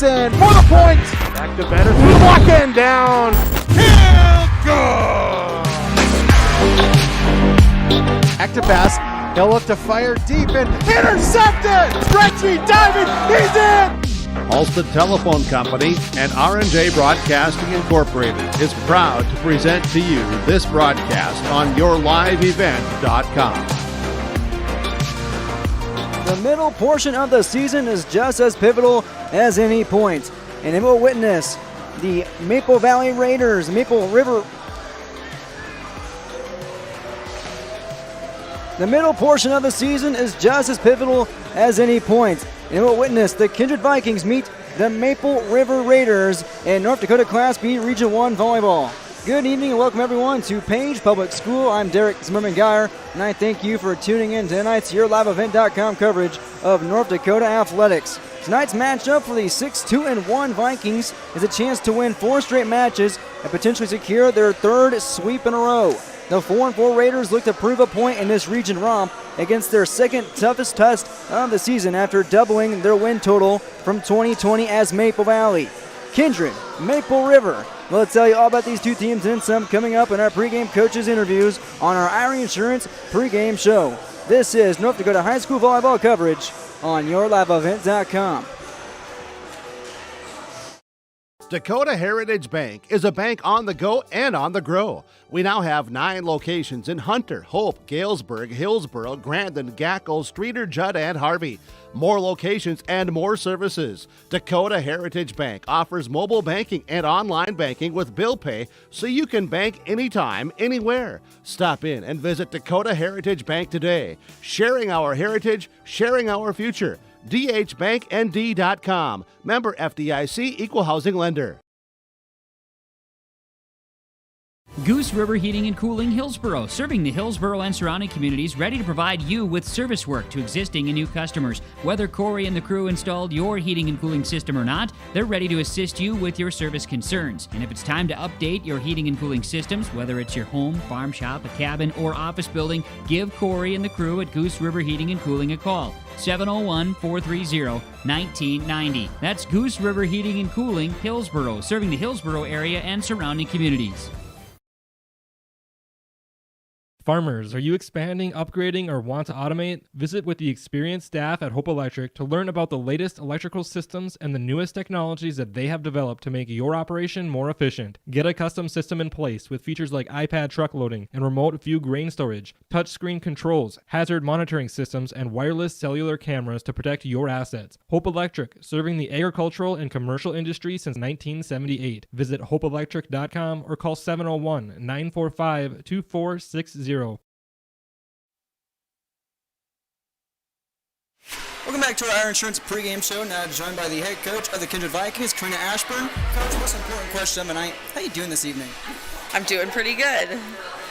Jackson for the point. Back to better through the block and down. Good. Back to pass. He'll look to fire deep and intercepted. Stretchy, diving, he's in. Halstead Telephone Company and R&J Broadcasting Incorporated is proud to present to you this broadcast on yourliveevent.com. The middle portion of the season is just as pivotal as any point, and it will witness the Maple Valley Raiders, The middle portion of the season is just as pivotal as any point, and it will witness the Kindred Vikings meet the Maple River Raiders in North Dakota Class B Region 1 Volleyball. Good evening and welcome everyone to Page Public School. I'm Derek Zimmerman-Geyer, and I thank you for tuning in to tonight's YourLiveEvent.com coverage of North Dakota athletics. Tonight's matchup for the 6-2-1 Vikings is a chance to win 4 straight matches and potentially secure their 3rd sweep in a row. The 4-4 Raiders look to prove a point in this region romp against their 2nd toughest test of the season after doubling their win total from 2020 as Maple Valley. Kindred, Maple River. We'll tell you all about these two teams and some coming up in our pregame coaches interviews on our Irie Insurance pregame show. This is North Dakota High School volleyball coverage on YourLiveEvent.com. Dakota Heritage Bank is a bank on the go and on the grow. We now have 9 locations in Hunter, Hope, Galesburg, Hillsboro, Grandin, Gackle, Streeter, Judd, and Harvey. More locations and more services. Dakota Heritage Bank offers mobile banking and online banking with bill pay so you can bank anytime, anywhere. Stop in and visit Dakota Heritage Bank today. Sharing our heritage, sharing our future. dhbanknd.com. Member FDIC, Equal Housing Lender. Goose River Heating and Cooling, Hillsboro, serving the Hillsboro and surrounding communities, ready to provide you with service work to existing and new customers. Whether Corey and the crew installed your heating and cooling system or not, they're ready to assist you with your service concerns. And if it's time to update your heating and cooling systems, whether it's your home, farm shop, a cabin, or office building, give Corey and the crew at Goose River Heating and Cooling a call. 701-430-1990. That's Goose River Heating and Cooling, Hillsboro, serving the Hillsboro area and surrounding communities. Farmers, are you expanding, upgrading, or want to automate? Visit with the experienced staff at Hope Electric to learn about the latest electrical systems and the newest technologies that they have developed to make your operation more efficient. Get a custom system in place with features like iPad truck loading and remote view grain storage, touchscreen controls, hazard monitoring systems, and wireless cellular cameras to protect your assets. Hope Electric, serving the agricultural and commercial industry since 1978. Visit hopeelectric.com or call 701-945-2460. Welcome back to our Irie Insurance pregame show. Now joined by the head coach of the Kindred Vikings, Karina Ashburn. Coach, most important question of the night. How are you doing this evening? I'm doing pretty good.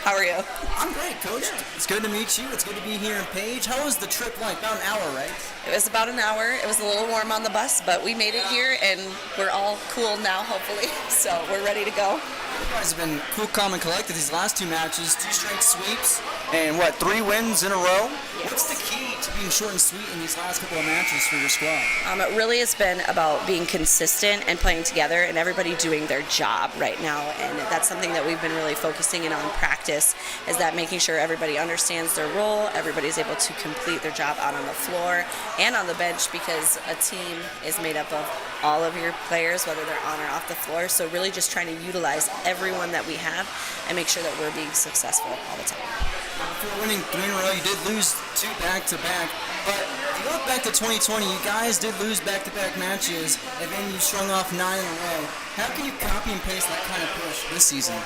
How are you? I'm great, Coach. Yeah. It's good to meet you. It's good to be here in Page. How was the trip like? About an hour, right? It was about an hour. It was a little warm on the bus, but we made it here, and we're all cool now, hopefully. So we're ready to go. You guys have been cool, calm, and collected these last 2 matches. 2 straight sweeps, and 3 wins in a row? Yes. What's the key to being short and sweet in these last couple of matches for your squad? It really has been about being consistent and playing together and everybody doing their job right now. And that's something that we've been really focusing in on practice, is that making sure everybody understands their role, everybody's able to complete their job out on the floor and on the bench, because a team is made up of all of your players, whether they're on or off the floor. So really just trying to utilize everyone that we have and make sure that we're being successful all the time. Before winning 3 in a row, you did lose 2 back-to-back, but if you look back to 2020, you guys did lose back-to-back matches, and then you strung off 9 in a row. How can you copy and paste that kind of push this season?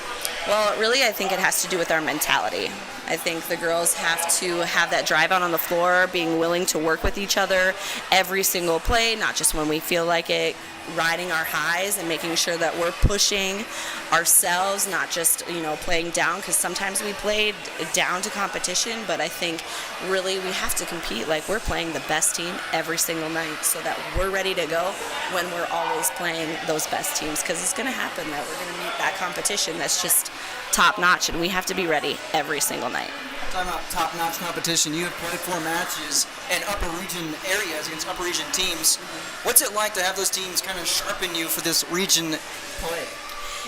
Well, really, I think it has to do with our mentality. I think the girls have to have that drive out on the floor, being willing to work with each other every single play, not just when we feel like it, riding our highs and making sure that we're pushing ourselves, not just, playing down, because sometimes we played down to competition, but I think really we have to compete like we're playing the best team every single night so that we're ready to go when we're always playing those best teams, because it's going to happen that we're going to meet that competition that's just top notch, and we have to be ready every single night. Talking about top-notch competition, you have played 4 matches in upper region areas against upper region teams. What's it like to have those teams kind of sharpen you for this region play?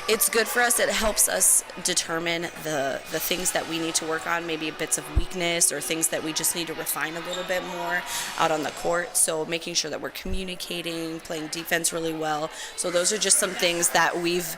It's good for us. It helps us determine the things that we need to work on, maybe bits of weakness or things that we just need to refine a little bit more out on the court. So making sure that we're communicating, playing defense really well. So those are just some things that we've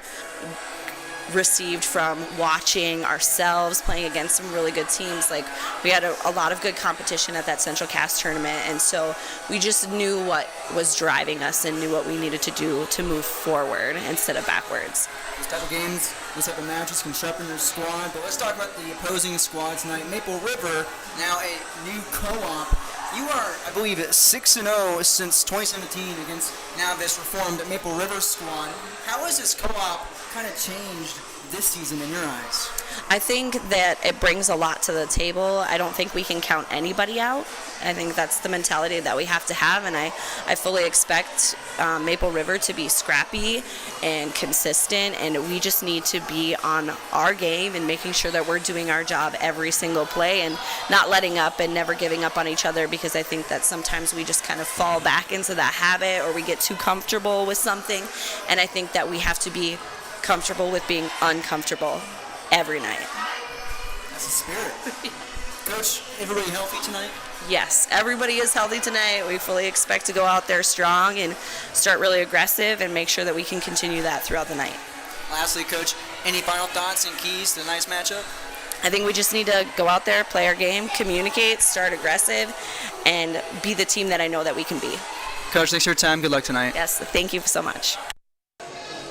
received from watching ourselves playing against some really good teams. Like, we had a lot of good competition at that Central Cast tournament, and so we just knew what was driving us and knew what we needed to do to move forward instead of backwards. These type of games, these type of matches can sharpen your squad, but let's talk about the opposing squad tonight. Maple River, now a new co-op. You are, I believe, 6-0 since 2017 against now this reformed Maple River squad. How has this co-op kind of changed this season in your eyes? I think that it brings a lot to the table. I don't think we can count anybody out. I think that's the mentality that we have to have, and I fully expect Maple River to be scrappy and consistent, and we just need to be on our game and making sure that we're doing our job every single play and not letting up and never giving up on each other, because I think that sometimes we just kind of fall back into that habit or we get too comfortable with something, and I think that we have to be comfortable with being uncomfortable every night. That's the spirit. Coach, everybody healthy tonight? Yes, everybody is healthy tonight. We fully expect to go out there strong and start really aggressive and make sure that we can continue that throughout the night. Lastly, Coach, any final thoughts and keys to tonight's matchup? I think we just need to go out there, play our game, communicate, start aggressive, and be the team that I know that we can be. Coach, thanks for your time. Good luck tonight. Yes, thank you so much.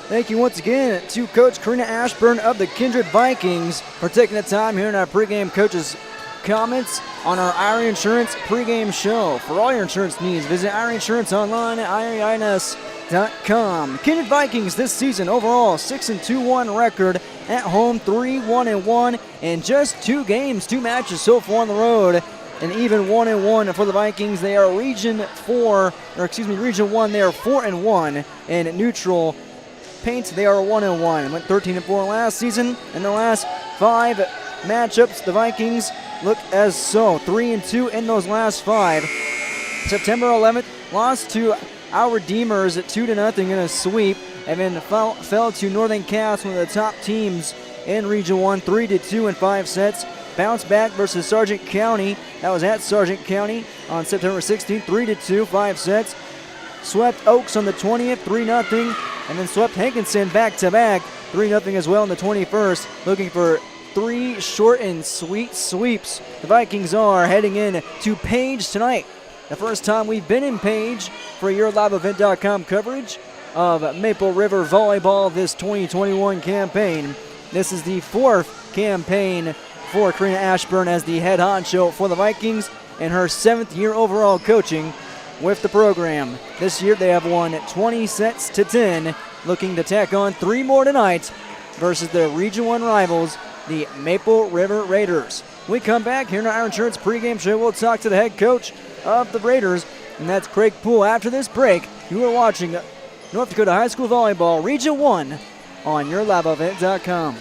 Thank you once again to Coach Karina Ashburn of the Kindred Vikings for taking the time here in our pregame coaches' comments on our Irie Insurance pregame show. For all your insurance needs, visit Irie Insurance online at IrieINS.com. Kindred Vikings this season overall 6-2-1 record, at home 3-1-1, and just 2 matches so far on the road. And even 1-1 for the Vikings. They are Region 1. They are 4-1, and neutral paint, they are 1-1. Went 13-4 last season. In the last 5 matchups, the Vikings look as so. 3-2 in those last 5. September 11th, lost to our Redeemers at 2-0 in a sweep, and then fell to Northern Cass, one of the top teams in Region 1, 3-2 in 5 sets. Bounced back versus Sargent County. That was at Sargent County on September 16th, 3-2, 5 sets. Swept Oaks on the 20th, 3-0, and then swept Hankinson back-to-back, 3-0 as well on the 21st, looking for 3 short and sweet sweeps. The Vikings are heading in to Page tonight. The first time we've been in Page for YourLiveEvent.com coverage of Maple River Volleyball this 2021 campaign. This is the 4th campaign for Karina Ashburn as the head honcho for the Vikings and her 7th year overall coaching with the program. This year they have won 20-10, looking to tack on 3 more tonight versus their Region 1 rivals, the Maple River Raiders. When we come back here in our Insurance pregame show, we'll talk to the head coach of the Raiders, and that's Craig Poole. After this break, you are watching North Dakota High School Volleyball Region 1 on YourLiveEvent.com.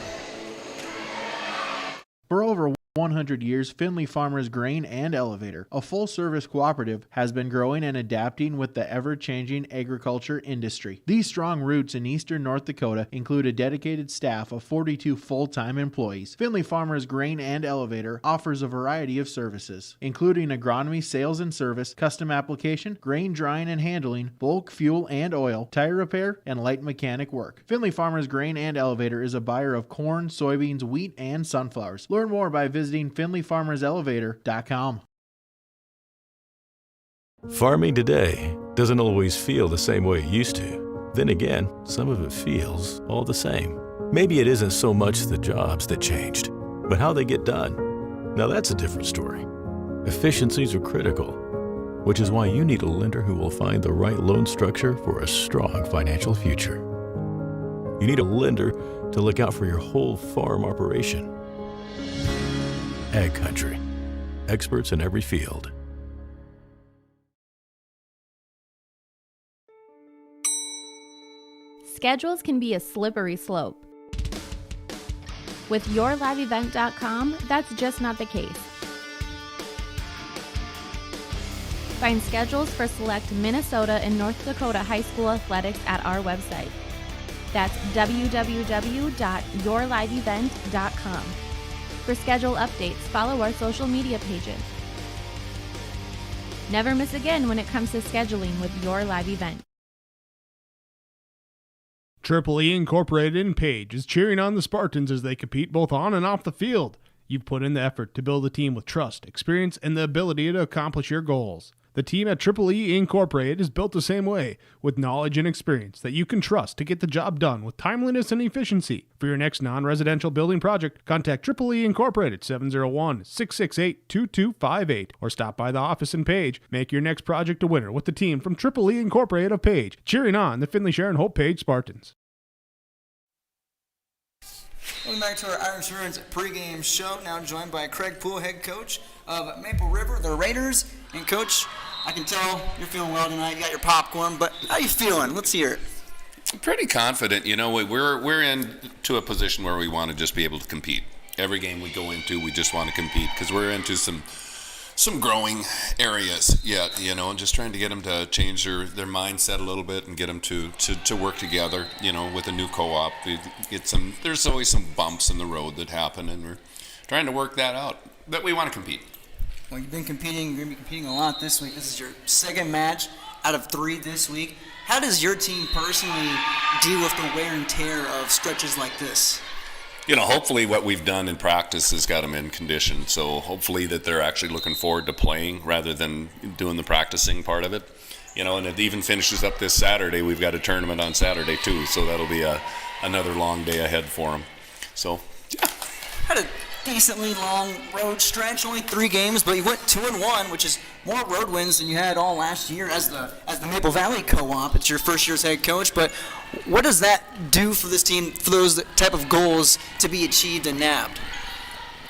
For over 100 years, Findlay Farmers Grain and Elevator, a full-service cooperative, has been growing and adapting with the ever-changing agriculture industry. These strong roots in eastern North Dakota include a dedicated staff of 42 full-time employees. Findlay Farmers Grain and Elevator offers a variety of services, including agronomy, sales and service, custom application, grain drying and handling, bulk fuel and oil, tire repair, and light mechanic work. Findlay Farmers Grain and Elevator is a buyer of corn, soybeans, wheat, and sunflowers. Learn more by visiting FindlayFarmersElevator.com. Farming today doesn't always feel the same way it used to. Then again, some of it feels all the same. Maybe it isn't so much the jobs that changed, but how they get done. Now that's a different story. Efficiencies are critical, which is why you need a lender who will find the right loan structure for a strong financial future. You need a lender to look out for your whole farm operation. Ag Country. Experts in every field. Schedules can be a slippery slope. With YourLiveEvent.com, that's just not the case. Find schedules for select Minnesota and North Dakota high school athletics at our website. That's www.yourliveevent.com. For schedule updates, follow our social media pages. Never miss again when it comes to scheduling with your live event. Triple E Incorporated in Page is cheering on the Spartans as they compete both on and off the field. You've put in the effort to build a team with trust, experience, and the ability to accomplish your goals. The team at Triple E Incorporated is built the same way, with knowledge and experience that you can trust to get the job done with timeliness and efficiency. For your next non-residential building project, contact Triple E Incorporated 701-668-2258 or stop by the office in Page. Make your next project a winner with the team from Triple E Incorporated of Page, cheering on the Finley Sharon Hope Page Spartans. Welcome back to our Irish Ruins pregame show. Now joined by Craig Poole, head coach of Maple River, the Raiders. And Coach, I can tell you're feeling well tonight. You got your popcorn, but how you feeling? Let's hear it. Pretty confident. You know, we're into a position where we want to just be able to compete. Every game we go into, we just want to compete because we're into some growing areas yet, you know, and just trying to get them to change their mindset a little bit and get them to work together, you know, with a new co-op. There's always some bumps in the road that happen, and we're trying to work that out. But we want to compete. Well, you've been competing. You're going to be competing a lot this week. This is your second match out of 3 this week. How does your team personally deal with the wear and tear of stretches like this? You know, hopefully what we've done in practice has got them in condition. So hopefully that they're actually looking forward to playing rather than doing the practicing part of it. You know, and it even finishes up this Saturday. We've got a tournament on Saturday too, so that'll be another long day ahead for them. So, yeah. Had a decently long road stretch, only 3 games, but you went 2-1, which is more road wins than you had all last year as the Maple Valley co-op. It's your first year as head coach, but what does that do for this team, for those type of goals to be achieved and nabbed?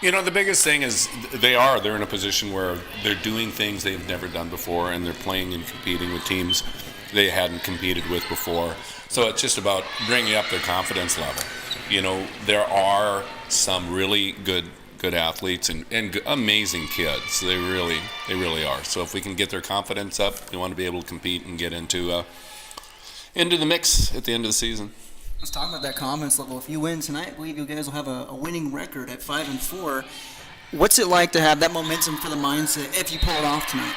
You know, the biggest thing is they're in a position where they're doing things they've never done before, and they're playing and competing with teams they hadn't competed with before. So it's just about bringing up their confidence level. You know, there are some really good athletes and amazing kids. They really are. So if we can get their confidence up, we want to be able to compete and get into the mix at the end of the season. Let's talk about that confidence level. If you win tonight, I believe you guys will have a winning record at 5-4. What's it like to have that momentum for the mindset if you pull it off tonight?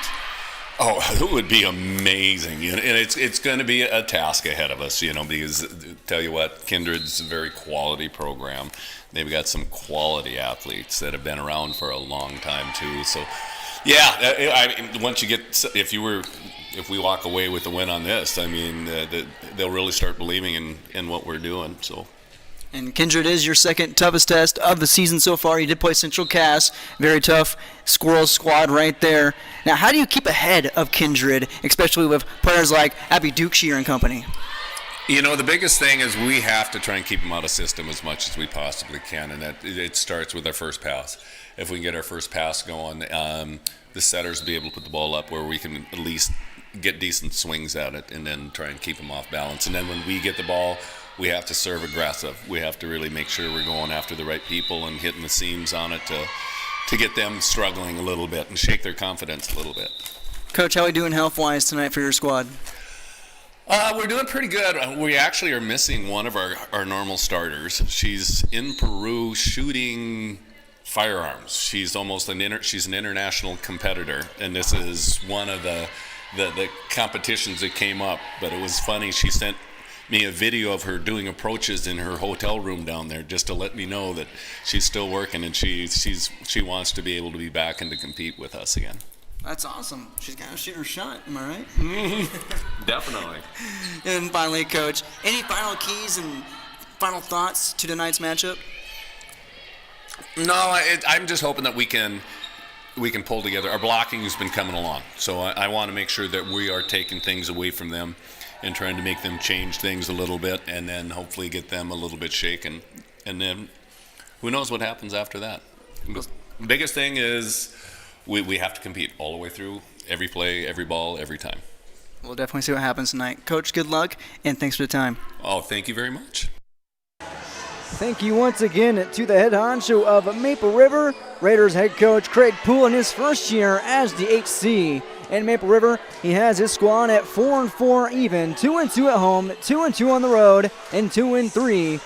Oh, it would be amazing, and it's going to be a task ahead of us, you know, because tell you what, Kindred's a very quality program. They've got some quality athletes that have been around for a long time too. So, yeah, once you get, if we walk away with the win on this, I mean, they'll really start believing in what we're doing. So. And Kindred is your second toughest test of the season so far. You did play Central Cass, very tough Squirrels squad right there. Now, how do you keep ahead of Kindred, especially with players like Abby Dukeshire and company? You know, the biggest thing is we have to try and keep them out of system as much as we possibly can, and that it starts with our first pass. If we can get our first pass going, the setters will be able to put the ball up where we can at least get decent swings at it and then try and keep them off balance. And then when we get the ball, we have to serve aggressive. We have to really make sure we're going after the right people and hitting the seams on it to get them struggling a little bit and shake their confidence a little bit. Coach, how are we doing health-wise tonight for your squad? We're doing pretty good. We actually are missing one of our normal starters. She's in Peru shooting firearms. She's almost she's an international competitor, and this is one of the competitions that came up. But it was funny. She sent me a video of her doing approaches in her hotel room down there just to let me know that she's still working and she wants to be able to be back and to compete with us again. That's awesome. She's got to shoot her shot, am I right? Definitely. And finally, Coach, any final keys and final thoughts to tonight's matchup? No, I'm just hoping that we can pull together. Our blocking has been coming along, so I want to make sure that we are taking things away from them and trying to make them change things a little bit, and then hopefully get them a little bit shaken, and then who knows what happens after that. The biggest thing is we have to compete all the way through, every play, every ball, every time. We'll definitely see what happens tonight. Coach, good luck, and thanks for the time. Oh, thank you very much. Thank you once again to the head honcho of Maple River, Raiders head coach Craig Poole in his first year as the HC. in Maple River. He has his squad at 4-4 even, 2-2 at home, 2-2 on the road, and 2-3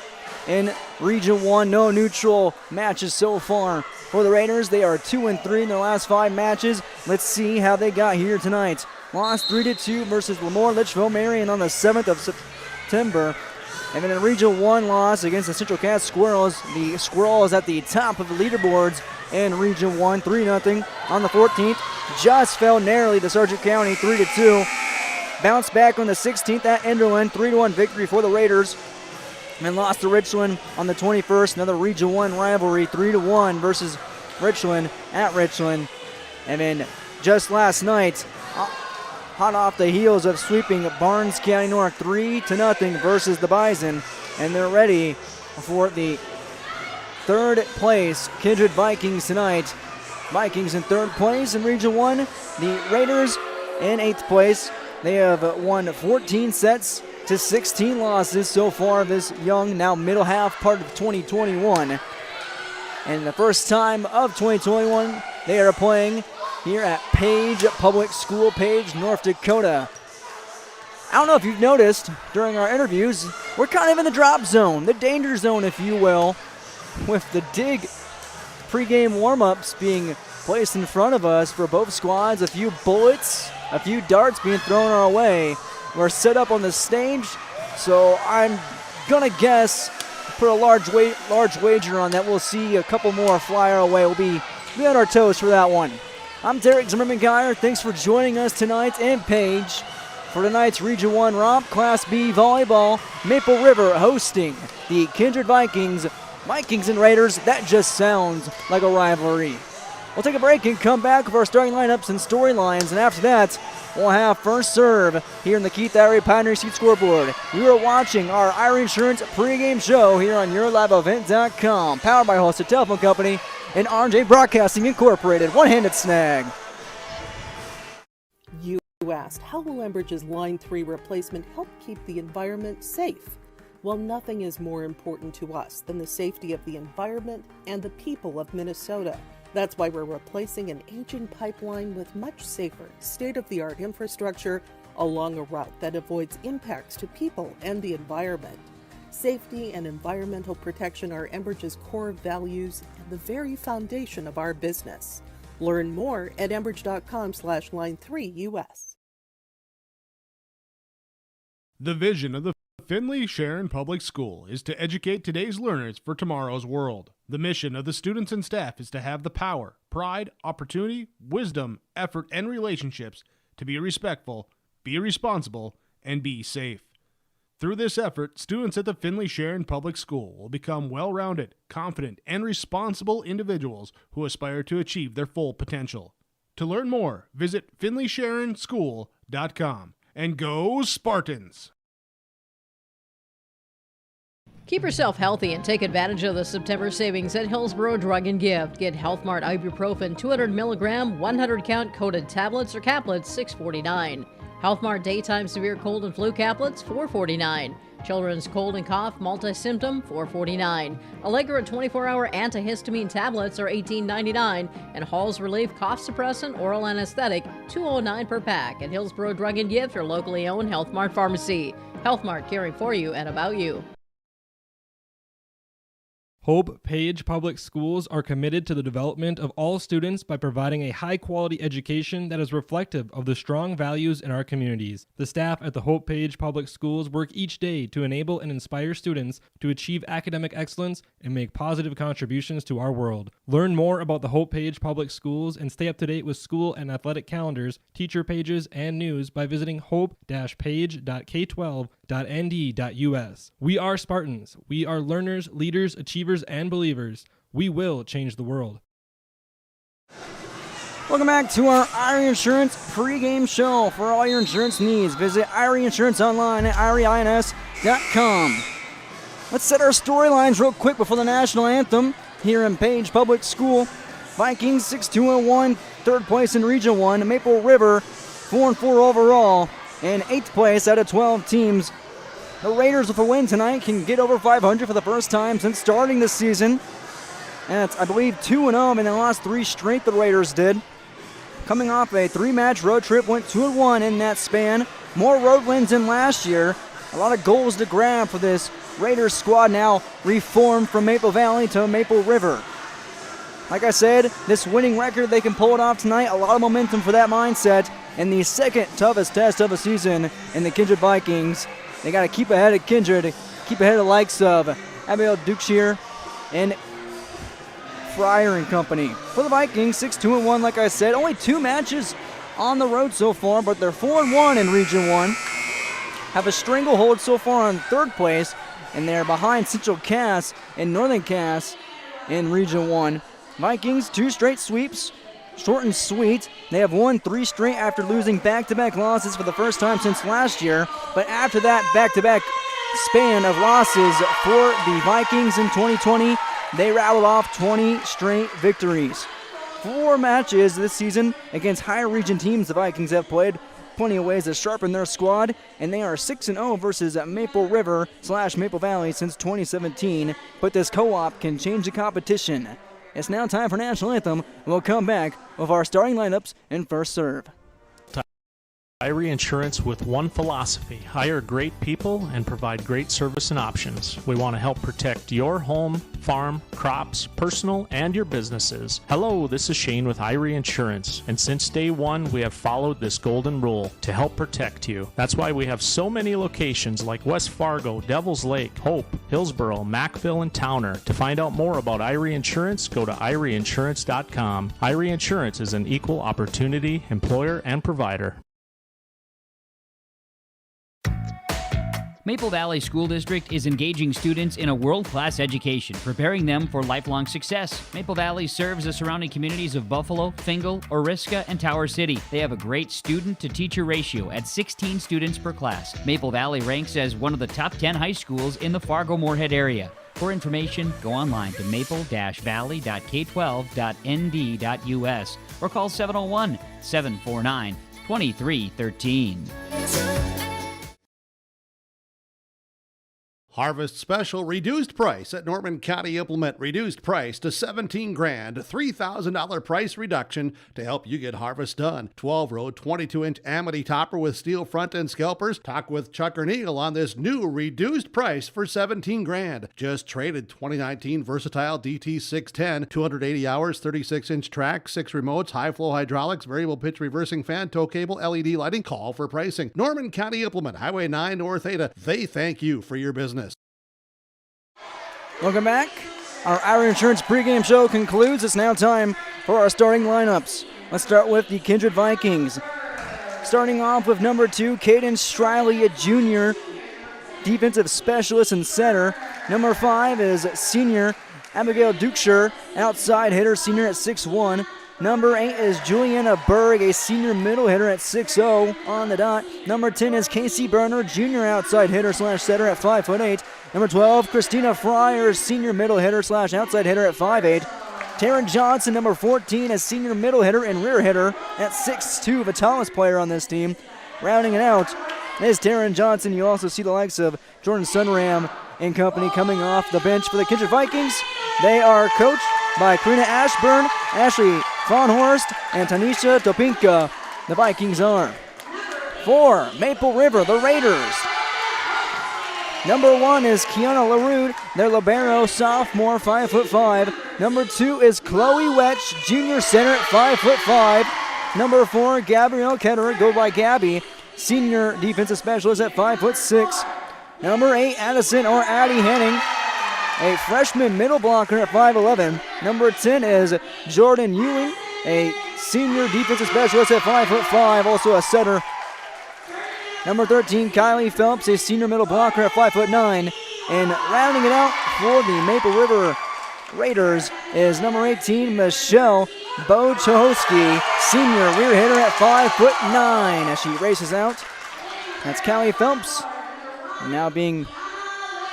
in Region 1. No neutral matches so far for the Raiders. They are 2-3 in their last 5 matches. Let's see how they got here tonight. Lost 3-2 versus Lemoore Litchfield Marion on the 7th of September. And then in Region 1 loss against the Central Cass Squirrels. The Squirrels at the top of the leaderboards in Region 1, 3-0 on the 14th. Just fell narrowly to Sargent County, 3-2. Bounced back on the 16th at Enderlin, 3-1 victory for the Raiders. And lost to Richland on the 21st. Another Region 1 rivalry, 3-1 versus Richland at Richland. And then just last night, hot off the heels of sweeping Barnes County North 3-0 versus the Bison. And they're ready for the third place Kindred Vikings tonight. Vikings in third place in Region 1. The Raiders in 8th place. They have won 14 sets to 16 losses so far this young, now middle half part of 2021. And the first time of 2021, they are playing here at Page Public School, Page, North Dakota. I don't know if you've noticed during our interviews, we're kind of in the drop zone, the danger zone, if you will, with the dig pregame warm-ups being placed in front of us for both squads, a few bullets, a few darts being thrown our way. We're set up on the stage, so I'm gonna guess, put a large wager on that. We'll see a couple more fly our way. We'll be on our toes for that one. I'm Derek Zimmerman-Geyer. Thanks for joining us tonight in Page for tonight's Region 1 romp, Class B volleyball. Maple River hosting the Kindred Vikings. Vikings and Raiders, that just sounds like a rivalry. We'll take a break and come back with our starting lineups and storylines, and after that, we'll have first serve here in the Keith Irie Pioneer Seat scoreboard. You are watching our Irie Insurance pregame show here on YourLiveEvent.com, powered by Holster Telephone Company and RJ Broadcasting Incorporated. One-handed snag. You asked, how will Enbridge's Line 3 replacement help keep the environment safe? Well, nothing is more important to us than the safety of the environment and the people of Minnesota. That's why we're replacing an aging pipeline with much safer, state-of-the-art infrastructure along a route that avoids impacts to people and the environment. Safety and environmental protection are Enbridge's core values and the very foundation of our business. Learn more at enbridge.com/line3US. The vision of the Findlay Sharon Public School is to educate today's learners for tomorrow's world. The mission of the students and staff is to have the power, pride, opportunity, wisdom, effort, and relationships to be respectful, be responsible, and be safe. Through this effort, students at the Findlay Sharon Public School will become well-rounded, confident, and responsible individuals who aspire to achieve their full potential. To learn more, visit FindlaySharonSchool.com. And go Spartans! Keep yourself healthy and take advantage of the September savings at Hillsborough Drug and Gift. Get Health Mart Ibuprofen 200 milligram, 100 count coated tablets or caplets, $6.49. Health Mart Daytime Severe Cold and Flu caplets, $4.49. Children's Cold and Cough Multi-Symptom, $4.49. Allegra 24-hour antihistamine tablets are $18.99. And Hall's Relief Cough Suppressant Oral Anesthetic, $2.09 per pack. At Hillsborough Drug and Gift, your locally owned Health Mart Pharmacy. Health Mart, caring for you and about you. Hope Page Public Schools are committed to the development of all students by providing a high-quality education that is reflective of the strong values in our communities. The staff at the Hope Page Public Schools work each day to enable and inspire students to achieve academic excellence and make positive contributions to our world. Learn more about the Hope Page Public Schools and stay up to date with school and athletic calendars, teacher pages, and news by visiting hope-page.k12.nd.us. We are Spartans. We are learners, leaders, achievers, and believers. We will change the world. Welcome back to our Irie Insurance pregame show. For all your insurance needs, visit Irie Insurance online at IrieINS.com. Let's set our storylines real quick before the national anthem here in Page Public School. Vikings 6-2-1, third place in Region 1. Maple River 4-4 overall, and 8th place out of 12 teams. The Raiders, with a win tonight, can get over 500 for the first time since starting this season. And it's, I believe, 2-0, and they lost 3 straight, the Raiders did. coming off a 3-match road trip, went 2-1 in that span. More road wins than last year. A lot of goals to grab for this Raiders squad, now reformed from Maple Valley to Maple River. Like I said, this winning record, they can pull it off tonight. A lot of momentum for that mindset. And the second toughest test of the season in the Kindred Vikings. They got to keep ahead of Kindred, keep ahead of the likes of Abigail Dukeshire and Fryer and company. For the Vikings, 6-2-1, like I said. Only 2 matches on the road so far, but they're 4-1 in Region 1. Have a stranglehold so far on 3rd place, and they're behind Central Cass and Northern Cass in Region 1. Vikings, 2 straight sweeps, short and sweet. They have won 3 straight after losing back-to-back losses for the first time since last year, but after that back-to-back span of losses for the Vikings in 2020, they rattled off 20 straight victories. 4 matches this season against higher region teams the Vikings have played. Plenty of ways to sharpen their squad, and they are 6-0 versus Maple River / Maple Valley since 2017. But this co-op can change the competition. It's now time for National Anthem. We'll come back with our starting lineups and first serve. Irie Insurance with one philosophy: hire great people and provide great service and options. We want to help protect your home, farm, crops, personal, and your businesses. Hello, this is Shane with Irie Insurance, and since day one, we have followed this golden rule to help protect you. That's why we have so many locations like West Fargo, Devils Lake, Hope, Hillsboro, Mackville, and Towner. To find out more about Irie Insurance, go to IrieInsurance.com. Irie Insurance is an equal opportunity employer and provider. Maple Valley School District is engaging students in a world-class education, preparing them for lifelong success. Maple Valley serves the surrounding communities of Buffalo, Fingal, Oriska, and Tower City. They have a great student-to-teacher ratio at 16 students per class. Maple Valley ranks as one of the top 10 high schools in the Fargo-Moorhead area. For information, go online to maple-valley.k12.nd.us or call 701-749-2313. Harvest Special reduced price at Norman County Implement. Reduced price to $17,000, $3,000 price reduction to help you get harvest done. 12-row, 22-inch Amity topper with steel front end scalpers. Talk with Chuck or Neil on this new reduced price for $17,000. Just traded 2019 Versatile DT610, 280 hours, 36-inch track, 6 remotes, high-flow hydraulics, variable pitch reversing fan, tow cable, LED lighting. Call for pricing. Norman County Implement, Highway 9 North Ada. They thank you for your business. Welcome back. Our Irie Insurance pregame show concludes. It's now time for our starting lineups. Let's start with the Kindred Vikings. Starting off with number 2, Caden Striley, a junior defensive specialist and center. Number 5 is senior Abigail Dukeshire, outside hitter, senior at 6'1". Number 8 is Juliana Berg, a senior middle hitter at 6'0" on the dot. Number 10 is Casey Berner, junior outside hitter / setter at 5'8". Number 12, Christina Fryer, senior middle hitter / outside hitter at 5'8". Taryn Johnson, number 14, a senior middle hitter and rear hitter at 6'2", the tallest player on this team. Rounding it out is Taryn Johnson. You also see the likes of Jordan Sunram and company coming off the bench for the Kindred Vikings. They are coached by Karina Ashburn, Ashley Fawnhorst, and Tanisha Topinka. The Vikings are. For Maple River, the Raiders. Number 1 is Kiana LaRue, their libero, sophomore, 5'5". Number 2 is Chloe Wetch, junior center at 5'5". Number 4, Gabrielle Ketterer, go by Gabby, senior defensive specialist at 5'6". Number 8, Addison or Addie Henning, a freshman middle blocker at 5'11". Number 10 is Jordan Ewing, a senior defensive specialist at 5'5", also a setter. Number 13, Kylie Phelps, a senior middle blocker at 5'9". And rounding it out for the Maple River Raiders is number 18, Michelle Bochowski, senior rear hitter at 5'9". As she races out, that's Kylie Phelps. And now being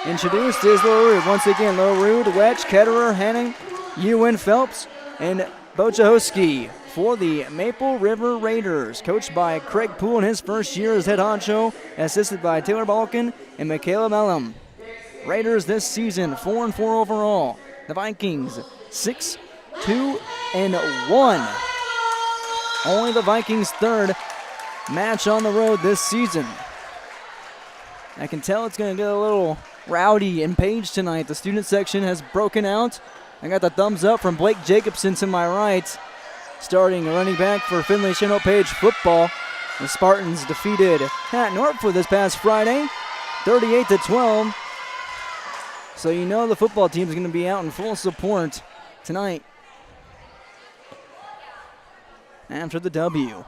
introduced is LaRue. Once again, LaRue, Wetch, Ketterer, Henning, Ewan, Phelps, and Bochowski for the Maple River Raiders, coached by Craig Poole in his first year as head honcho, assisted by Taylor Balkin and Michaela Mellum. Raiders this season 4-4 overall. The Vikings 6-2-1. only the Vikings' third match on the road this season. I can tell it's going to get a little rowdy in Page tonight. The student section has broken out. I got the thumbs up from Blake Jacobson to my right. Starting running back for Findlay Chinook Page football. The Spartans defeated Hat Norfolk this past Friday, 38-12. So you know the football team is going to be out in full support tonight after the W.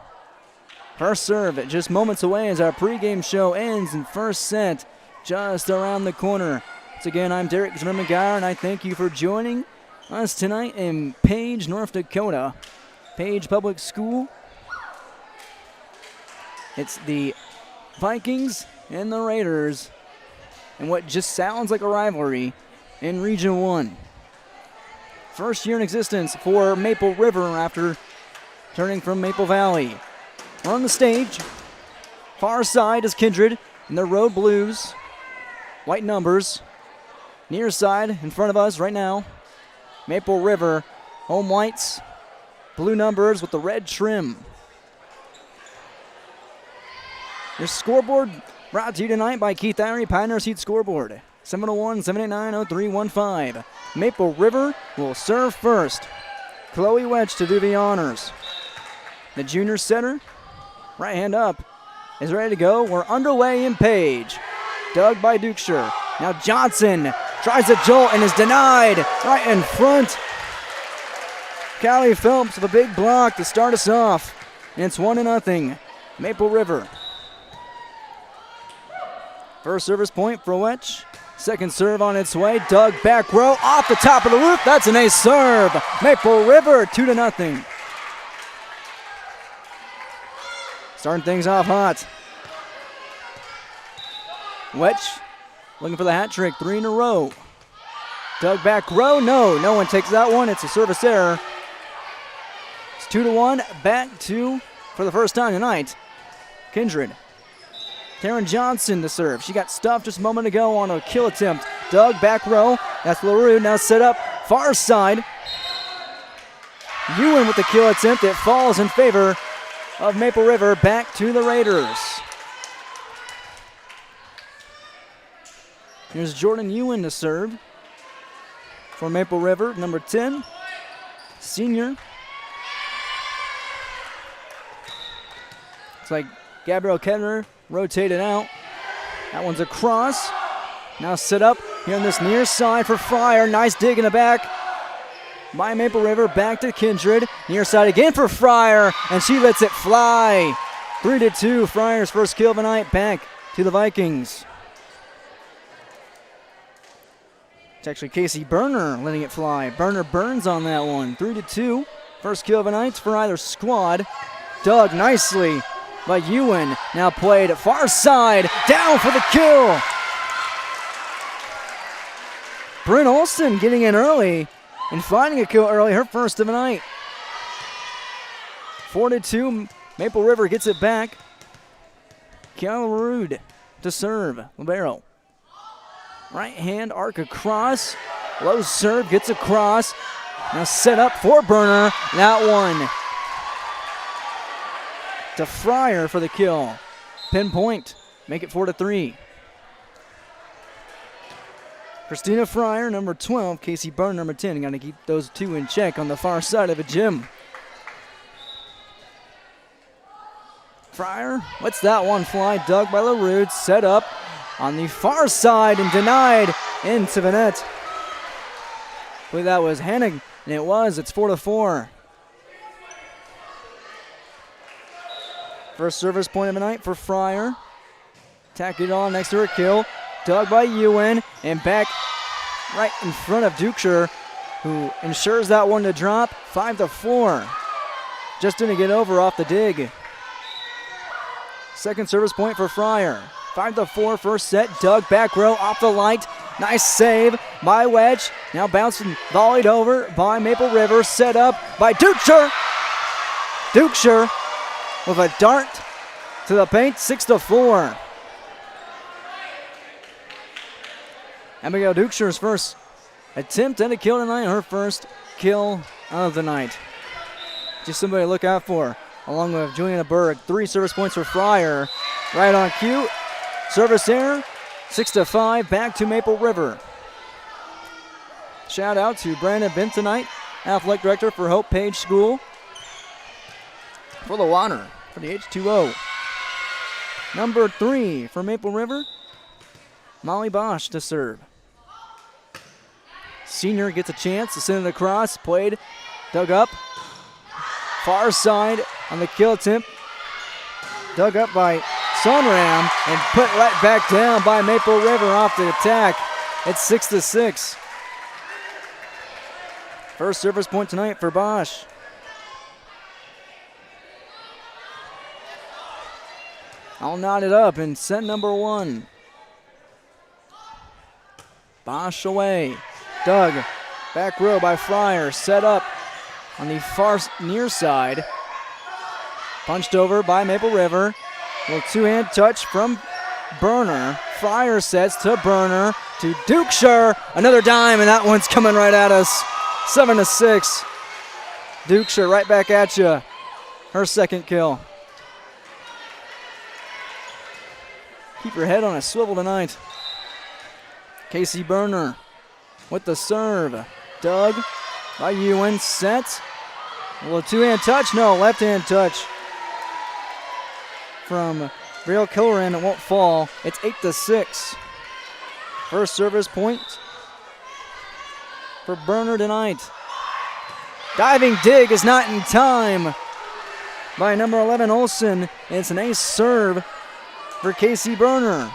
First serve just moments away as our pregame show ends in first set just around the corner. Once again, I'm Derek Zimmerman-Geyer, and I thank you for joining us tonight in Page, North Dakota. Page Public School. It's the Vikings and the Raiders in what just sounds like a rivalry in Region 1. First year in existence for Maple River after turning from Maple Valley. On the stage, far side is Kindred in the Road Blues. White numbers. Near side in front of us right now, Maple River, home whites. Blue numbers with the red trim. Your scoreboard brought to you tonight by Keith Irie, Pioneer Seat Scoreboard. 701-789-0315. Maple River will serve first. Chloe Wedge to do the honors. The junior setter, right hand up, is ready to go. We're underway in Page. Dug by Dukeshire. Now Johnson tries a jolt and is denied right in front. Callie Phelps with a big block to start us off. And it's 1-0. Maple River. First service point for Wedge. Second serve on its way. Dug back row off the top of the roof. That's an ace serve. Maple River 2-0. Starting things off hot. Wedge looking for the hat trick. 3 in a row. Dug back row. No one takes that one. It's a service error. It's 2-1. Back to, for the first time tonight, Kindred. Taryn Johnson to serve. She got stuffed just a moment ago on a kill attempt. Dug back row. That's LaRue now set up far side. Ewan with the kill attempt. It falls in favor of Maple River. Back to the Raiders. Here's Jordan Ewan to serve for Maple River, number 10, senior. It's like Gabrielle Kettner rotated out. That one's across. Now set up here on this near side for Fryer. Nice dig in the back by Maple River. Back to Kindred. Near side again for Fryer, and she lets it fly. 3-2. Fryer's first kill of the night. Back to the Vikings. It's actually Casey Berner letting it fly. Berner burns on that one. 3-2. First kill of the night for either squad. Dug nicely by Ewan. Now played far side. Down for the kill. Bryn Olsen getting in early and finding a kill early. Her first of the night. 4-2. Maple River gets it back. Kiala Rude to serve. Libero. Right hand arc across. Low serve gets across. Now set up for Berner. That one to Fryer for the kill. Pinpoint. Make it 4-3. Christina Fryer, number 12. Casey Berner, number 10. Got to keep those two in check on the far side of the gym. Fryer lets that one fly. Dug by LaRue. Set up on the far side and denied into the net. I believe that was Hennig, and it was. It's 4-4. First service point of the night for Fryer. Tack it on next to her kill. Dug by Ewan and back right in front of Dukeshire, who ensures that one to drop. 5-4. Just didn't get over off the dig. Second service point for Fryer. 5-4 first set. Dug back row off the light. Nice save by Wedge. Now bouncing, volleyed over by Maple River. Set up by Dukeshire. Dukeshire with a dart to the paint. 6-4. Abigail Dukeshire's first attempt at a kill tonight. Her first kill of the night. Just somebody to look out for. along with Juliana Berg. 3 service points for Fryer. Right on cue. Service error. 6-5, back to Maple River. Shout out to Brandon Bentonite, athletic director for Hope Page School. For the water, for the H2O. Number 3 for Maple River, Molly Bosch to serve. Senior gets a chance to send it across, played, dug up. Far side on the kill attempt. Dug up by Sunram and put right back down by Maple River off the attack. It's 6-6. First service point tonight for Bosch. I'll knot it up in set number 1. Bosch away. Dug. Back row by Fryer. Set up on the far near side. Punched over by Maple River. A little two-hand touch from Burner. Fryer sets to Burner to Dukeshire. Another dime, and that one's coming right at us. 7-6. Dukeshire right back at you. Her second kill. Keep your head on a swivel tonight. Casey Burner with the serve. Dug by Ewan. Set. A little two-hand touch. No, left-hand touch from Real Killeran. It won't fall. It's 8-6. First service point for Burner tonight. Diving dig is not in time by number 11 Olsen. It's an ace serve for Casey Burner.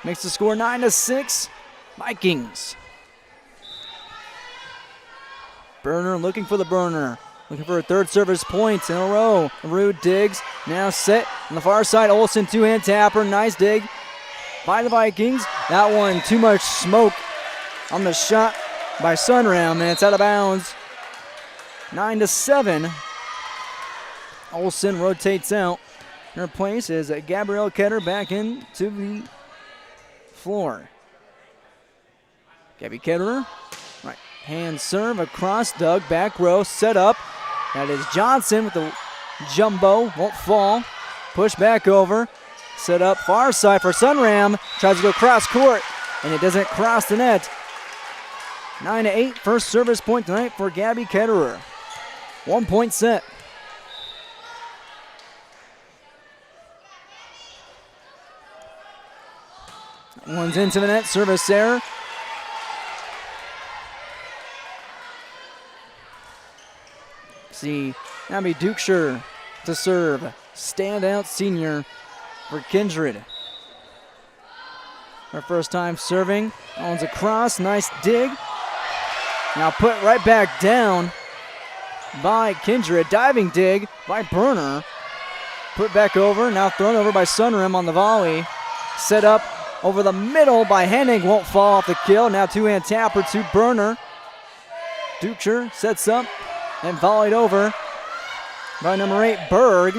Makes the score 9-6. Vikings. Burner looking for the burner. Looking for a third service point in a row. Rude digs. Now set on the far side. Olsen two-hand tapper. Nice dig by the Vikings. That one too much smoke on the shot by Sunram, and it's out of bounds. 9-7. Olsen rotates out. In her place is Gabrielle Ketter back into the floor. Gabby Ketterer, right hand serve across, Doug, back row, set up. That is Johnson with the jumbo, won't fall. Push back over, set up far side for Sunram. Tries to go cross court, and it doesn't cross the net. 9-8, first service point tonight for Gabby Ketterer. 1 point set. One's into the net, service error. See, Abby Dukeshire to serve. Standout senior for Kindred. Her first time serving. That one's across, nice dig. Now put right back down by Kindred. Diving dig by Burner. Put back over, now thrown over by Sunram on the volley. Set up over the middle by Hennig, won't fall off the kill. Now two-hand tapper to Burner. Dukeshire sets up and volleyed over by number 8, Berg.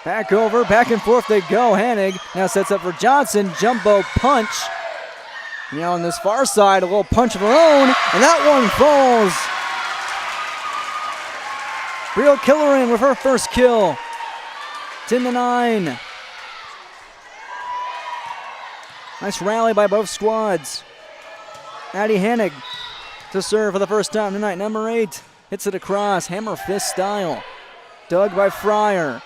Back over, back and forth they go. Hennig now sets up for Johnson. Jumbo punch. Now on this far side, a little punch of her own, and that one falls. Real Killeran with her first kill. 10-9. Nice rally by both squads. Addie Hennig to serve for the first time tonight. Number 8 hits it across, hammer fist style. Dug by Fryer.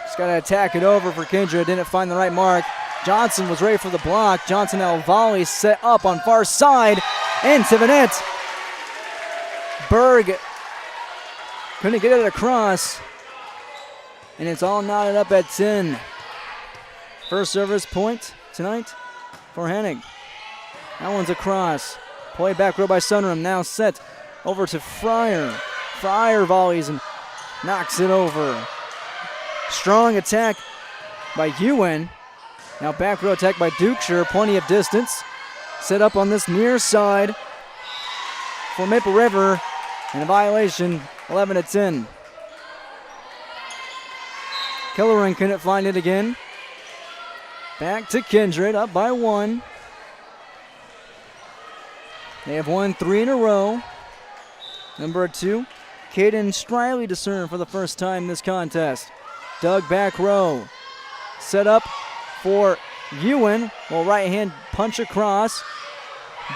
Just got to attack it over for Kindred. Didn't find the right mark. Johnson was ready for the block. Johnson now volley set up on far side. Into the net. Berg couldn't get it across. And it's all knotted up at 10. First service point tonight for Hennig. That one's across. Play back row by Sunram. Now set over to Fryer. Fryer volleys and knocks it over. Strong attack by Ewan. Now back row attack by Dukeshire. Plenty of distance. Set up on this near side for Maple River. And a violation, 11-10. Killeran couldn't find it again. Back to Kindred, up by 1. They have won 3 in a row. Number 2, Caden Striley to serve for the first time this contest. Doug back row. Set up for Ewan. Will right hand punch across.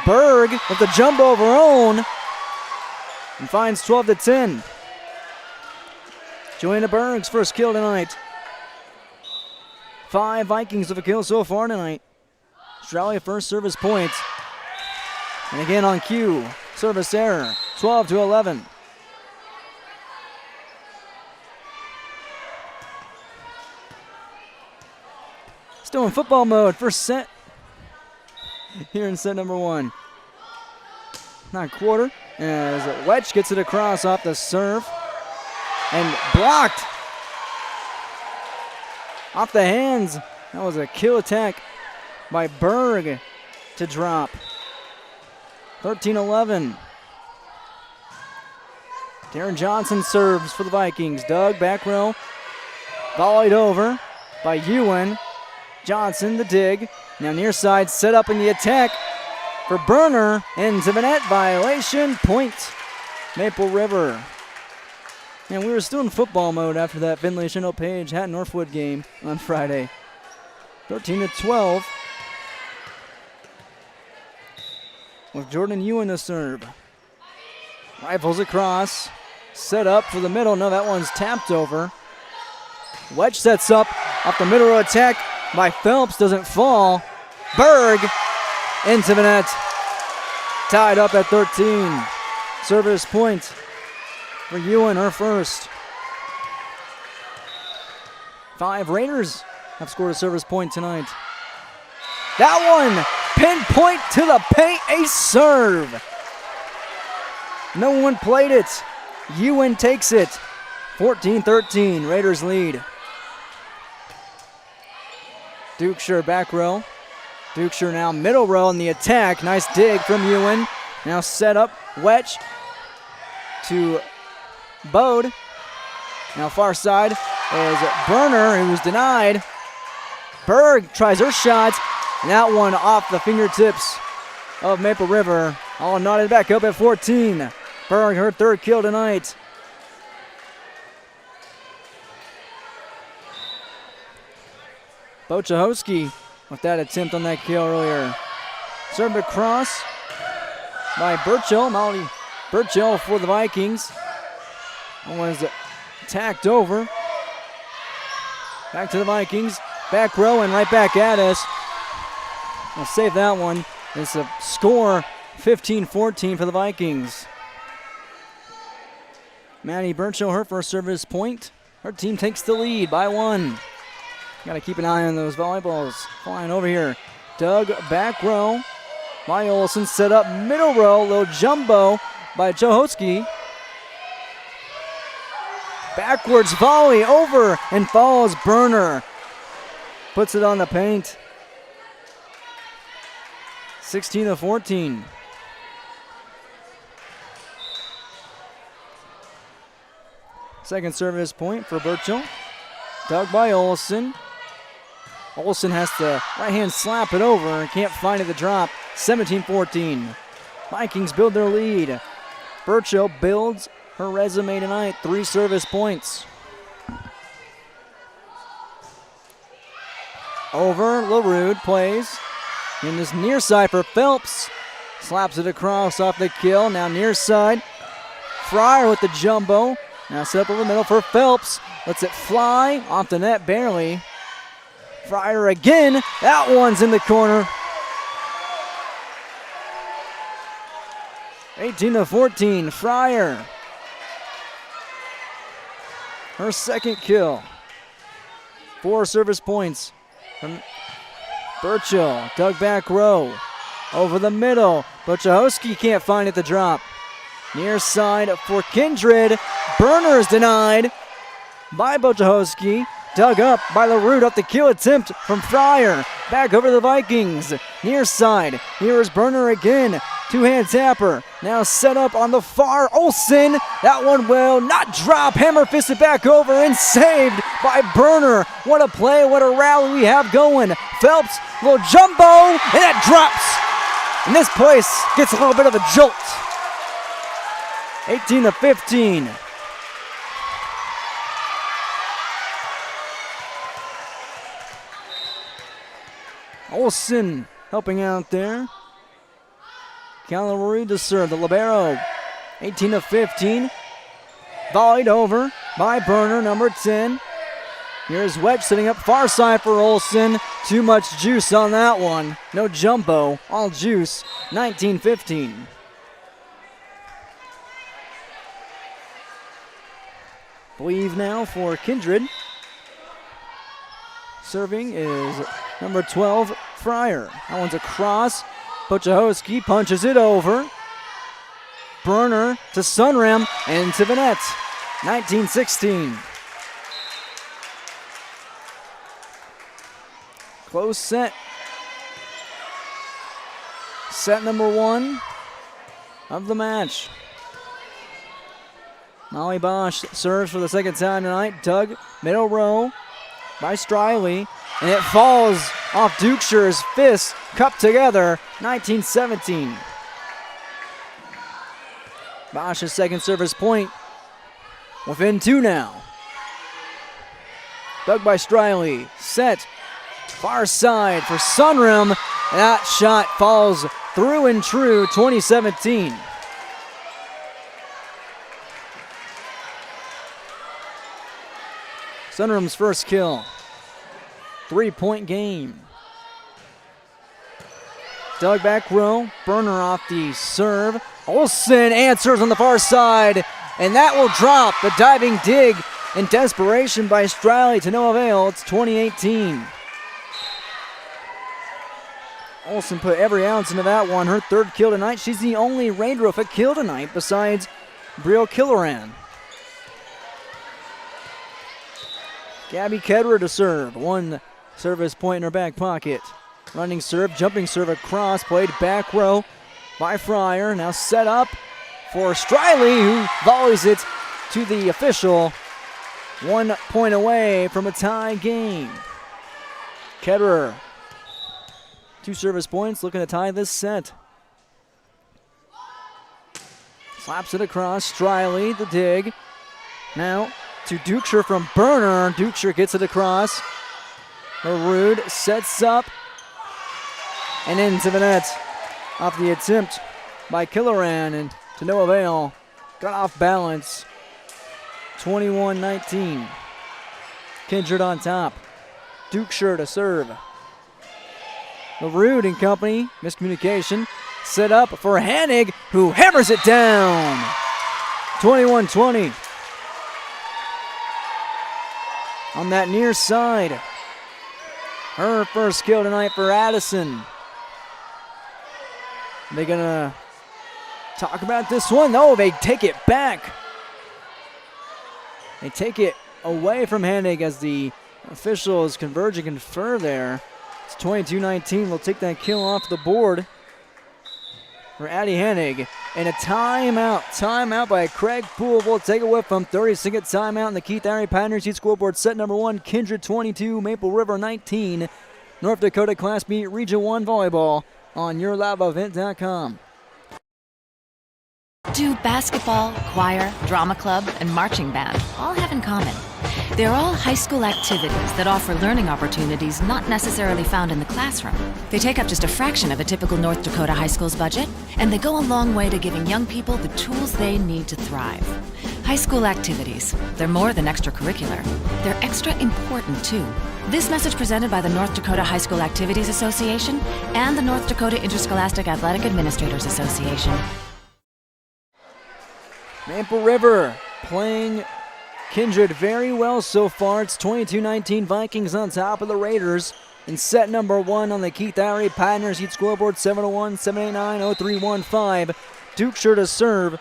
Berg with the jumbo of her own. And finds 12-10. Joanna Berg's first kill tonight. 5 Vikings with a kill so far tonight. Striley first service point. And again on cue. Service error. 12-11. Still in football mode. First set. Here in set number 1. Not quarter. As Wedge gets it across off the serve. And blocked. Off the hands. That was a kill attack by Berg to drop. 13-11. Darren Johnson serves for the Vikings. Doug back row. Volleyed over by Ewan. Johnson the dig. Now near side set up in the attack for Burner. Into the net. Violation. Point. Maple River. And we were still in football mode after that Finley Shindle Page Hatton Northwood game on Friday. 13-12. With Jordan Ewan to serve. Rifles across. Set up for the middle. No, that one's tapped over. Wedge sets up off the middle attack by Phelps. Doesn't fall. Berg into the net. Tied up at 13. Service point for Ewan, her first. 5 Raiders have scored a service point tonight. That one, pinpoint to the paint, a serve. No one played it. Ewan takes it. 14-13, Raiders lead. Dukeshire back row. Dukeshire now middle row in the attack. Nice dig from Ewan. Now set up, Wedge to Bode. Now far side is Burner, who's denied. Berg tries her shot. And that one off the fingertips of Maple River. All knotted back up at 14. Berg, her third kill tonight. Bochahowski with that attempt on that kill earlier. Served across by Burchill. Molly Burchill for the Vikings. That was tacked over. Back to the Vikings. Back row and right back at us. We'll save that one. It's a score 15-14 for the Vikings. Maddie Burchill, her first service point. Her team takes the lead by 1. Got to keep an eye on those volleyballs. Flying over here. Doug back row by Olsen. Set up middle row. Little jumbo by Johowski. Backwards volley over and follows Burner. Puts it on the paint. 16-14. Second service point for Burchill. Dug by Olsen. Olsen has to right hand slap it over and can't find it to drop. 17-14. Vikings build their lead. Burchill builds her resume tonight. 3 service points. Over, LaRude plays. In this near side for Phelps. Slaps it across off the kill. Now near side. Fryer with the jumbo. Now set up over the middle for Phelps. Lets it fly off the net barely. Fryer again. That one's in the corner. 18-14. Fryer. Her second kill. 4 service points from Burchill. Dug back row. Over the middle. Bochahowski can't find it to drop. Near side for Kindred. Burner is denied by Bochahowski. Dug up by LaRue off the kill attempt from Fryer. Back over the Vikings. Near side. Here is Burner again. 2-hand tapper. Now set up on the far. Olsen. That one will not drop. Hammer fisted back over and saved by Burner. What a play. What a rally we have going. Phelps. Little jumbo. And that drops. And this place gets a little bit of a jolt. 18-15. Olsen helping out there. Cavalry to serve. The libero, 18-15. Volleyed over by Burner, number 10. Here's Wedge sitting up far side for Olsen. Too much juice on that one. No jumbo, all juice. 19-15. Believe now for Kindred. Serving is number 12, Fryer. That one's a cross. Pochahowski punches it over. Burner to Sunram and to the net. 19-16. Close set. Set number 1 of the match. Molly Bosch serves for the second time tonight. Dug, middle row by Striley, and it falls off Dukeshire's fist, cupped together, 19-17. Bosch's second service point, within 2 now. Dug by Striley, set, far side for Sunram. That shot falls through and true, 20-17. Sunram's first kill. 3-point game. Dug back row. Burner off the serve. Olsen answers on the far side. And that will drop. The diving dig in desperation by Striley to no avail. It's 2018. Olsen put every ounce into that one. Her third kill tonight. She's the only Rain Roof at kill tonight besides Brielle Killeran. Gabby Kedrer to serve. One service point in her back pocket. Running serve, jumping serve across, played back row by Fryer. Now set up for Striley, who volleys it to the official. 1 point away from a tie game. Kedrer, 2 service points, looking to tie this set. Slaps it across, Striley, the dig. Now to Dukeshire from Burner. Dukeshire gets it across. Harud sets up and into the net. Off the attempt by Killeran and to no avail. Got off balance. 21-19. Kindred on top. Dukeshire to serve. Harud and company. Miscommunication. Set up for Hanig, who hammers it down. 21-20. On that near side. Her first kill tonight for Addison. Are they gonna talk about this one? No, they take it back. They take it away from Hanig as the officials converge and confer there. It's 22-19. We'll take that kill off the board for Addie Hanig. And a timeout. Timeout by Craig Poole. We'll take it with him. 30-second timeout in the Keith Irie Pioneers Heat scoreboard. Set number 1, Kindred 22, Maple River 19. North Dakota Class B Region 1 Volleyball on YourLiveEvent.com. Do basketball, choir, drama club, and marching band all have in common? They're all high school activities that offer learning opportunities not necessarily found in the classroom. They take up just a fraction of a typical North Dakota high school's budget, and they go a long way to giving young people the tools they need to thrive. High school activities, they're more than extracurricular. They're extra important, too. This message presented by the North Dakota High School Activities Association and the North Dakota Interscholastic Athletic Administrators Association. Maple River playing Kindred very well so far. It's 22-19. Vikings on top of the Raiders in set number 1 on the Keith Irie Pioneers Heat scoreboard. 701, 789, 0315. Dukeshire to serve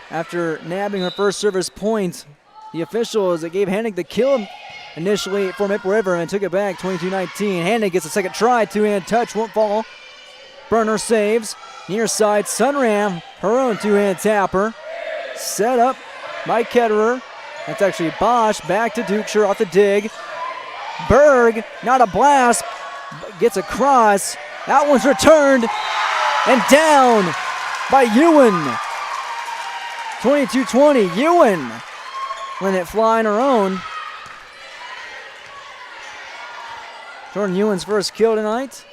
after nabbing her first service point. The officials that gave Hanig the kill initially for Maple River and took it back. 22-19. Hanig gets a second try. Two-hand touch won't fall. Burner saves. Near side, Sunram, her own two-hand tapper. Set up by Ketterer. That's actually Bosch. Back to Dukeshire off the dig. Berg, not a blast, gets a cross. That one's returned and down by Ewan. 22-20. Ewan letting it fly on her own. Jordan Ewan's first kill tonight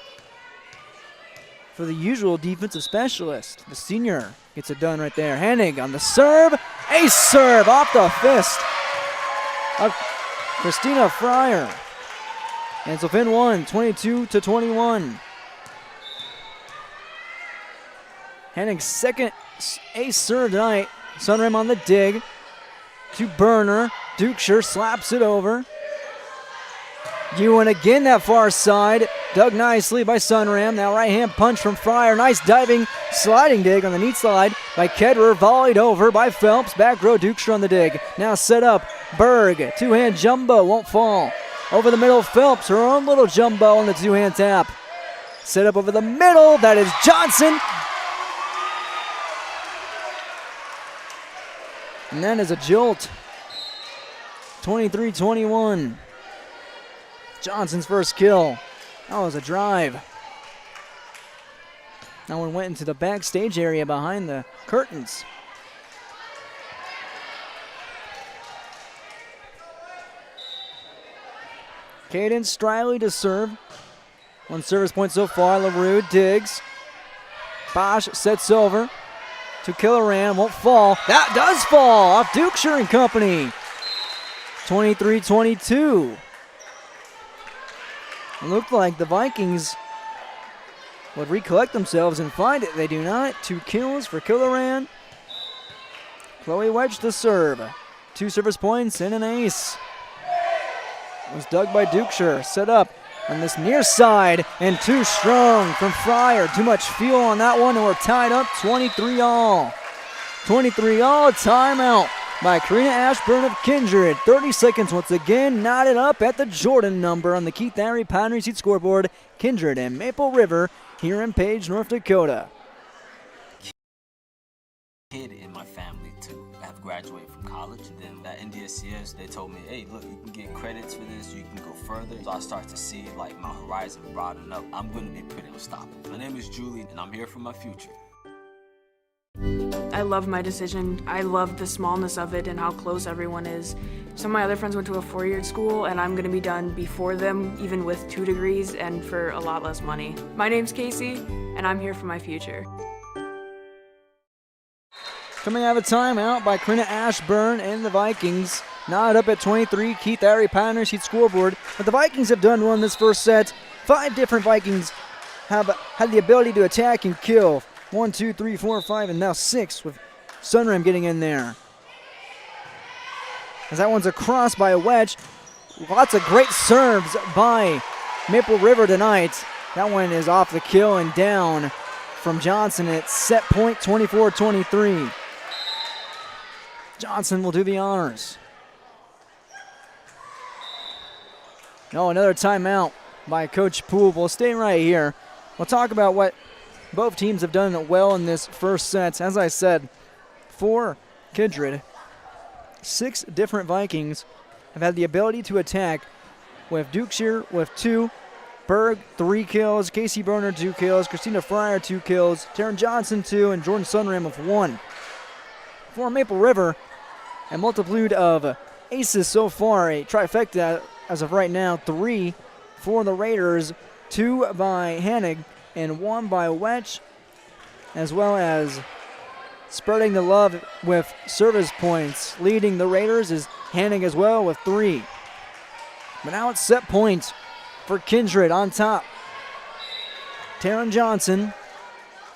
for the usual defensive specialist. The senior gets it done right there. Hennig on the serve. Ace serve off the fist of Christina Fryer. And so Finn won 22-21. Hennig's second ace serve tonight. Sunram on the dig to Burner. Dukeshire slaps it over. Ewan again that far side. Dug nicely by Sunram. Now right hand punch from Fryer. Nice diving sliding dig on the neat slide by Kedrer. Volleyed over by Phelps. Back row Dukeshire on the dig. Now set up Berg. Two-hand jumbo. Won't fall. Over the middle Phelps. Her own little jumbo on the two-hand tap. Set up over the middle. That is Johnson. And that is a jolt. 23-21. Johnson's first kill. That was a drive. That one went into the backstage area behind the curtains. Cadence Striley to serve. One service point so far. LaRue digs. Bosch sets over to Killeran. Won't fall. That does fall off Dukeshire and company. 23-22. It looked like the Vikings would recollect themselves and find it. They do not. 2 kills for Killeran. Chloe Wedge to serve. 2 service points and an ace. It was dug by Dukeshire. Set up on this near side and too strong from Fryer. Too much fuel on that one and we're tied up 23-all. 23-all, timeout by Karina Ashburn of Kindred. 30 seconds once again, knotted up at the Jordan number on the Keith Henry Pioneer Seat scoreboard. Kindred and Maple River here in Page, North Dakota. Kid in my family to have graduated from college. Then at NDSCS, they told me, hey, look, you can get credits for this, you can go further. So I start to see like my horizon broaden up. I'm gonna be pretty unstoppable. My name is Julie, and I'm here for my future. I love my decision. I love the smallness of it and how close everyone is. Some of my other friends went to a 4-year school and I'm gonna be done before them, even with 2 degrees and for a lot less money. My name's Casey and I'm here for my future. Coming out of a timeout by Karina Ashburn and the Vikings. Knotted up at 23, Keith Henry Pioneer Seat scoreboard. But the Vikings have done one this first set. 5 different Vikings have had the ability to attack and kill. 1, 2, 3, 4, 5, and now 6 with Sunram getting in there. As that one's across by a wedge. Lots of great serves by Maple River tonight. That one is off the kill and down from Johnson at set point 24-23. Johnson will do the honors. No, another timeout by Coach Poole. We'll stay right here. We'll talk about what both teams have done well in this first set. As I said, for Kindred, 6 different Vikings have had the ability to attack, with Dukeshire with 2, Berg 3 kills, Casey Burner 2 kills, Christina Fryer 2 kills, Taryn Johnson 2, and Jordan Sunram with 1. For Maple River, a multitude of aces so far, a trifecta as of right now, 3 for the Raiders, 2 by Hennig, and 1 by Wetch, as well as spreading the love with service points. Leading the Raiders is Hennig as well with 3. But now it's set point for Kindred on top. Taryn Johnson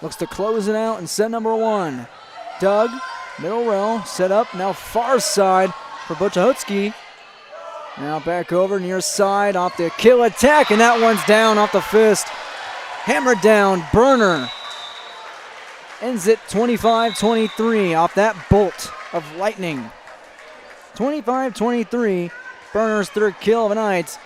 looks to close it out in set number 1. Doug, middle row, set up, now far side for Bochahotsky. Now back over near side off the kill attack, and that one's down off the fist. Hammered down, Burner ends it 25-23 off that bolt of lightning. 25-23, Burner's 3rd kill of the night.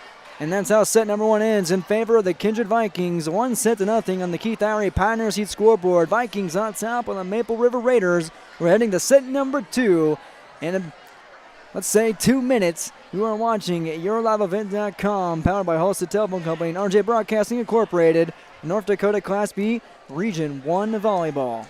And that's how set number 1 ends in favor of the Kindred Vikings. 1-0 on the Keith Henry Pioneer Seat scoreboard. Vikings on top on the Maple River Raiders. We're heading to set number 2. And let's say 2 minutes. You are watching YourLiveEvent.com, powered by Halstead Telephone Company and RJ Broadcasting Incorporated. North Dakota Class B Region 1 Volleyball.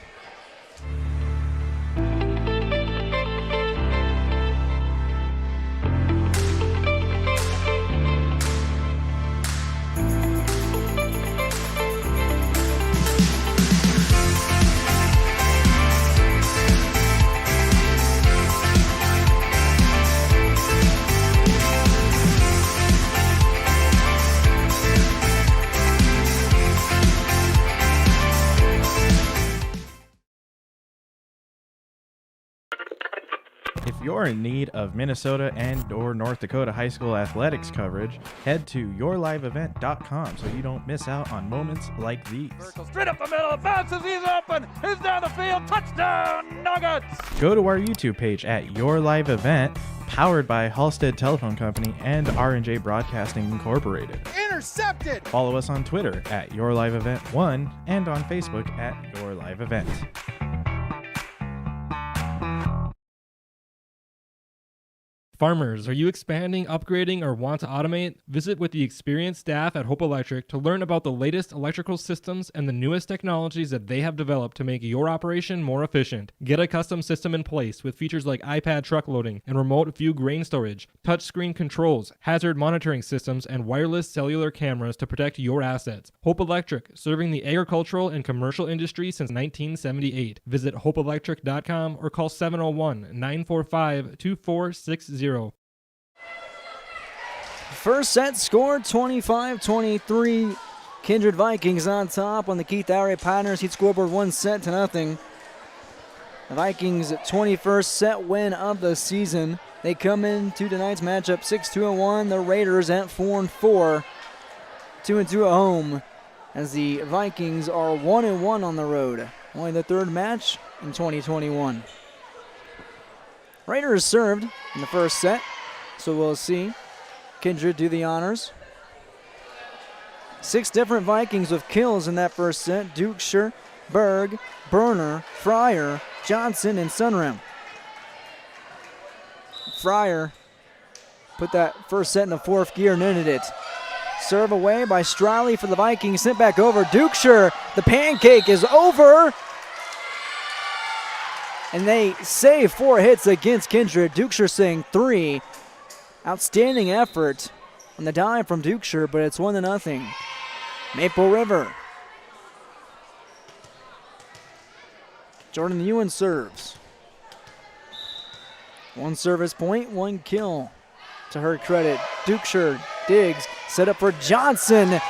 you're in need of Minnesota and or North Dakota high school athletics coverage, head to yourliveevent.com so you don't miss out on moments like these. Straight up the middle, bounces, he's open, he's down the field, touchdown, Nuggets! Go to our YouTube page at Your Live Event, powered by Halstead Telephone Company and R&J Broadcasting Incorporated. Intercepted! Follow us on Twitter at Your Live Event 1 and on Facebook at Your Live Event. Farmers, are you expanding, upgrading, or want to automate? Visit with the experienced staff at Hope Electric to learn about the latest electrical systems and the newest technologies that they have developed to make your operation more efficient. Get a custom system in place with features like iPad truck loading and remote view grain storage, touchscreen controls, hazard monitoring systems, and wireless cellular cameras to protect your assets. Hope Electric, serving the agricultural and commercial industry since 1978. Visit hopeelectric.com or call 701-945-2460. First set score 25-23. Kindred Vikings on top on the Keith Oury Pioneers Heat scoreboard 1-0. The Vikings' 21st set win of the season. They come into tonight's matchup 6-2-1. The Raiders at 4-4. 2-2 at home as the Vikings are 1-1 on the road. Only the third match in 2021. Raiders served in the first set, so we'll see Kindred do the honors. 6 different Vikings with kills in that first set. Dukeshire, Berg, Berner, Fryer, Johnson, and Sunram. Fryer put that first set in the fourth gear and ended it. Serve away by Striley for the Vikings, sent back over. Dukeshire, the pancake is over. And they save 4 hits against Kindred. Dukeshire saying 3. Outstanding effort on the dive from Dukeshire, but it's 1-0. Maple River. Jordan Ewan serves. 1 service point, 1 kill to her credit. Dukeshire digs, set up for Johnson.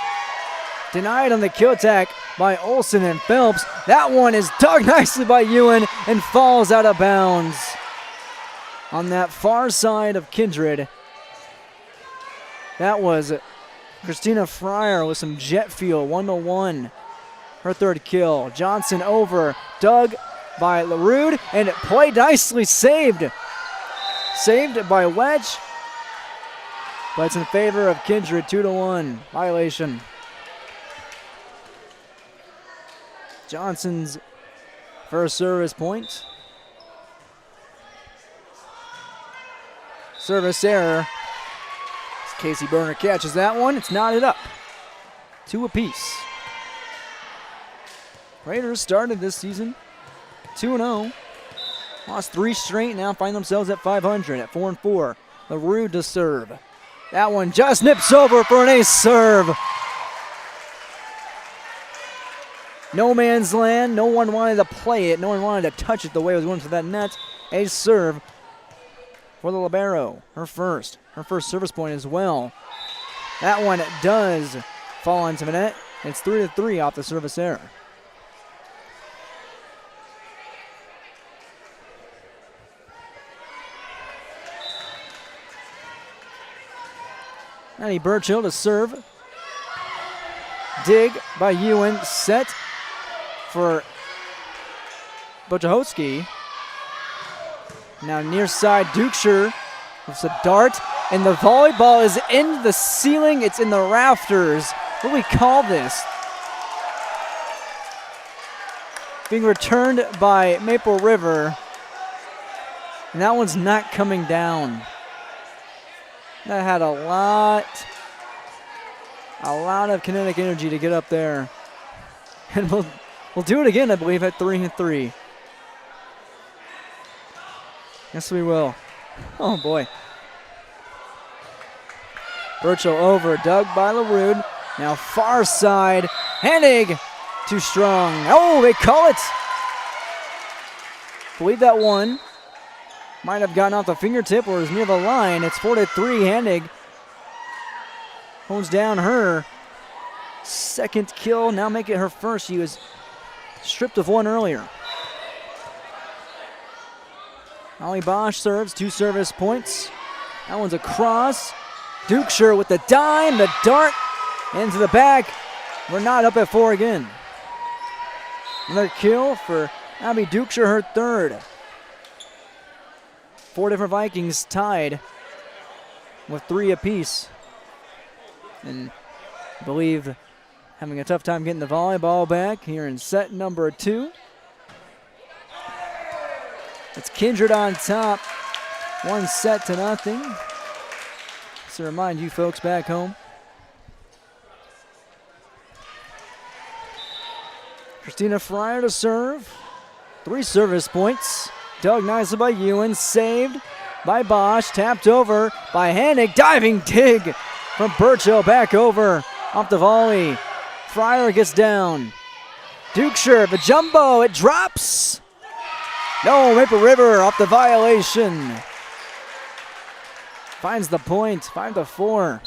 Denied on the kill attack by Olsen and Phelps. That one is dug nicely by Ewan and falls out of bounds on that far side of Kindred. That was Christina Fryer with some jet fuel, 1-1. Her third kill. Johnson over, dug by LaRude, and played nicely, saved. Saved by Wedge, but it's in favor of Kindred, 2-1. Violation. Johnson's first service point. Service error. Casey Berner catches that one. It's knotted up. 2 apiece. Raiders started this season 2-0. Lost 3 straight, now find themselves at 500 at 4-4. LaRue to serve. That one just nips over for an ace serve. No man's land. No one wanted to play it. No one wanted to touch it the way it was going to that net. Ace serve for the libero. Her first service point as well. That one does fall into the net. It's 3-3 off the service error. Maddie Burchill to serve. Dig by Ewan, set for Bojahoski. Now near side, Dukeshire with a dart, and the volleyball is in the ceiling. It's in the rafters. What do we call this? Being returned by Maple River, and that one's not coming down. That had a lot of kinetic energy to get up there. And we'll do it again, I believe, at 3-3. Yes, we will. Oh, boy. Burchill over, dug by LaRude. Now far side, Hennig, too strong. Oh, they call it. Believe that one might have gotten off the fingertip or is near the line. It's 4-3, Hennig holds down her second kill, now make it her first. She was stripped of one earlier. Ollie Bosch serves, 2 service points. That one's a cross. Dukeshire with the dime, the dart into the back. We're not up at 4 again. Another kill for Abby Dukeshire, her 3rd. 4 different Vikings tied with 3 apiece. And I believe having a tough time getting the volleyball back here in set number 2. It's Kindred on top, 1-0. Just to remind you folks back home. Christina Fryer to serve. 3 service points. Dug nicely by Ewan, saved by Bosch, tapped over by Hennig, diving dig from Burchill, back over, off the volley. Fryer gets down. Dukeshire, the jumbo, it drops. No, Maple River off the violation. Finds the point, 5-4.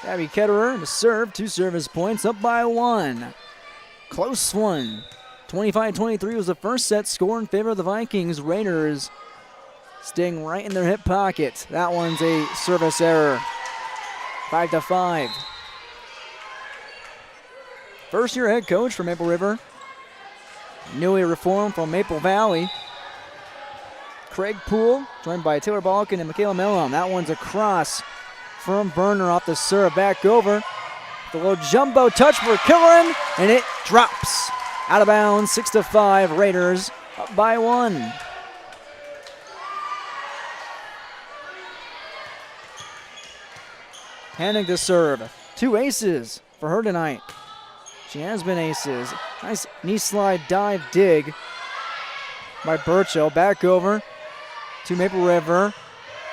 Abby Ketterer to serve, 2 service points, up by 1. Close one. 25-23 was the first set score in favor of the Vikings. Raiders staying right in their hip pocket. That one's a service error. 5-5. First-year head coach for Maple River. Newly reformed from Maple Valley. Craig Poole, joined by Taylor Balkin and Michaela Mellon. That one's a cross from Burner off the serve. Back over. The little jumbo touch for Killeran, and it drops. Out of bounds, 6-5. Raiders up by 1. Hennig to serve. 2 aces for her tonight. She has been aces. Nice knee slide dive dig by Burchill. Back over to Maple River.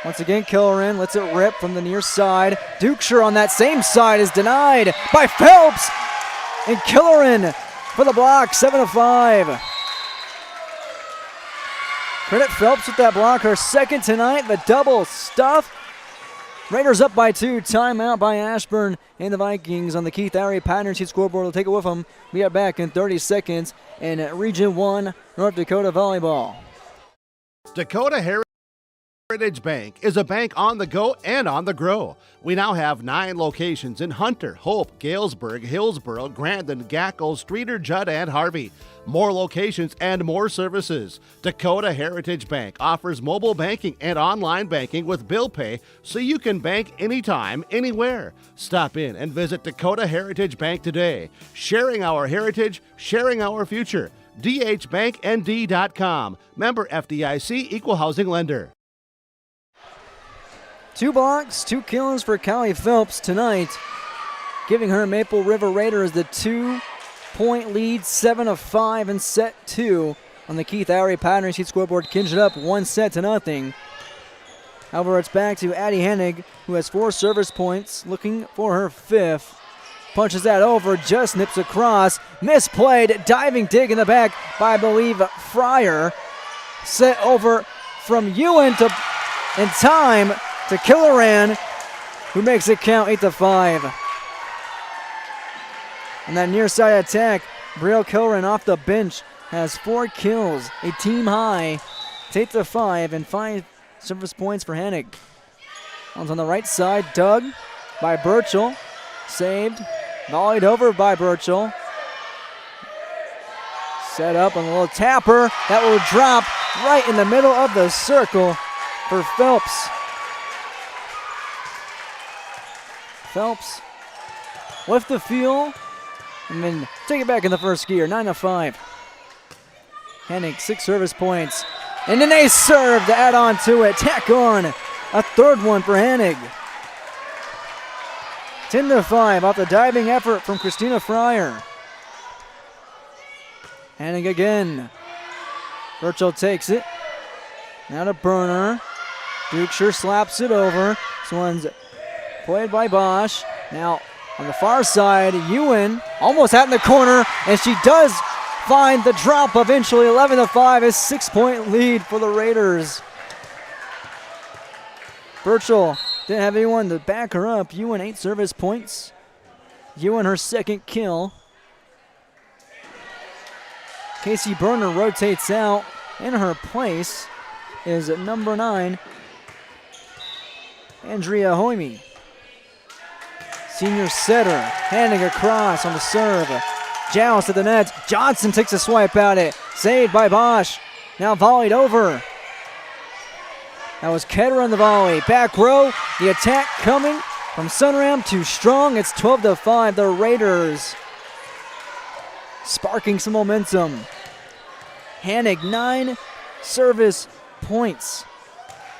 Once again, Killeran lets it rip from the near side. Dukeshire on that same side is denied by Phelps. And Killeran for the block, 7-5. Credit Phelps with that block, her 2nd tonight, the double stuff. Raiders up by 2, timeout by Ashburn and the Vikings on the Keith Arey Pattern Sheet scoreboard. Will take it with them. We are back in 30 seconds in Region 1 North Dakota Volleyball. Dakota Heritage Bank is a bank on the go and on the grow. We now have 9 locations in Hunter, Hope, Galesburg, Hillsboro, Grandin, Gackle, Streeter, Judd, and Harvey. More locations and more services. Dakota Heritage Bank offers mobile banking and online banking with bill pay so you can bank anytime, anywhere. Stop in and visit Dakota Heritage Bank today. Sharing our heritage, sharing our future. dhbanknd.com. Member FDIC, Equal Housing Lender. 2 blocks, 2 kills for Callie Phelps tonight, giving her Maple River Raiders the 2-point lead, 7-5 in set 2 on the Keith Arey Pattern Sheet scoreboard. Kindred up 1-0. However, it's back to Addie Hennig, who has 4 service points, looking for her 5th. Punches that over, just nips across, misplayed, diving dig in the back by, I believe, Fryer. Set over from Ewan in time to Killeran, who makes it count, 8-5. And that near side attack, Brielle Killeran off the bench has 4 kills, a team high. It's 8-5 and 5 service points for Hennig. One's on the right side, dug by Burchill, saved, volleyed over by Burchill. Set up on a little tapper that will drop right in the middle of the circle for Phelps. Phelps with the feel and then take it back in the first gear, 9-5. Hennig, 6 service points. And an ace serve to add on to it. Tack on a 3rd one for Hennig. 10-5 off the diving effort from Christina Fryer. Hennig again. Burchill takes it. Now to Burner. Dukeshire slaps it over. This one's played by Bosch. Now on the far side, Ewan almost out in the corner, and she does find the drop eventually. 11-5, a 6-point lead for the Raiders. Burchill didn't have anyone to back her up. Ewan 8 service points. Ewan her 2nd kill. Casey Berner rotates out. In her place is number 9, Andrea Hoyme. Senior setter, handing across on the serve. Joust at the net. Johnson takes a swipe at it. Saved by Bosch. Now volleyed over. That was Ketter on the volley. Back row. The attack coming from Sunram. Too strong. It's 12-5. The Raiders sparking some momentum. Hanig, 9 service points.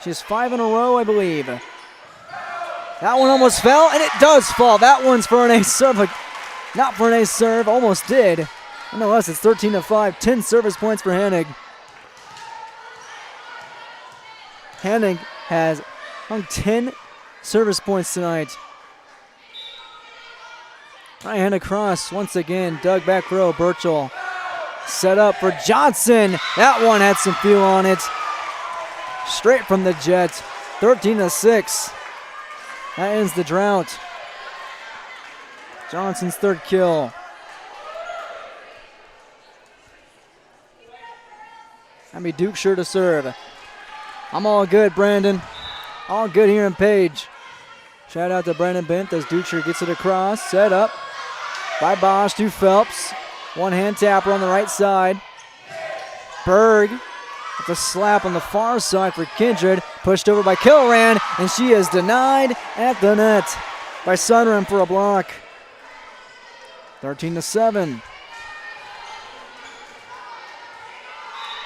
She has 5 in a row, I believe. That one almost fell, and it does fall. That one's for an ace serve. Not for an ace serve, almost did. Nonetheless, it's 13-5, 10 service points for Hanig. Hanig has hung 10 service points tonight. Right hand across once again. Doug back row. Burchell set up for Johnson. That one had some feel on it. Straight from the jet. 13-6. That ends the drought. Johnson's third kill. Abby Duke sure to serve. I'm all good, Brandon. All good here in Page. Shout out to Brandon Bent as Ducher gets it across. Set up by Bosch to Phelps. One hand tapper on the right side. Berg with a slap on the far side for Kindred. Pushed over by Killoran, and she is denied at the net by Sunram for a block. 13-7.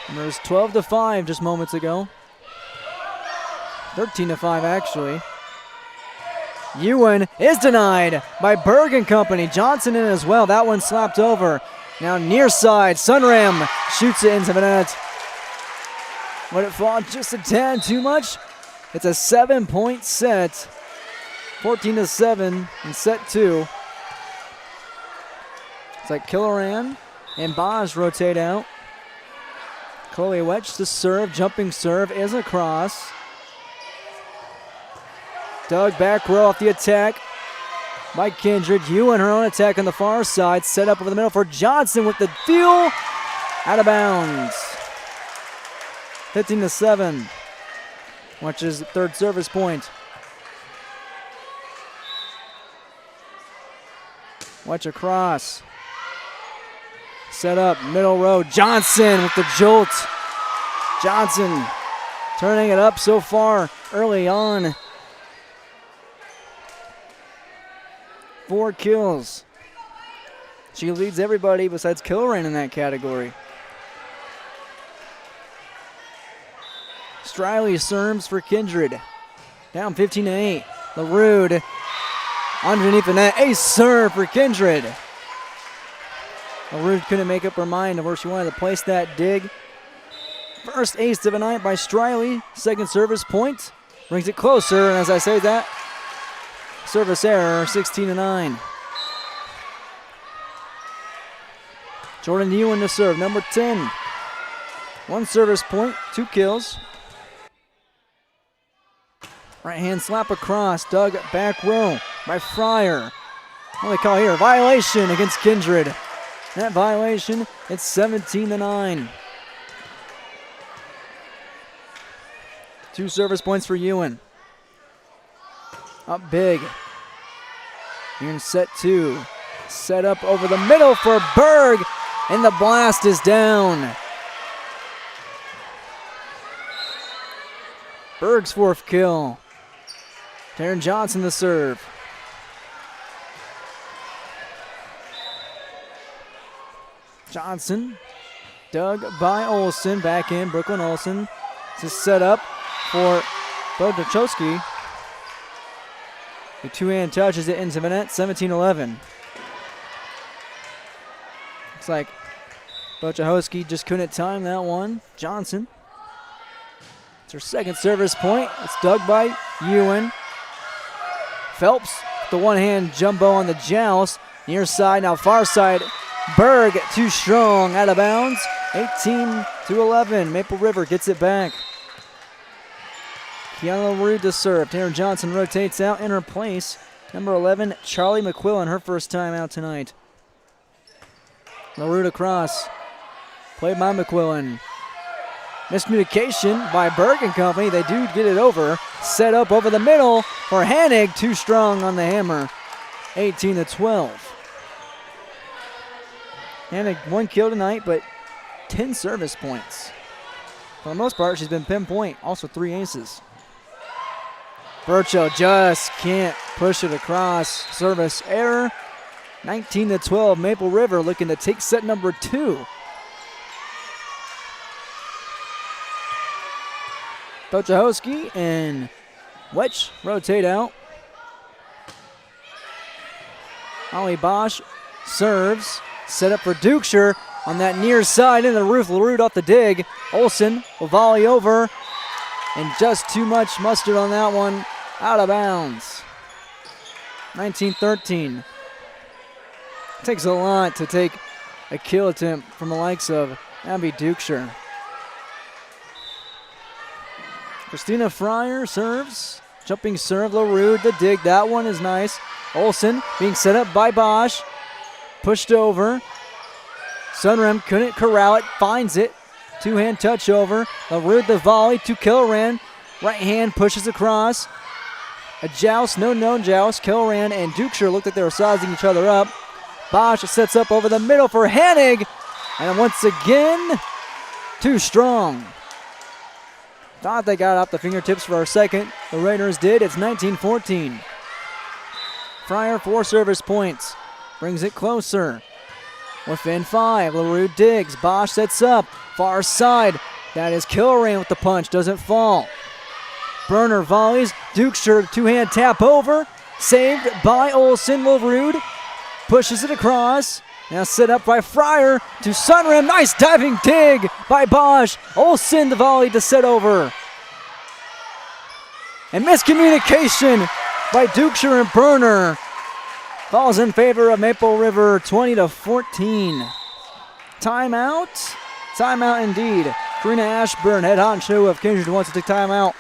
And it was 12-5 just moments ago. 13-5 actually. Ewan is denied by Berg and company. Johnson in as well. That one slapped over. Now near side. Sunram shoots it into the net. Would it fall just a tad too much? It's a 7-point set. 14-7 in set 2. It's like Killoran and Bosch rotate out. Chloe Wedge to serve. Jumping serve is across. Doug back row off the attack by Kindred. Ewan her own attack on the far side. Set up over the middle for Johnson with the fuel. Out of bounds. 15-7. Watches third service point. Watch across. Set up, middle row. Johnson with the jolt. Johnson turning it up so far early on. 4 kills. She leads everybody besides Kilrain in that category. Striley serves for Kindred. Down 15-8. LaRude underneath the net. Ace serve for Kindred. LaRude couldn't make up her mind of where she wanted to place that dig. First ace of the night by Striley. Second service point. Brings it closer, and as I say that, service error, 16-9. Jordan Ewan to serve, number 10. 1 service point, 2 kills. Right hand slap across. Doug back row by Fryer. What do they call here? Violation against Kindred. That violation, it's 17-9. 2 service points for Ewan. Up big. Here in set 2. Set up over the middle for Berg. And the blast is down. Berg's 4th kill. Taryn Johnson the serve. Johnson. Dug by Olsen. Back in. Brooklyn Olsen. To set up for Bodachowski. The 2-hand touches it into the net. 17-11. Looks like Bodachowski just couldn't time that one. Johnson. It's her second service point. It's dug by Ewan. Phelps, the one-hand jumbo on the joust. Near side, now far side. Berg, too strong, out of bounds. 18-11. Maple River gets it back. Kiana LaRue to serve. Taryn Johnson rotates out in her place. Number 11, Charlie McQuillan, her first time out tonight. LaRue across. Played by McQuillan. Miscommunication by Berg and company. They do get it over. Set up over the middle for Hennig. Too strong on the hammer. 18-12. Hennig 1 kill tonight, but 10 service points. For the most part, she's been pinpoint. Also 3 aces. Burchell just can't push it across. Service error. 19-12. Maple River looking to take set number 2. Pochahowski and Wetch rotate out. Ollie Bosch serves. Set up for Dukeshire on that near side in the roof. LaRue off the dig. Olsen will volley over. And just too much mustard on that one. Out of bounds. 19-13. Takes a lot to take a kill attempt from the likes of Abby Dukeshire. Christina Fryer serves. Jumping serve, LaRue, the dig. That one is nice. Olsen being set up by Bosch. Pushed over. Sunrem couldn't corral it. Finds it. Two-hand touch over. LaRue the volley to Kilran. Right hand pushes across. A joust, no known joust. Kilran and Dukeshire looked like they were sizing each other up. Bosch sets up over the middle for Hennig. And once again, too strong. Thought they got off the fingertips for our second. The Raiders did. It's 19-14. Fryer 4 service points. Brings it closer. Within 5. LaRue digs. Bosch sets up. Far side. That is Kilrain with the punch. Doesn't fall. Burner volleys. Dukeshire two-hand tap over. Saved by Olsen. LaRue pushes it across. Now set up by Fryer to Sunrim. Nice diving dig by Bosch. Olsen the volley to set over. And miscommunication by Dukeshire and Burner. Falls in favor of Maple River, 20-14. Timeout. Timeout indeed. Karina Ashburn, head honcho of Kindred, wants to take timeout.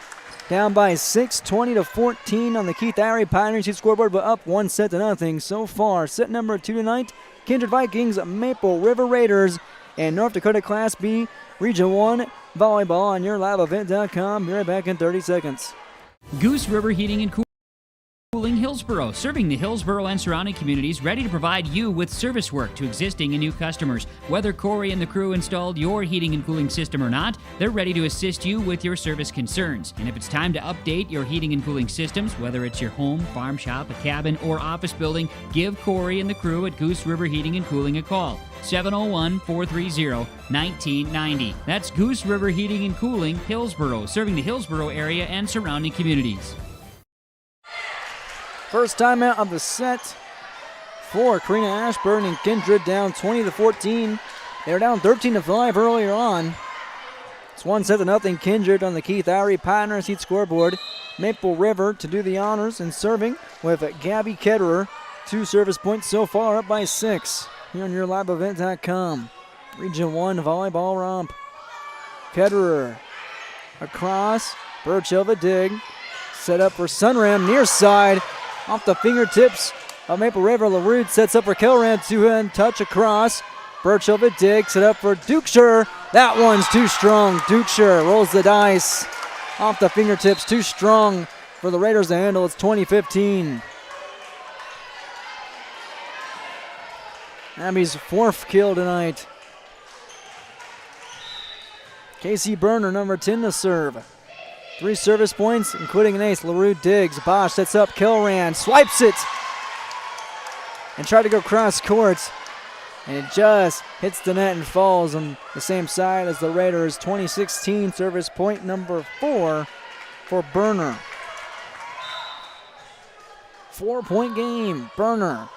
Down by 6, 20-14 on the Keith Arey Pioneer Seat scoreboard, but up 1-0 so far. Set number 2 tonight. Kindred Vikings, Maple River Raiders, and North Dakota Class B Region 1 Volleyball on YourLiveEvent.com. Be right back in 30 seconds. Goose River Heating and Cooling Hillsboro, serving the Hillsboro and surrounding communities, ready to provide you with service work to existing and new customers. Whether Corey and the crew installed your heating and cooling system or not, they're ready to assist you with your service concerns. And if it's time to update your heating and cooling systems, whether it's your home, farm shop, a cabin, or office building, give Corey and the crew at Goose River Heating and Cooling a call. 701-430-1990. That's Goose River Heating and Cooling, Hillsboro, serving the Hillsboro area and surrounding communities. First timeout of the set for Karina Ashburn and Kindred, down 20-14. They were down 13-5 earlier on. It's 1-0 Kindred on the Keith Arey Pioneer Seat scoreboard. Maple River to do the honors and serving with Gabby Ketterer. 2 service points so far, up by 6. Here on YourLiveEvent.com. Region 1 Volleyball Romp. Ketterer across. Burchell the dig. Set up for Sunram near side. Off the fingertips of Maple River. LaRue sets up for Kilran. Two-hand touch across. Burchell the dig. Set up for Dukeshire. That one's too strong. Dukeshire rolls the dice. Off the fingertips. Too strong for the Raiders to handle. It's 20-15. Abby's 4th kill tonight. Casey Burner, number 10 to serve. 3 service points, including an ace. LaRue digs. Bosch sets up. Kilran swipes it. And tried to go cross court. And it just hits the net and falls on the same side as the Raiders. 2016 service point number 4 for Burner. 4-point game. Burner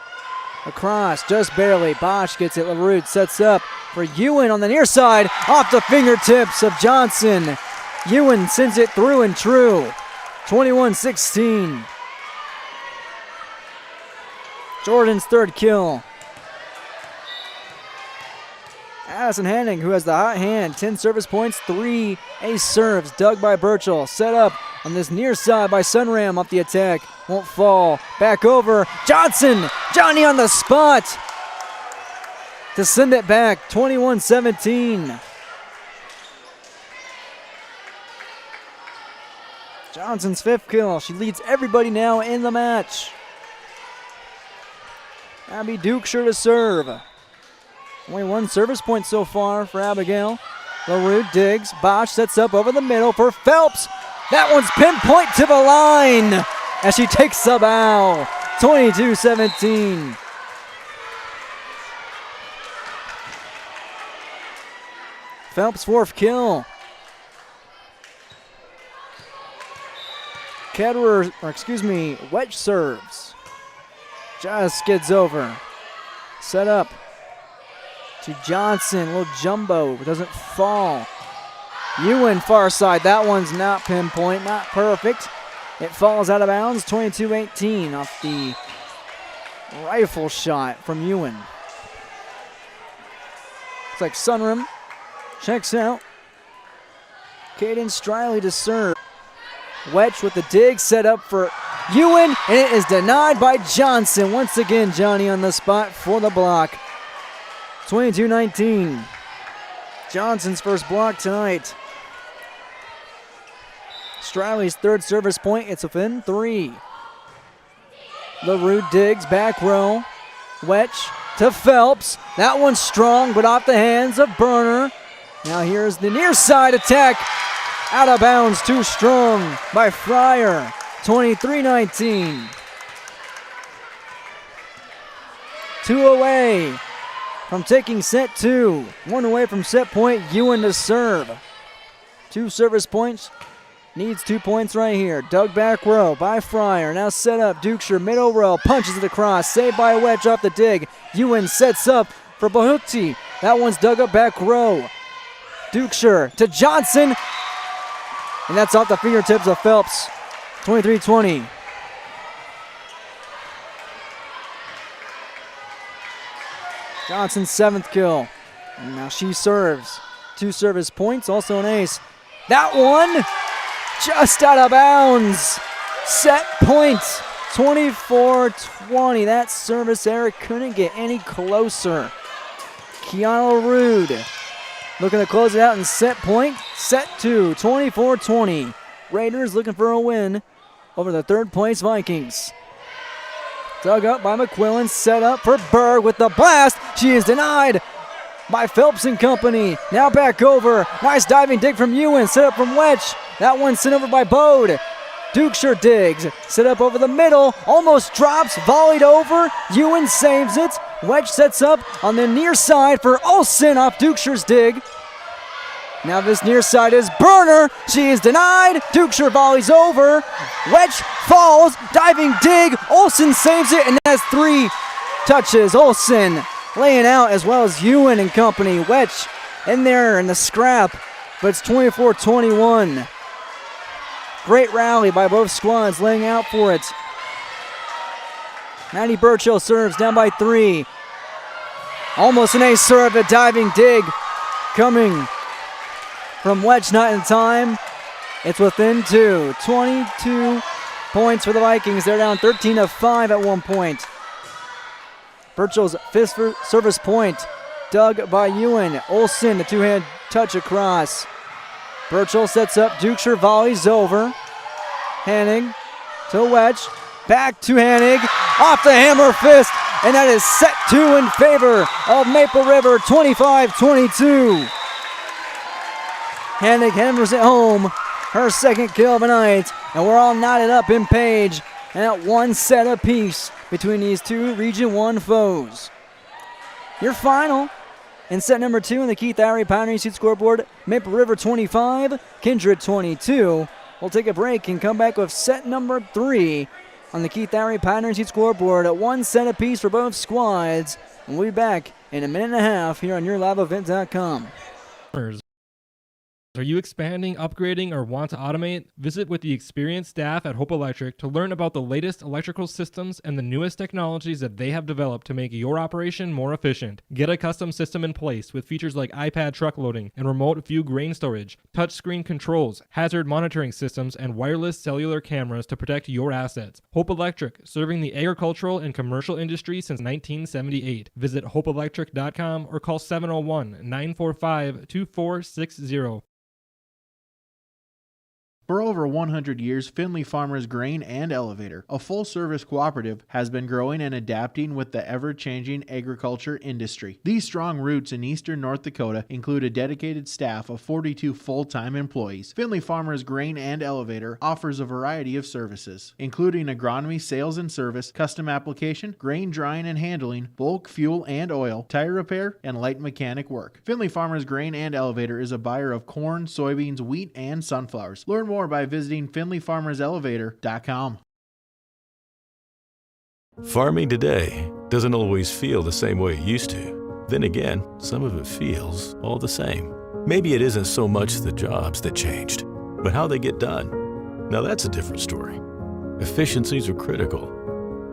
across, just barely. Bosch gets it. LaRue sets up for Ewan on the near side. Off the fingertips of Johnson. Ewan sends it through and true. 21-16. Jordan's 3rd kill. Addison Hanning, who has the hot hand. 10 service points, 3 ace serves. Dug by Burchell. Set up on this near side by Sunram off the attack. Won't fall. Back over. Johnson. Johnny on the spot to send it back. 21-17. Johnson's 5th kill. She leads everybody now in the match. Abby Dukeshire to serve. Only one service point so far for Abigail. LaRue digs. Bosch sets up over the middle for Phelps. That one's pinpoint to the line as she takes the bow. 22-17. Phelps' 4th kill. Wedge serves. Just skids over. Set up to Johnson. Little jumbo. Doesn't fall. Ewan far side. That one's not pinpoint. Not perfect. It falls out of bounds. 22-18 off the rifle shot from Ewan. Looks like Sunrum checks out. Caden Striley to serve. Wedge with the dig set up for Ewan, and it is denied by Johnson. Once again, Johnny on the spot for the block. 22-19. Johnson's first block tonight. Striley's 3rd service point. It's within 3. LaRue digs, back row. Wedge to Phelps. That one's strong, but off the hands of Burner. Now here's the near side attack. Out of bounds, too strong by Fryer. 23-19. 2 away from taking set 2. 1 away from set point. Ewan to serve. 2 service points. Needs 2 points right here. Dug back row by Fryer. Now set up. Dukeshire middle row. Punches it across. Saved by Wedge off the dig. Ewan sets up for Bahukti. That one's dug up back row. Dukeshire to Johnson. And that's off the fingertips of Phelps. 23-20. Johnson's 7th kill. And now she serves. 2 service points, also an ace. That one just out of bounds. Set point. 24-20. That service error couldn't get any closer. Kiana Rude looking to close it out in set point. Set 2, 24-20. Raiders looking for a win over the 3rd place Vikings. Dug up by McQuillan. Set up for Berg with the blast. She is denied by Phelps and company. Now back over. Nice diving dig from Ewan. Set up from Wedge. That one sent over by Bode. Dukeshire digs. Set up over the middle. Almost drops. Volleyed over. Ewan saves it. Wedge sets up on the near side for Olsen off Dukeshire's dig. Now this near side is Burner. She is denied. Dukeshire volleys over. Wedge falls. Diving dig. Olsen saves it, and that's 3 touches. Olsen laying out as well as Ewan and company. Wedge in there in the scrap, but it's 24-21. Great rally by both squads laying out for it. Maddie Burchill serves down by 3. Almost an ace serve, a diving dig coming from Wedge, not in time. It's within 2. 22 points for the Vikings. They're down 13-5 at one point. Burchill's 5th service point, dug by Ewan. Olsen, the 2-hand touch across. Burchill sets up. Dukeshire volleys over. Hanig to Wedge. Back to Hanig. Off the hammer fist. And that is set 2 in favor of Maple River. 25-22. Hanig hammers it home. Her 2nd kill of the night. And we're all knotted up in Page. And at 1 set apiece between these 2 Region 1 foes. Your final in set number 2 in the Keith Irie Pioneer Seat scoreboard, Maple River 25, Kindred 22. We'll take a break and come back with set number 3 on the Keith Irie Pioneer Seat scoreboard at 1 set apiece for both squads. And we'll be back in a minute and a half here on YourLiveEvent.com. Are you expanding, upgrading, or want to automate? Visit with the experienced staff at Hope Electric to learn about the latest electrical systems and the newest technologies that they have developed to make your operation more efficient. Get a custom system in place with features like iPad truck loading and remote view grain storage, touchscreen controls, hazard monitoring systems, and wireless cellular cameras to protect your assets. Hope Electric, serving the agricultural and commercial industry since 1978. Visit hopeelectric.com or call 701-945-2460. For over 100 years, Findlay Farmers Grain and Elevator, a full-service cooperative, has been growing and adapting with the ever-changing agriculture industry. These strong roots in eastern North Dakota include a dedicated staff of 42 full-time employees. Findlay Farmers Grain and Elevator offers a variety of services, including agronomy, sales and service, custom application, grain drying and handling, bulk fuel and oil, tire repair, and light mechanic work. Findlay Farmers Grain and Elevator is a buyer of corn, soybeans, wheat, and sunflowers. Learn more by visiting FindlayFarmersElevator.com. Farming today doesn't always feel the same way it used to. Then again, some of it feels all the same. Maybe it isn't so much the jobs that changed, but how they get done. Now that's a different story. Efficiencies are critical,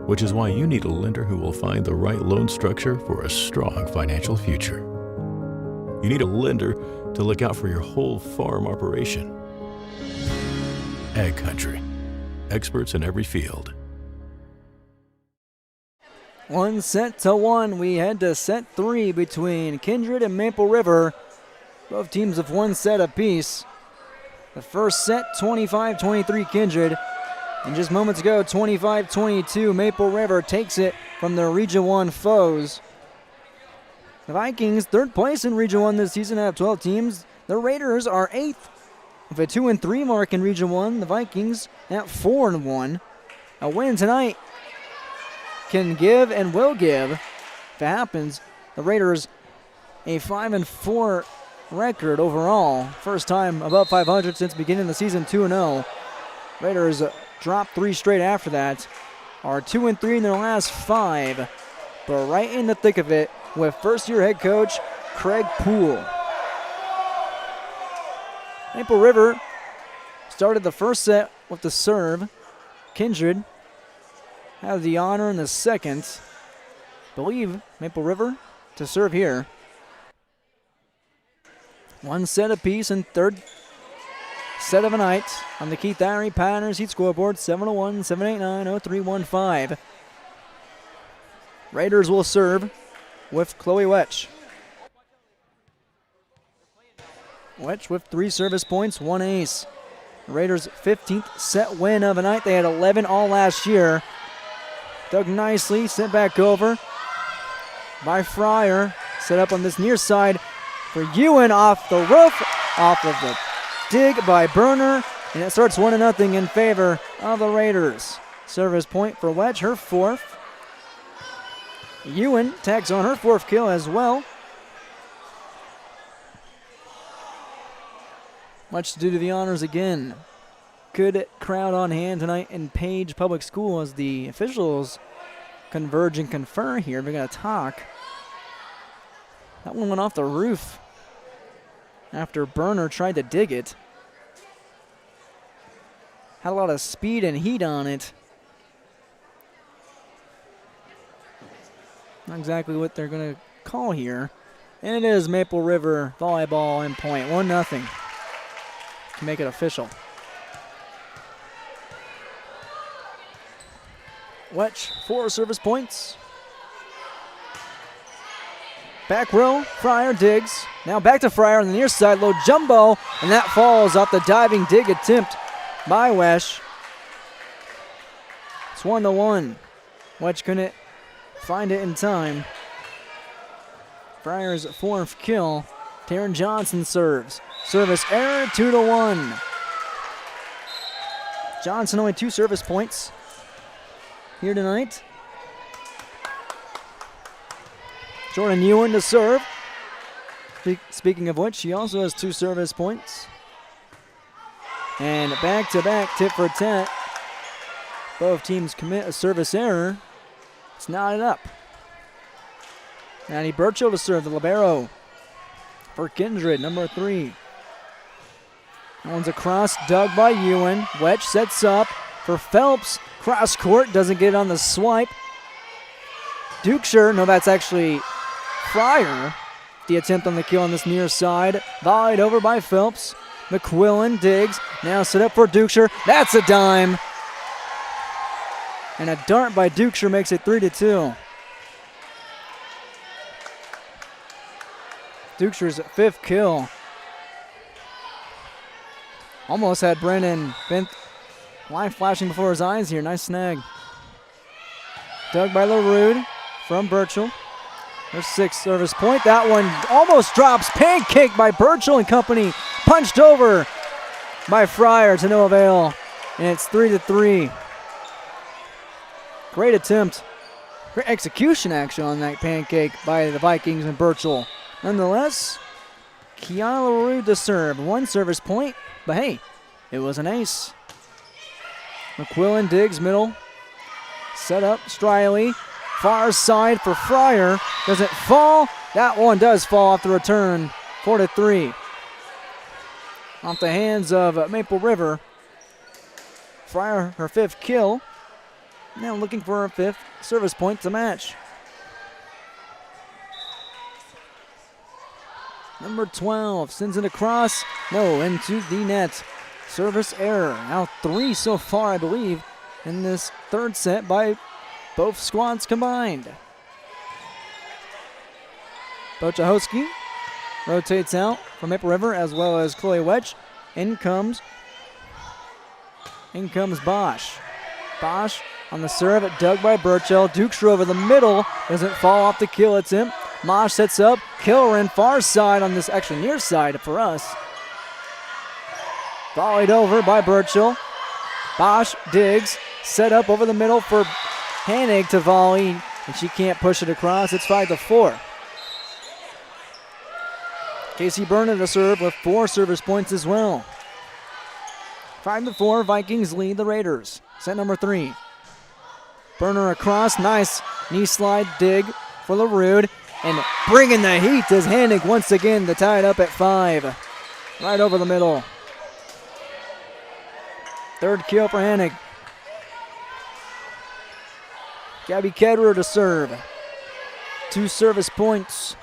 which is why you need a lender who will find the right loan structure for a strong financial future. You need a lender to look out for your whole farm operation. Ag Country. Experts in every field. 1-1. We head to set 3 between Kindred and Maple River. Both teams have 1 set apiece. The first set, 25-23 Kindred. And just moments ago, 25-22, Maple River takes it from their Region 1 foes. The Vikings, 3rd place in Region 1 this season out of 12 teams. The Raiders are 8th. With a 2-3 mark in Region 1, the Vikings at 4-1. A win tonight can give and will give. If it happens, the Raiders a 5-4 record overall. First time above 500 since beginning of the season, 2-0. Raiders dropped 3 straight after that. Are 2-3 in their last 5. But right in the thick of it with first-year head coach Craig Poole. Maple River started the first set with the serve. Kindred had the honor in the second. Believe Maple River to serve here. 1 set apiece in 3rd set of the night on the Keith Irie Pioneers Heat scoreboard, 701-789-0315. Raiders will serve with Chloe Wetch. Wetch with 3 service points, 1 ace. Raiders' 15th set win of the night. They had 11 all last year. Dug nicely, sent back over by Fryer. Set up on this near side for Ewan off the roof, off of the dig by Burner, and it starts 1-0 in favor of the Raiders. Service point for Wetch, her 4th. Ewan tags on her 4th kill as well. Much to do to the honors again. Good crowd on hand tonight in Page Public School as the officials converge and confer here. We're going to talk. That one went off the roof after Burner tried to dig it. Had a lot of speed and heat on it. Not exactly what they're going to call here. And it is Maple River volleyball in point. 1-0. Make it official. Wetch, 4 service points. Back row, Fryer digs. Now back to Fryer on the near side, low jumbo, and that falls off the diving dig attempt by Wetch. It's 1-1. Wetch couldn't find it in time. Fryer's 4th kill. Taryn Johnson serves. Service error, 2-1. Johnson only 2 service points here tonight. Jordan Ewan to serve. Speaking of which, she also has 2 service points. And back-to-back tit for tat. Both teams commit a service error. It's knotted up. Maddie Burchill to serve, the libero for Kindred, number 3. That one's across, dug by Ewan. Wetch sets up for Phelps. Cross court, doesn't get it on the swipe. Dukeshire, no, that's actually Fryer. The attempt on the kill on this near side. Volleyed over by Phelps. McQuillan digs, now set up for Dukeshire. That's a dime. And a dart by Dukeshire makes it 3-2. Dukeshire's 5th kill. Almost had Brennan Bent light flashing before his eyes here. Nice snag. Dug by LaRude from Burchell. There's 6 service point. That one almost drops. Pancake by Burchell and company. Punched over by Fryer to no avail. And it's 3-3. Great attempt. Great execution action on that pancake by the Vikings and Burchell. Nonetheless, Kiana LaRue to serve. 1 service point, but hey, it was an ace. McQuillan digs middle. Set up, Striley. Far side for Fryer. Does it fall? That one does fall off the return. 4-3. Off the hands of Maple River. Fryer, her 5th kill. Now looking for her 5th service point to match. Number 12 sends it across. No, into the net. Service error. Now 3 so far, I believe, in this 3rd set by both squads combined. Bochahowski rotates out from Maple River as well as Chloe Wedge. In comes Bosch. Bosch on the serve, dug by Burchell. Dukes over the middle. Doesn't fall off the kill attempt. Mosh sets up. Kilren far side on this, actually near side for us. Volleyed over by Burchell. Bosch digs. Set up over the middle for Hanig to volley, and she can't push it across. It's 5-4. Casey Berner to serve with 4 service points as well. 5-4, Vikings lead the Raiders. Set number 3. Berner across, nice knee slide dig for LaRude, and bringing the heat is Hanig once again to tie it up at 5. Right over the middle. 3rd kill for Hanig. Gabby Ketterer to serve. 2 service points.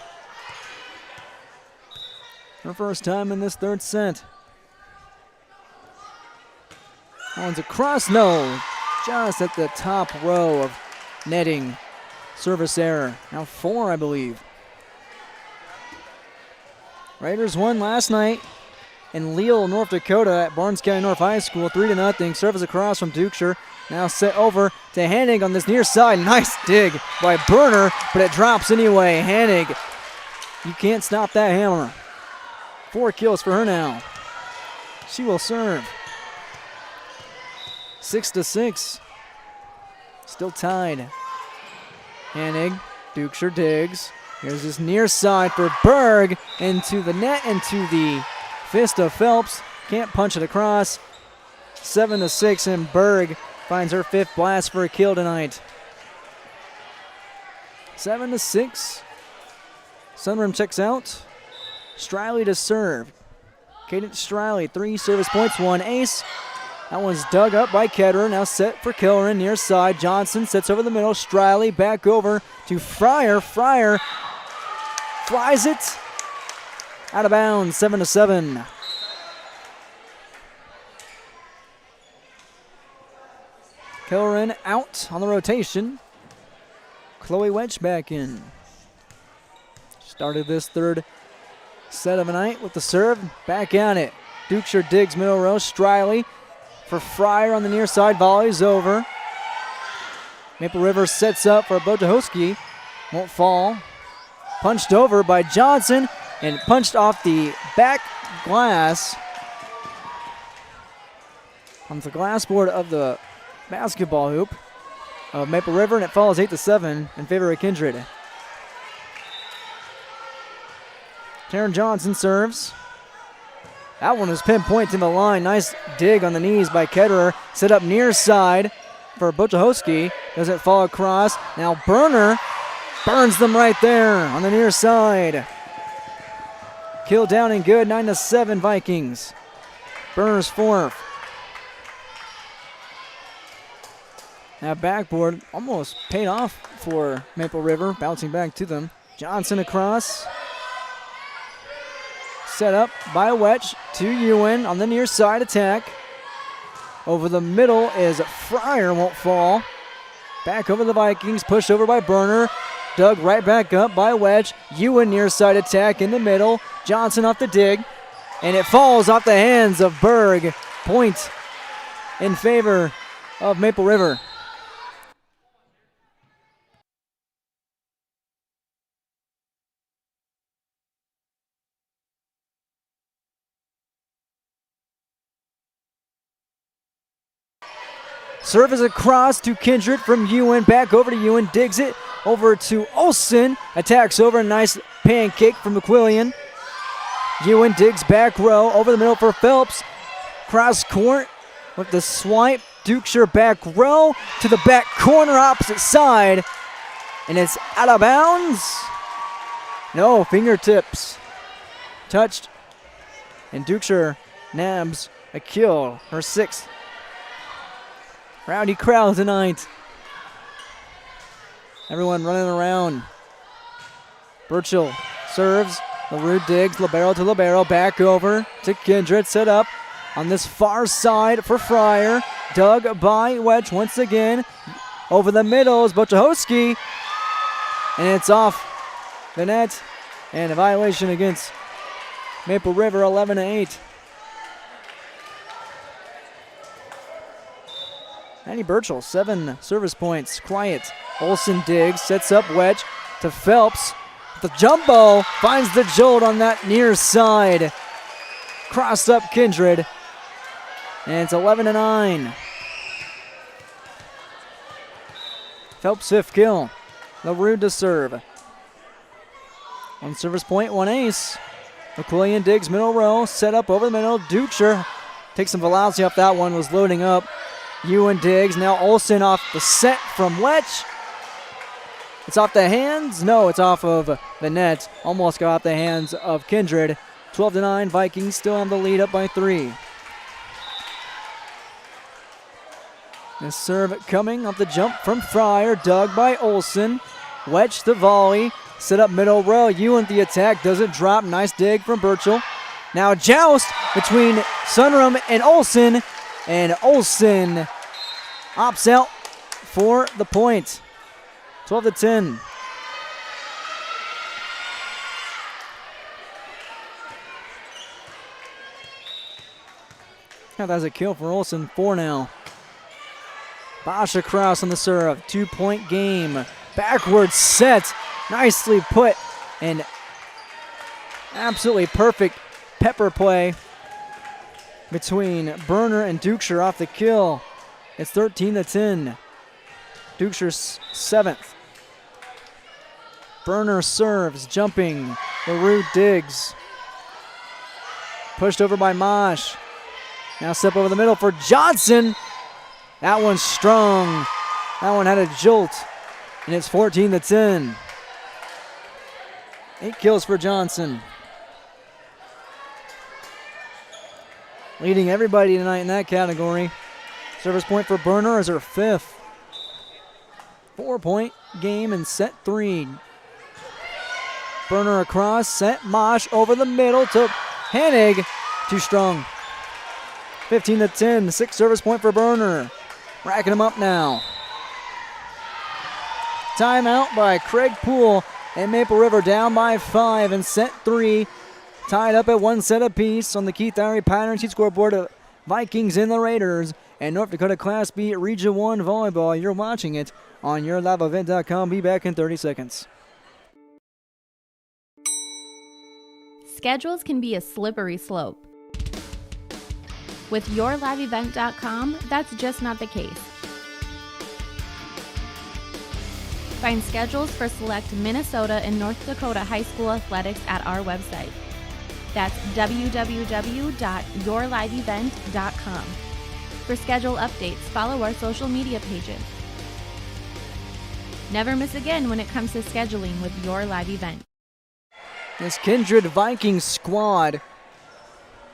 Her first time in this 3rd set. That one's across, no. Just at the top row of netting. Service error. Now 4, I believe. Raiders won last night in Leal, North Dakota at Barnes County North High School. 3-0. Service across from Dukeshire. Now set over to Hanig on this near side. Nice dig by Berner, but it drops anyway. Hanig, you can't stop that hammer. 4 kills for her now. She will serve. 6-6. Still tied. Hanig, Dukeshire digs. Here's this near side for Berg. Into the net, into the fist of Phelps. Can't punch it across. 7-6, and Berg finds her 5th blast for a kill tonight. 7-6. Sunrum checks out. Striley to serve. Cadence Striley, 3 service points, 1 ace. That one's dug up by Ketterer. Now set for Kilren, near side. Johnson sets over the middle. Striley back over to Fryer. Fryer flies it out of bounds, 7-7. Kilren out on the rotation. Chloe Wedge back in. Started this 3rd set of the night with the serve. Back at it. Dukeshire digs middle row. Striley for Fryer on the near side. Volleys over. Maple River sets up for Bochahowski. Won't fall. Punched over by Johnson and punched off the back glass. On the glass board of the basketball hoop of Maple River, and it falls 8-7 in favor of Kindred. Taryn Johnson serves. That one was pinpoint to the line. Nice dig on the knees by Ketterer. Set up near side for Bochahowski. Doesn't fall across. Now Berner burns them right there on the near side. Kill down and good. 9-7 Vikings. Berner's 4th. That backboard almost paid off for Maple River, bouncing back to them. Johnson across. Set up by Wetch to Ewan on the near side attack. Over the middle is Fryer, won't fall. Back over the Vikings, pushed over by Berner. Dug right back up by Wedge. Ewan near side attack in the middle. Johnson off the dig. and it falls off the hands of Berg. Point in favor of Maple River. Serve is across to Kindred from Ewan. Back over to Ewan. Digs it over to Olsen. Attacks over. Nice pancake from McQuillian. Ewan digs back row. Over the middle for Phelps. Cross court with the swipe. Dukeshire back row to the back corner opposite side. And it's out of bounds. No, fingertips. Touched. And Dukeshire nabs a kill. Her 6th. Rowdy crowd tonight. Everyone running around. Burchell serves. LaRue digs. Libero to Libero. Back over to Kindred. Set up on this far side for Fryer. Dug by Wedge once again. Over the middle is Bochahowski. And it's off the net. And a violation against Maple River, 11-8. Annie Burchell, 7 service points. Quiet. Olsen digs, sets up Wedge to Phelps. The jumbo finds the jolt on that near side. Cross up Kindred. And it's 11-9. Phelps' 5th kill. LaRue to serve. 1 service point, 1 ace. McQuillian digs middle row, set up over the middle. Dukeshire takes some velocity off that one, was loading up. Ewan digs. Now Olsen off the set from Wedge. It's off the hands. No, it's off of the net. Almost got off the hands of Kindred. 12-9. Vikings still have the lead, up by 3. The serve coming off the jump from Fryer. Dug by Olsen. Wedge the volley. Set up middle row. Ewan the attack. Doesn't drop. Nice dig from Burchell. Now joust between Sunrum and Olsen. And Olsen opts out for the point. 12-10. That's a kill for Olsen. 4 now. Bosch across on the serve. 2-point game. Backward set. Nicely put. And absolutely perfect pepper play between Burner and Dukeshire off the kill. It's 13-10. Dukeshire's 7th. Burner serves, jumping. LaRue digs. Pushed over by Mosh. Now step over the middle for Johnson. That one's strong. That one had a jolt. And it's 14-10. 8 kills for Johnson. Leading everybody tonight in that category. Service point for Burner is her 5th. 4-point game in set 3. Burner across, set Mosh over the middle to Hennig. Too strong. 15-10, 6th service point for Burner. Racking them up now. Timeout by Craig Poole and Maple River down by 5 in set 3. Tied up at 1 set apiece on the Keith Irie Pattern Sheet scoreboard of Vikings and the Raiders and North Dakota Class B Region 1 Volleyball. You're watching it on yourliveevent.com. Be back in 30 seconds. Schedules can be a slippery slope. With yourliveevent.com, that's just not the case. Find schedules for select Minnesota and North Dakota high school athletics at our website. That's www.yourliveevent.com. For schedule updates, follow our social media pages. Never miss again when it comes to scheduling with Your Live Event. This Kindred Vikings squad,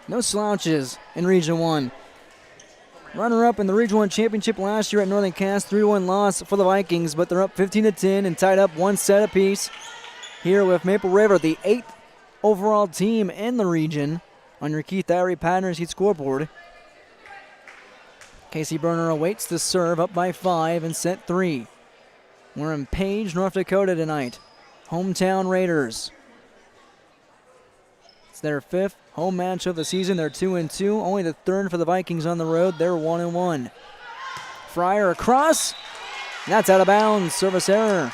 no slouches in Region 1. Runner-up in the Region 1 championship last year at Northern Cass, 3-1 loss for the Vikings, but they're up 15-10 and tied up 1 set apiece. Here with Maple River, the 8th overall team in the region on your Keith Irie Pattern Sheet scoreboard. Casey Burner awaits the serve, up by 5 in set 3. We're in Page, North Dakota tonight. Hometown Raiders. It's their 5th home match of the season. They're 2-2. Only the third for the Vikings on the road. They're 1-1. Fryer across. That's out of bounds. Service error.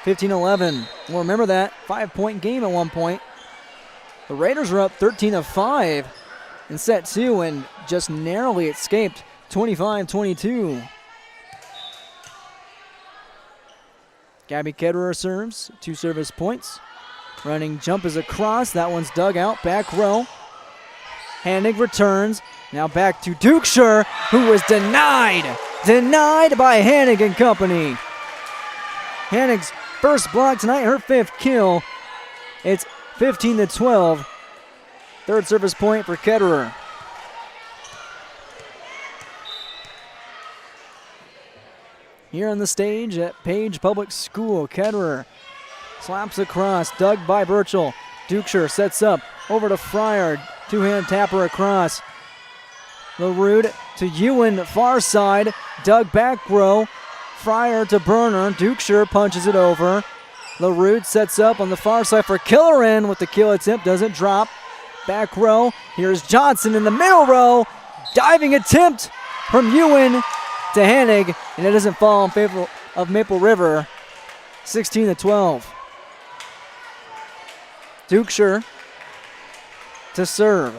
15-11. Well, remember that 5-point game at one point. The Raiders were up 13-5 in set 2 and just narrowly escaped 25-22. Gabby Ketterer serves, 2 service points. Running jump is across. That one's dug out. Back row. Hannig returns. Now back to Dukeshire, who was denied. Denied by Hannig and company. Hannig's first block tonight, her 5th kill. It's 15-12. Third service point for Ketterer. Here on the stage at Page Public School, Ketterer slaps across, dug by Burchell. Dukeshire sets up, over to Fryer, 2-hand tapper across. LaRude to Ewan, far side, dug back row. Fryer to Burner, Dukeshire punches it over. LaRude sets up on the far side for Killerin with the kill attempt, doesn't drop. Back row, here's Johnson in the middle row. Diving attempt from Ewan to Hannig, and it doesn't fall in favor of Maple River. 16-12. Dukeshire to serve.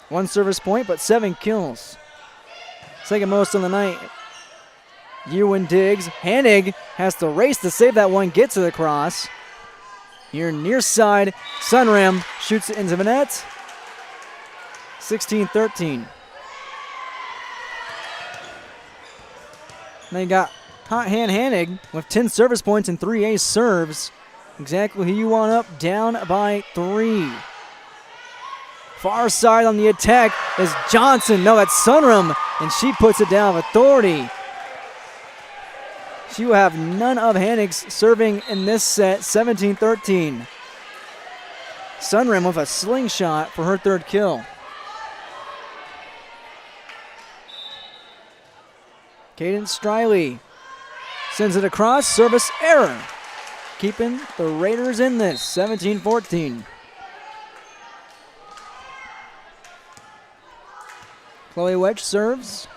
1 service point, but 7 kills. Second most on the night. Ewan digs. Hannig has to race to save that one, gets to the cross. Here near side, Sunram shoots it into the net. 16-13. Then you got Hot Hand Hannig with 10 service points and 3 ace serves. Exactly who you want up, down by 3. Far side on the attack is Johnson. No, that's Sunram, and she puts it down with authority. She will have none of Hannig's serving in this set, 17-13. Sunram with a slingshot for her 3rd kill. Cadence Striley sends it across, service error. Keeping the Raiders in this, 17-14. Chloe Wedge serves.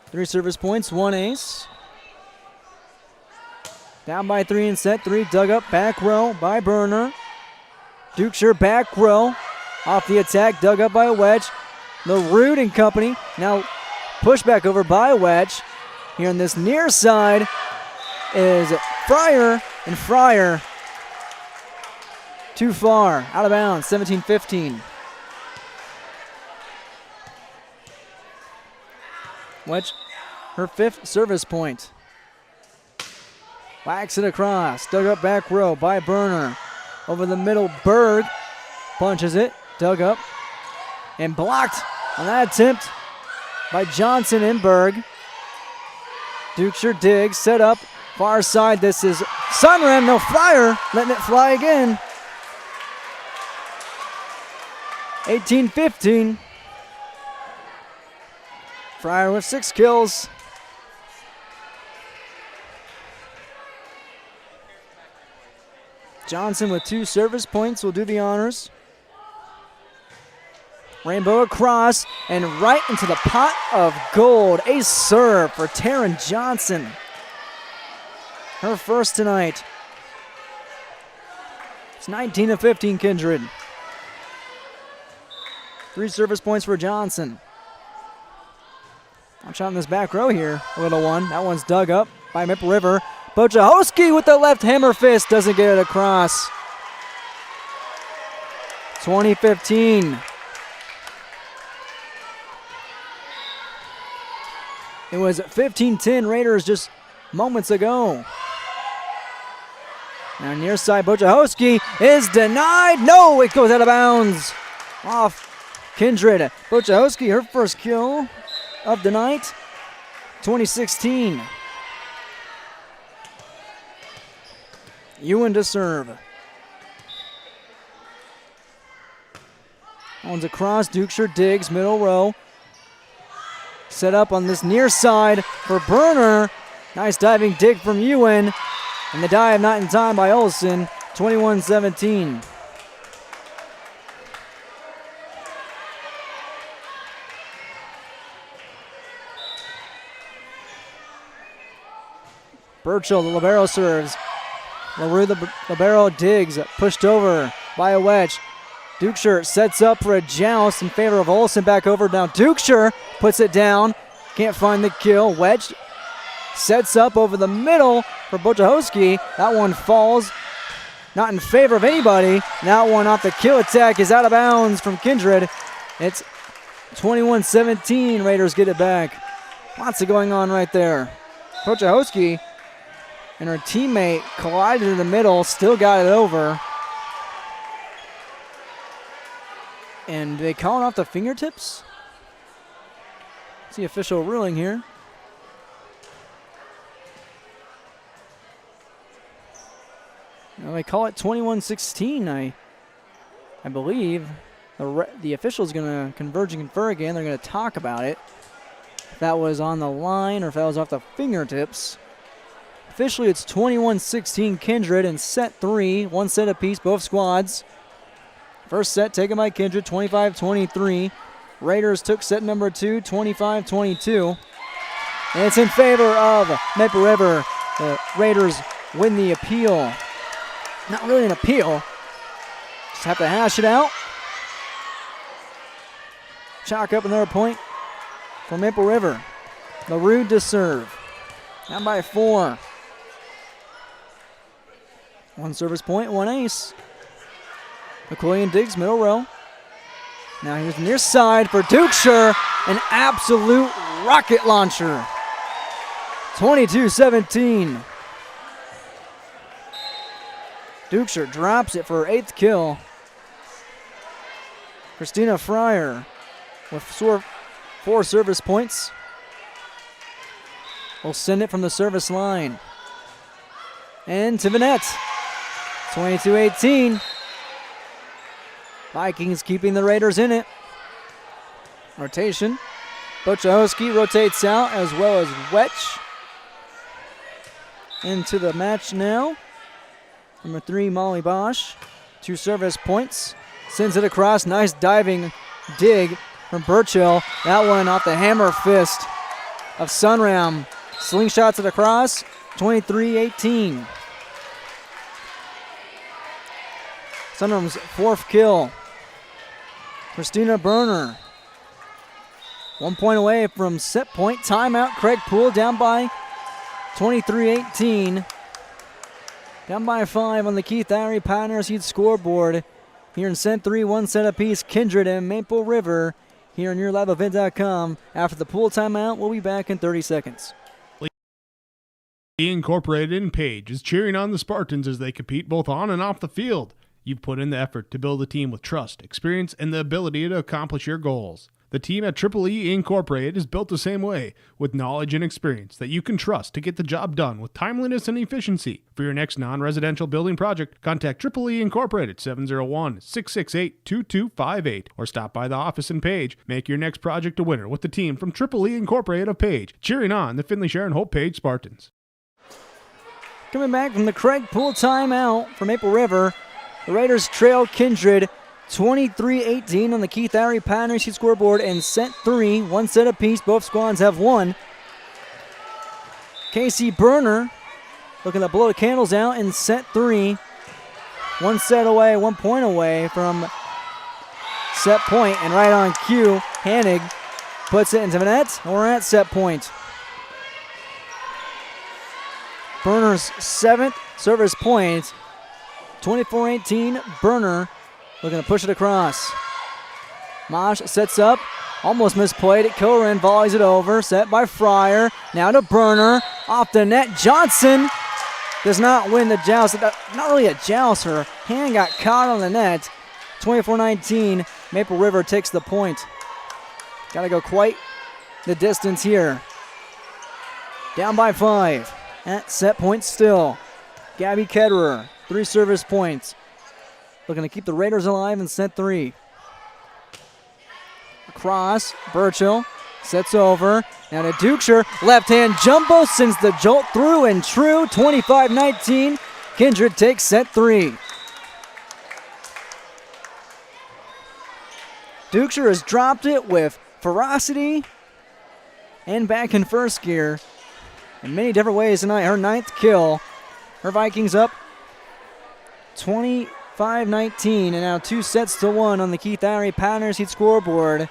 3 service points, 1 ace. Down by 3 in set 3, dug up back row by Burner. Dukeshire back row. Off the attack, dug up by Wedge. LaRude and company. Now pushed back over by Wedge. Here on this near side is Fryer, and Fryer too far, out of bounds, 17-15. Wedge, her 5th service point. Whacks it across, dug up back row by Burner. Over the middle, Berg punches it, dug up, and blocked on that attempt by Johnson and Berg. Dukeshire digs, set up, far side, this is Sunram, no Fryer, letting it fly again. 18-15. Fryer with 6 kills. Johnson with 2 service points will do the honors. Rainbow across and right into the pot of gold. Ace serve for Taryn Johnson. Her first tonight. It's 19-15 Kindred. 3 service points for Johnson. Watch out in this back row here. A little one. That one's dug up by Maple River. Bojahowski with the left hammer fist doesn't get it across. 20-15. It was 15-10 Raiders just moments ago. Now near side, Bojahowski is denied. No, it goes out of bounds. Off Kindred. Bojahowski, her first kill of the night. 2016. Ewan to serve. One's across, Dukeshire digs, middle row. Set up on this near side for Burner. Nice diving dig from Ewan. And the dive not in time by Olsen, 21-17. Burchill, the libero, serves. LaRue, the libero, digs, pushed over by a wedge. Dukeshire sets up for a joust in favor of Olsen. Back over now. Dukeshire puts it down. Can't find the kill. Wedge sets up over the middle for Wojciechowski. That one falls. Not in favor of anybody. That one off the kill attack is out of bounds from Kindred. It's 21-17. Raiders get it back. Lots of going on right there. Wojciechowski and her teammate collided in the middle. Still got it over. And they call it off the fingertips. It's the official ruling here. Now they call it 21-16. I believe the official's going to converge and confer again. They're going to talk about it. If that was on the line or if that was off the fingertips. Officially, it's 21-16 Kindred in set 3. One set apiece, both squads. First set taken by Kindred, 25-23. Raiders took set number 2, 25-22. And it's in favor of Maple River. The Raiders win the appeal. Not really an appeal. Just have to hash it out. Chalk up another point for Maple River. LaRue to serve. Down by 4. One service point, one ace. McQuillian digs, middle row. Now here's the near side for Dukeshire. An absolute rocket launcher. 22-17. Dukeshire drops it for her 8th kill. Christina Fryer with 4 service points. Will send it from the service line. And to the net. 22-18. Vikings keeping the Raiders in it. Rotation. Wojciechowski rotates out as well as Wetch. Into the match now. Number 3, Molly Bosch. 2 service points. Sends it across. Nice diving dig from Burchill. That one off the hammer fist of Sunram. Slingshots it across. 23-18. Sunram's 4th kill. Christina Berner. 1 point away from set point. Timeout. Craig Poole down by 23-18. Down by 5 on the Keith Irie Pioneer Seed scoreboard. Here in set 3, 1 set apiece. Kindred and Maple River here on YourLiveEvent.com. After the Poole timeout, we'll be back in 30 seconds. Incorporated in Page is cheering on the Spartans as they compete both on and off the field. You've put in the effort to build a team with trust, experience, and the ability to accomplish your goals. The team at Triple E Incorporated is built the same way, with knowledge and experience that you can trust to get the job done with timeliness and efficiency. For your next non-residential building project, contact Triple E Incorporated 701-668-2258 or stop by the office in Page. Make your next project a winner with the team from Triple E Incorporated of Page, cheering on the Finley Sharon Hope Page Spartans. Coming back from the Craig Poole timeout for Maple River, the Raiders trail Kindred 23-18 on the Keith Irie Pioneer Seed scoreboard in set 3. 1 set apiece. Both squads have 1. Casey Berner looking to blow the candles out in set 3. 1 set away, 1 point away from set point. And right on cue, Hanig puts it into the net. We're at set point. Berner's 7th service point. 24-18, Berner looking to push it across. Mosh sets up, almost misplayed it. Koren volleys it over, set by Fryer. Now to Berner, off the net. Johnson does not win the joust. Not really a joust, her hand got caught on the net. 24-19, Maple River takes the point. Got to go quite the distance here. Down by 5, at set point still. Gabby Ketterer. 3 service points. Looking to keep the Raiders alive in set 3. Across, Burchill sets over. Now to Dukeshire. Left hand jumbo sends the jolt through and true. 25-19. Kindred takes set 3. Dukeshire has dropped it with ferocity and back in first gear. in many different ways tonight. Her 9th kill. Her Vikings up 25-19, and now 2-1 on the Keith Irie Patterners Heat scoreboard.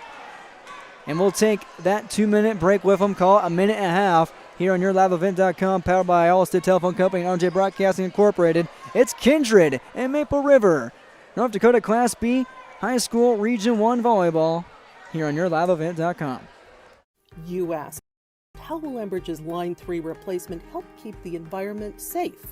And we'll take that 2-minute break with them. Call it a minute and a half here on YourLiveEvent.com, powered by Allstate Telephone Company and RJ Broadcasting Incorporated. It's Kindred and Maple River, North Dakota Class B High School Region 1 Volleyball here on YourLiveEvent.com. You ask, how will Enbridge's Line 3 replacement help keep the environment safe?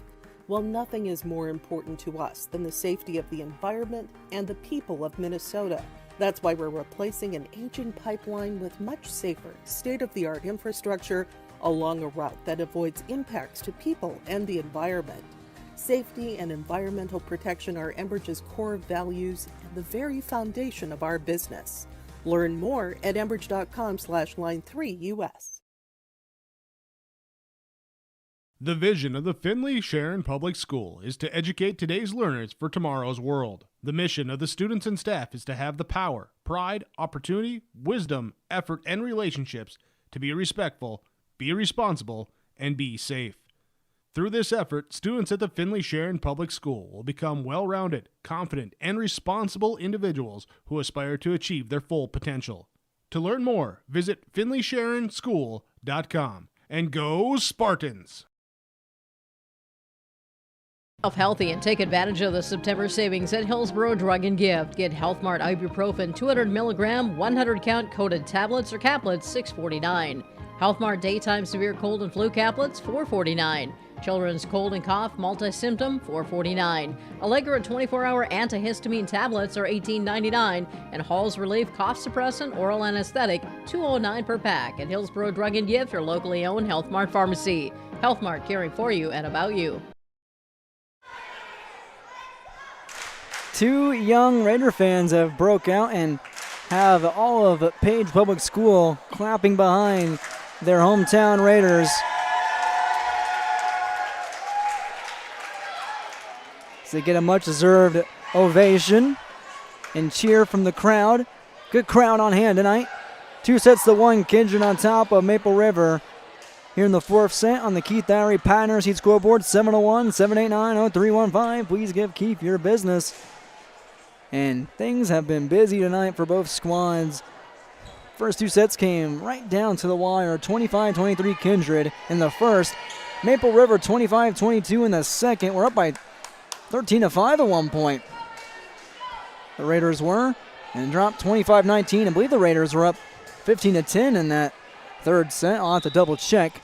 Well, nothing is more important to us than the safety of the environment and the people of Minnesota. That's why we're replacing an aging pipeline with much safer, state-of-the-art infrastructure along a route that avoids impacts to people and the environment. Safety and environmental protection are Enbridge's core values and the very foundation of our business. Learn more at enbridge.com/line3us. The vision of the Findlay Sharon Public School is to educate today's learners for tomorrow's world. The mission of the students and staff is to have the power, pride, opportunity, wisdom, effort, and relationships to be respectful, be responsible, and be safe. Through this effort, students at the Findlay Sharon Public School will become well-rounded, confident, and responsible individuals who aspire to achieve their full potential. To learn more, visit FindlaySharonSchool.com. And go Spartans! Healthy and take advantage of the September savings at Hillsborough Drug and Gift. Get Health Mart ibuprofen 200 milligram, 100 count coated tablets or caplets, $6.49. Health Mart daytime severe cold and flu caplets, $4.49. Children's cold and cough multi-symptom, $4.49. Allegra 24-hour antihistamine tablets are $18.99, and Hall's Relief cough suppressant oral anesthetic, $2.09 per pack. At Hillsborough Drug and Gift, your locally owned Health Mart pharmacy. Health Mart, caring for you and about you. Two young Raider fans have broke out and have all of Page Public School clapping behind their hometown Raiders. So they get a much-deserved ovation and cheer from the crowd. Good crowd on hand tonight. 2-1, Kindred on top of Maple River. Here in the 4th set on the Keith Irie Patterners Heat scoreboard, 701-789-0315. Please give Keith your business. And things have been busy tonight for both squads. First 2 sets came right down to the wire. 25-23 Kindred in the first. Maple River 25-22 in the second. We're up by 13-5 at one point. The Raiders were. And dropped 25-19. I believe the Raiders were up 15-10 in that 3rd set. I'll have to double check.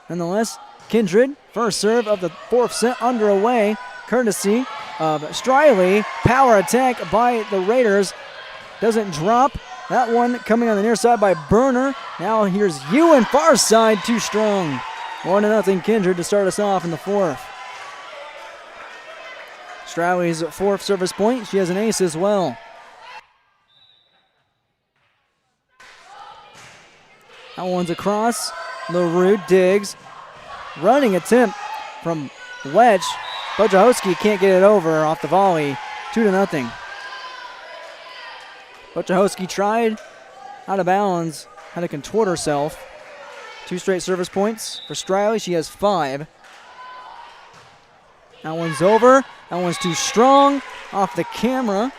Nonetheless, Kindred, first serve of the 4th set underway, courtesy of Striley. Power attack by the Raiders. Doesn't drop. That one coming on the near side by Burner. Now here's Ewan, far side, too strong. 1-0 Kindred to start us off in the 4th. Striley's 4th service point. She has an ace as well. That one's across. LaRue digs. Running attempt from Wedge. Wojciechowski can't get it over off the volley. 2-0. Wojciechowski tried out of bounds. Had to contort herself. 2 straight service points for Striley. She has 5. That one's over. That one's too strong. Off the camera.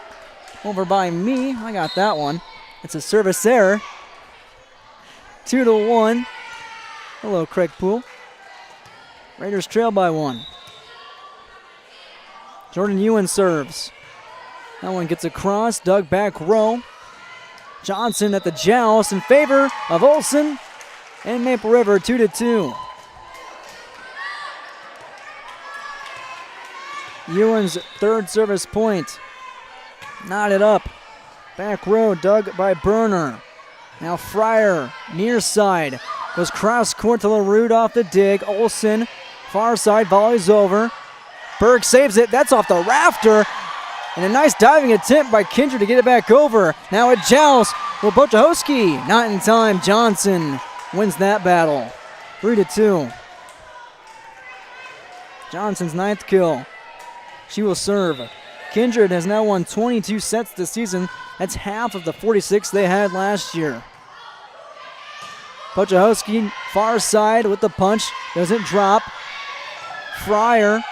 Over by me. I got that one. It's a service error. 2-1. Hello, Craig Poole. Raiders trail by 1. Jordan Ewan serves. That one gets across. Dug back row. Johnson at the joust in favor of Olsen and Maple River 2-2. Ewan's 3rd service point. Knotted up. Back row dug by Burner. Now Fryer, near side. Goes cross court to LaRue off the dig. Olsen, far side, volleys over. Berg saves it. That's off the rafter. And a nice diving attempt by Kindred to get it back over. Now a joust. Well, Wojciechowski, not in time. Johnson wins that battle. 3-2. Johnson's 9th kill. She will serve. Kindred has now won 22 sets this season. That's half of the 46 they had last year. Wojciechowski far side with the punch. Doesn't drop. Fryer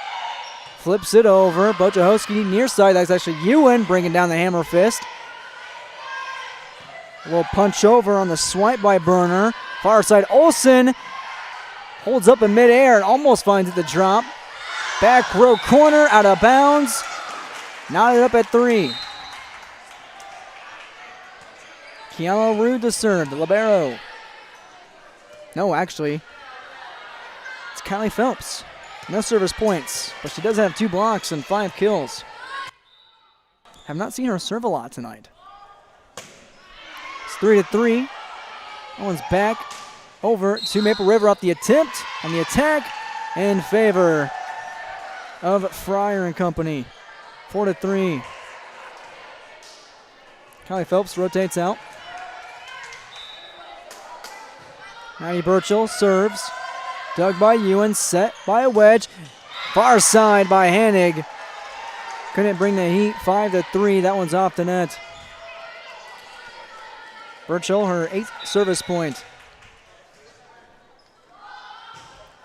flips it over. Wojciechowski near side. That's actually Ewan bringing down the hammer fist. A little punch over on the swipe by Burner. Far side Olsen holds up in midair and almost finds it the drop. Back row corner, out of bounds. Knotted up at 3. Kiana Rude to serve, the libero. No, actually, it's Kylie Phelps. No service points, but she does have 2 blocks and 5 kills. Have not seen her serve a lot tonight. It's 3-3. That one's back over to Maple River off the attempt on the attack in favor of Fryer and company. 4-3. Kylie Phelps rotates out. Maddie Burchell serves. Dug by Ewan, set by a wedge. Far side by Hanig. Couldn't bring the heat. 5-3. That one's off the net. Burchell, her 8th service point.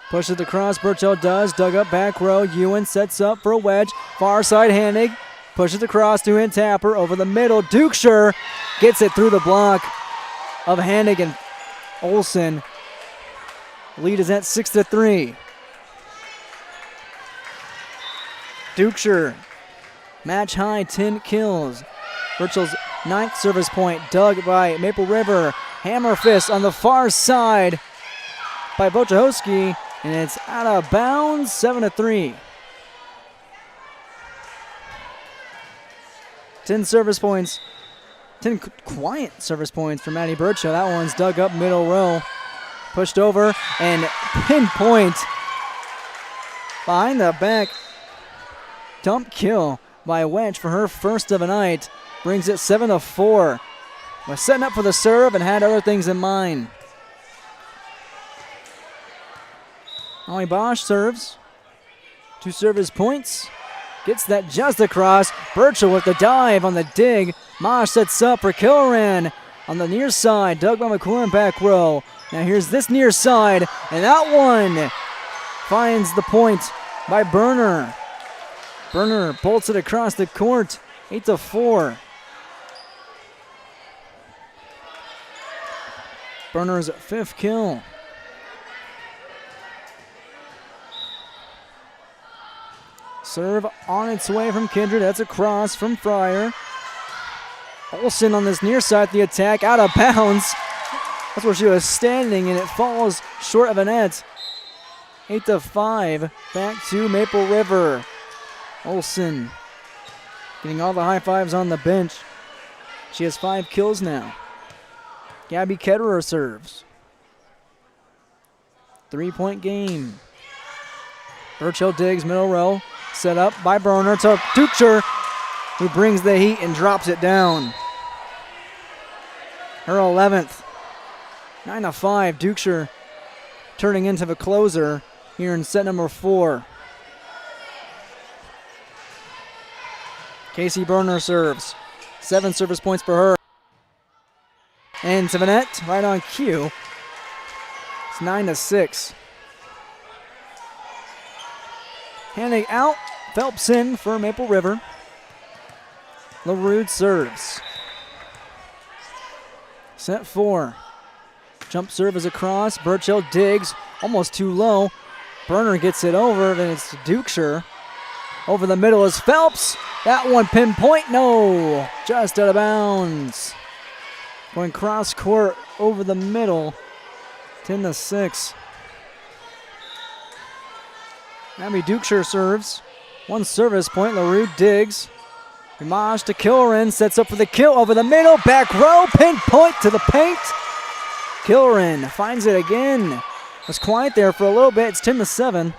Pushes across, Burchell does. Dug up back row. Ewan sets up for a wedge. Far side Hanig. Pushes across to Tapper over the middle. Dukeshire gets it through the block of Hanig and Olsen. Lead is at 6-3. Dukeshire, match high 10 kills. Burchell's 9th service point, dug by Maple River. Hammer fist on the far side by Wojciechowski, and it's out of bounds, 7-3. 10 service points, 10 quiet service points for Maddie Burchell. That one's dug up middle row, pushed over, and pinpoint behind the back. Dump kill by Wedge for her first of the night. Brings it 7-4. Was setting up for the serve and had other things in mind. Ollie Bosch serves. 2 service points. Gets that just across. Burchell with the dive on the dig. Mosh sets up for Kilran on the near side. Dug by McCoy back row. Now here's this near side. And that one finds the point by Burner. Burner bolts it across the court. 8-4. Burner's 5th kill. Serve on its way from Kindred. That's a cross from Fryer. Olsen on this near side, the attack out of bounds. That's where she was standing, and it falls short of a net. 8-5. Back to Maple River. Olsen getting all the high fives on the bench. She has 5 kills now. Gabby Ketterer serves. 3-point game. Burchell digs middle row. Set up by Burner to Dukeshire, who brings the heat and drops it down. Her 11th. 9-5. Dukeshire turning into the closer here in set number 4. Casey Burner serves. 7 service points for her. And to the net, right on cue. It's 9-6. Handing out, Phelps in for Maple River. LaRude serves. Set 4. Jump serve is across. Burchell digs, almost too low. Burner gets it over, then it's Dukeshire. Over the middle is Phelps. That one pinpoint, no, just out of bounds. Going cross court over the middle, 10-6. Abby Dukeshire serves. 1 service point, LaRue digs. Homage to Kilren, sets up for the kill over the middle, back row, pinpoint to the paint. Kilren finds it again. Was quiet there for a little bit, it's 10-7.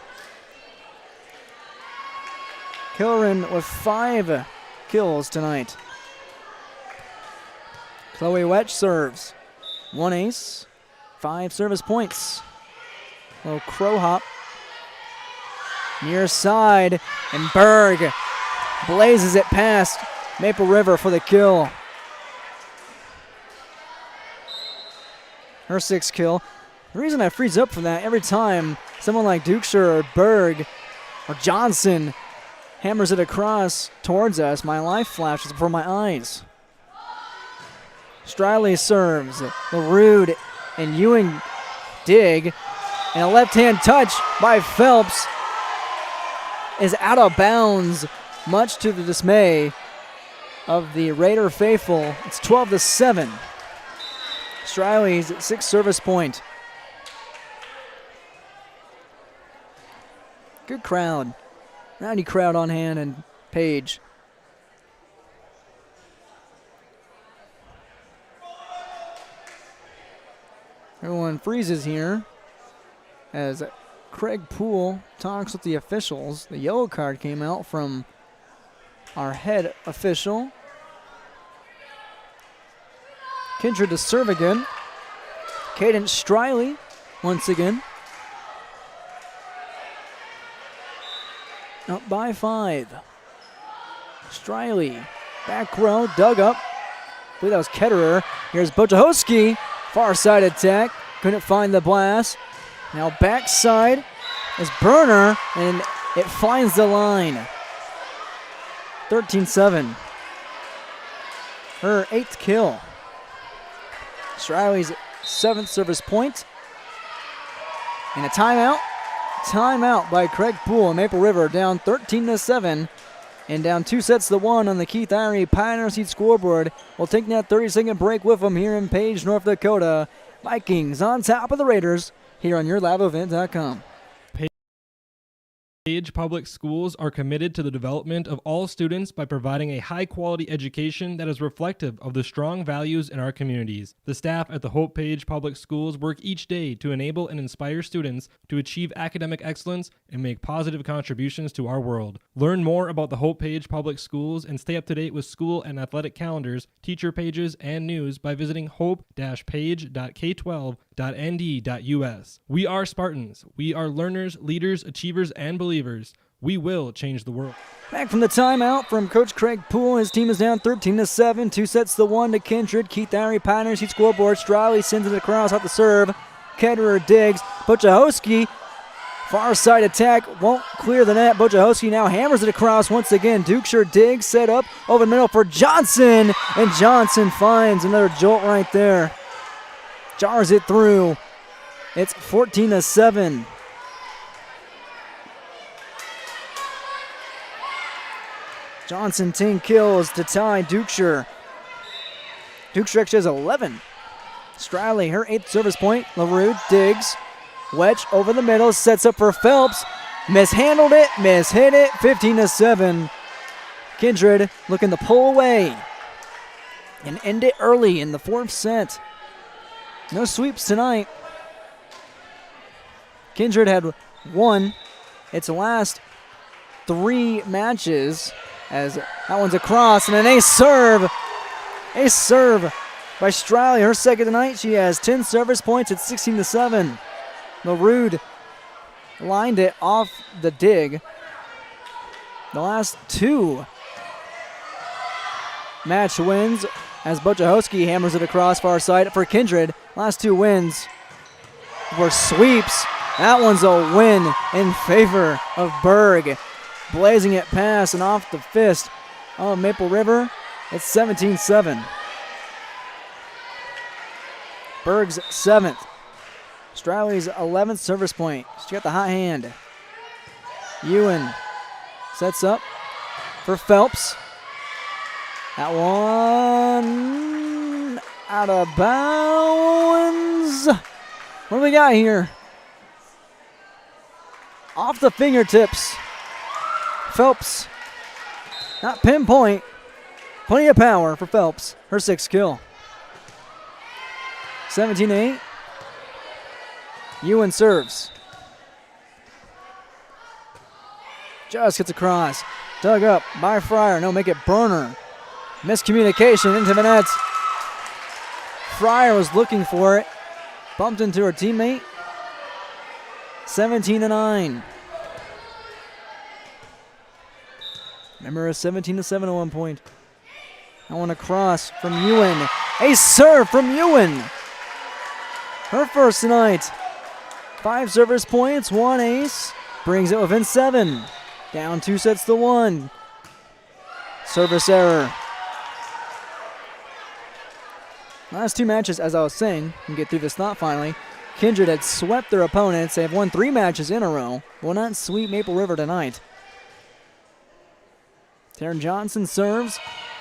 Kilren with 5 kills tonight. Chloe Wetch serves. 1 ace, 5 service points. Little crow hop. Near side, and Berg blazes it past Maple River for the kill. her 6th kill. The reason I freeze up for that, every time someone like Dukeshire or Berg or Johnson hammers it across towards us, my life flashes before my eyes. Striley serves. LaRude and Ewing dig. And a left-hand touch by Phelps is out of bounds, much to the dismay of the Raider faithful. It's 12-7. Striley's 6th service point. Good crowd. Rowdy crowd on hand and Page. Everyone freezes here as Craig Poole talks with the officials. The yellow card came out from our head official. Kindred to serve again. Cadence Striley once again. Up by 5. Striley, back row, dug up. I believe that was Ketterer. Here's Wojciechowski, far side attack. Couldn't find the blast. Now backside is Burner, and it finds the line. 13-7. Her 8th kill. Striley's 7th service point. And a timeout. Timeout by Craig Poole. Maple River down 13-7 and down 2-1 on the Keith Irie Pioneer Seed scoreboard. We'll take that 30-second break with them here in Page, North Dakota. Vikings on top of the Raiders here on YourLiveEvent.com. Page Public Schools are committed to the development of all students by providing a high-quality education that is reflective of the strong values in our communities. The staff at the Hope Page Public Schools work each day to enable and inspire students to achieve academic excellence and make positive contributions to our world. Learn more about the Hope Page Public Schools and stay up to date with school and athletic calendars, teacher pages, and news by visiting hope-page.k12.nd.us. We are Spartans. We are learners, leaders, achievers, and believers. We will change the world. Back from the timeout from Coach Craig Poole. His team is down 13-7. 2-1 to Kindred. Keith Irie Pioneer Seed scoreboard. Striley sends it across off the serve. Ketterer digs. Wojciechowski, far side attack, won't clear the net. Wojciechowski now hammers it across once again. Dukeshire digs, set up over the middle for Johnson. And Johnson finds another jolt right there. Jars it through. It's 14-7. Johnson 10 kills to tie Dukeshire. Dukeshire actually has 11. Striley, her 8th service point. LaRue digs. Wedge over the middle, sets up for Phelps. Mishandled it, mishit it. 15-7. Kindred looking to pull away and end it early in the 4th set. No sweeps tonight. Kindred had won its last 3 matches. As that one's across, and an ace serve. Ace serve by Striley, her 2nd tonight. She has 10 service points at 16-7. LaRude lined it off the dig. The last 2 match wins as Wojciechowski hammers it across far side for Kindred. Last 2 wins were sweeps. That one's a win in favor of Berg. Blazing it past and off the fist of Maple River. It's 17-7. Berg's 7th. Striley's 11th service point. She got the hot hand. Ewan sets up for Phelps. That one out of bounds. What do we got here? Off the fingertips. Phelps, not pinpoint, plenty of power for Phelps. Her 6th kill. 17-8. Ewan serves. Just gets across. Dug up by Fryer. No, make it Burner. Miscommunication into the net. Fryer was looking for it. Bumped into her teammate. 17-9. Remember, a 17-7 at one point. I want to cross from Ewan. A serve from Ewan. her first tonight. 5 service points, 1 ace, brings it within 7. Down 2-1. Service error. Last 2 matches, as I was saying, we can get through this thought finally. Kindred had swept their opponents. They have won 3 matches in a row. Will not sweep Maple River tonight. Taryn Johnson serves.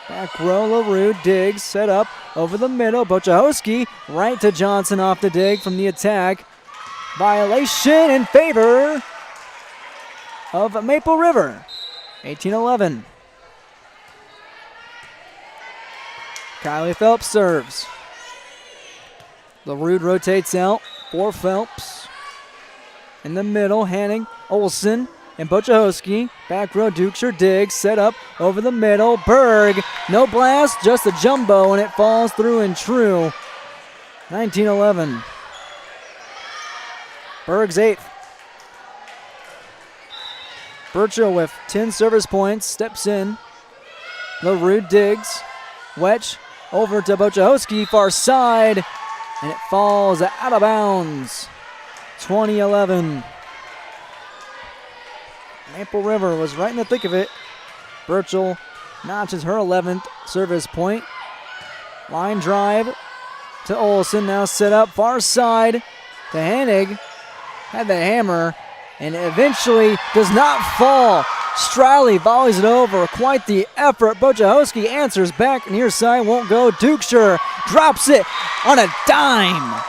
Back row, LaRue digs, set up over the middle. Bochahowski right to Johnson off the dig from the attack. Violation in favor of Maple River. 18-11. Kylie Phelps serves. LaRue rotates out for Phelps. In the middle, Hanning, Olsen, and Bochahowski. Back row, Dukeshire digs, set up over the middle. Berg, no blast, just a jumbo, and it falls through and true. 19-11. Berg's 8th. Burchill with 10 service points, steps in. LaRue digs, Wetch over to Bochahowski, far side, and it falls out of bounds. 20-11. Maple River was right in the thick of it. Burchill notches her 11th service point. Line drive to Olsen, now set up far side to Hennig. Had the hammer and eventually does not fall. Striley volleys it over. Quite the effort. Bochahowski answers back near side, won't go. Dukeshire drops it on a dime.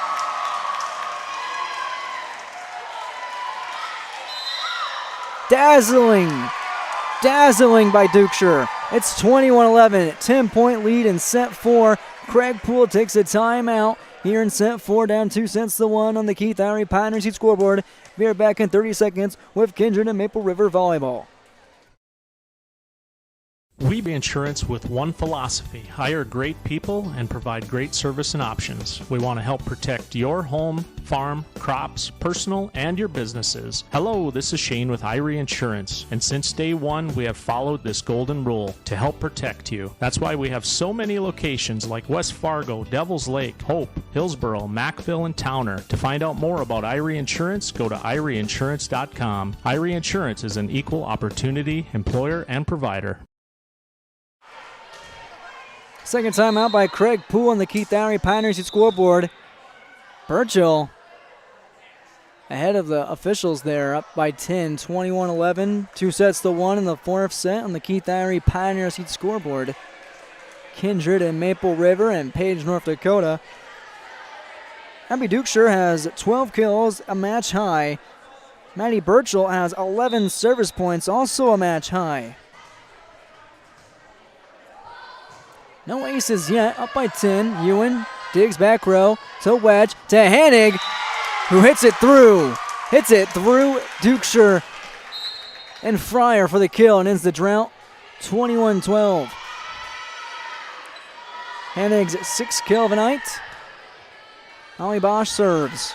Dazzling by Dukeshire. It's 21-11, 10-point lead in set 4. Craig Poole takes a timeout here in set 4, down 2-1 on the Keith Irie Pioneer Seat scoreboard. We are back in 30 seconds with Kindred and Maple River Volleyball. We buy insurance with one philosophy: hire great people and provide great service and options. We want to help protect your home, farm, crops, personal, and your businesses. Hello, this is Shane with Irie Insurance, and since day one, we have followed this golden rule to help protect you. That's why we have so many locations like West Fargo, Devils Lake, Hope, Hillsboro, Mackville, and Towner. To find out more about Irie Insurance, go to IrieInsurance.com. Irie Insurance is an equal opportunity employer and provider. Second time out by Craig Poole on the Keith Irie Pioneer Seat scoreboard. Burchill ahead of the officials there, up by 10, 21-11. 2-1 in the 4th set on the Keith Irie Pioneer Seat scoreboard. Kindred and Maple River and Page, North Dakota. Abby Dukeshire has 12 kills, a match high. Maddie Burchill has 11 service points, also a match high. No aces yet, up by 10. Ewan digs back row to Wedge to Hennig, who hits it through. Hits it through Dukeshire and Fryer for the kill and ends the drought. 21-12. Hennig's 6th kill of the night. Holly Bosch serves.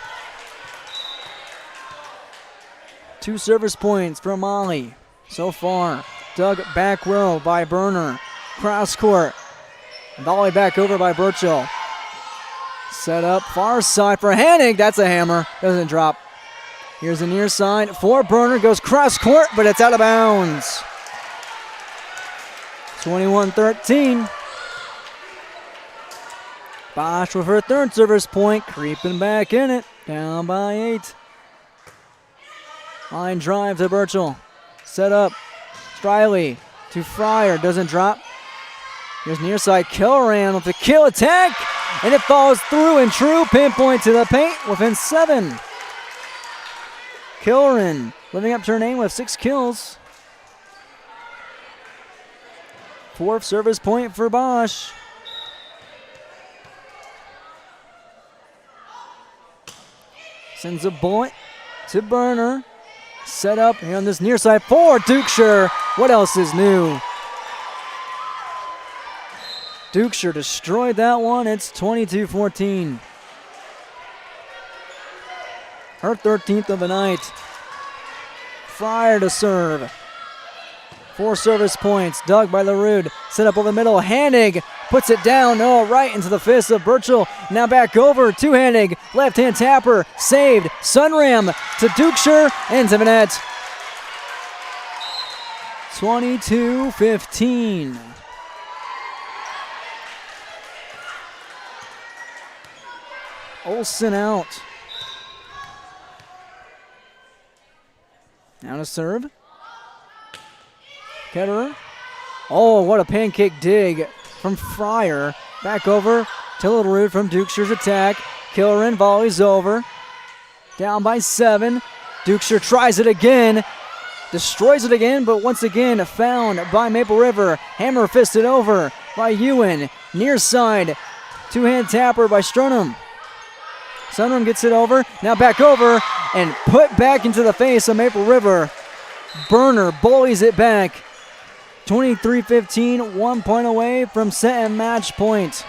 2 service points for Molly so far. Dug back row by Burner. Cross court. Volley back over by Burchill. Set up far side for Hennig. That's a hammer. Doesn't drop. Here's the near side for Burner. Goes cross court, but it's out of bounds. 21-13. Bosch with her 3rd service point. Creeping back in it. Down by 8. Line drive to Burchill. Set up. Striley to Fryer. Doesn't drop. Here's near side Kilran with the kill attack, and it falls through and true. Pinpoint to the paint within 7. Kilran living up to her name with 6 kills. 4th service point for Bosch. Sends a bullet to Burner. Set up here on this near side for Dukeshire. What else is new? Dukeshire destroyed that one. It's 22-14. Her 13th of the night. Fryer to serve. 4 service points. Dug by LaRue. Set up over the middle. Hennig puts it down, right into the fist of Burchell. Now back over, two-handed, left-hand tapper, saved, Sunram to Dukeshire, into the net. 22-15. Olsen out. Now to serve. Ketterer. Oh, what a pancake dig from Fryer. Back over to Littleroot from Dukeshire's attack. Killoran volleys over. Down by 7. Dukeshire tries it again. Destroys it again, but once again found by Maple River. Hammer fisted over by Ewan. Near side. Two-hand tapper by Stronum. Sunrum gets it over. Now back over and put back into the face of Maple River. Burner bullies it back. 23-15, 1 point away from set and match point.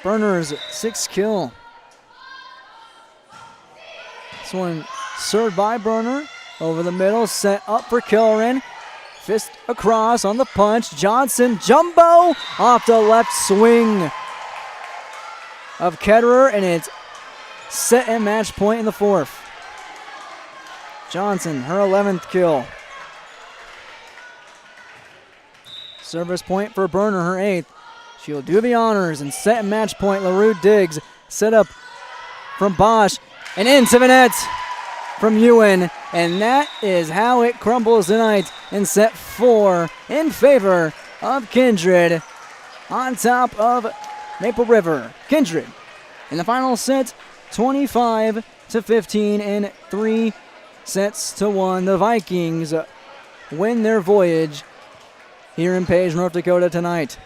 Burner's 6th kill. This one served by Burner. Over the middle, set up for Killoran. Fist across on the punch. Johnson, jumbo off the left swing of Ketterer, and it's set and match point in the 4th. Johnson, her 11th kill. Service point for Burner, her 8th. She'll do the honors and set and match point. LaRue Diggs set up from Bosch and into the net from Ewan. And that is how it crumbles tonight in set 4 in favor of Kindred on top of Maple River. Kindred in the final set, 25-15 in 3 sets to 1. The Vikings win their voyage here in Page, North Dakota tonight.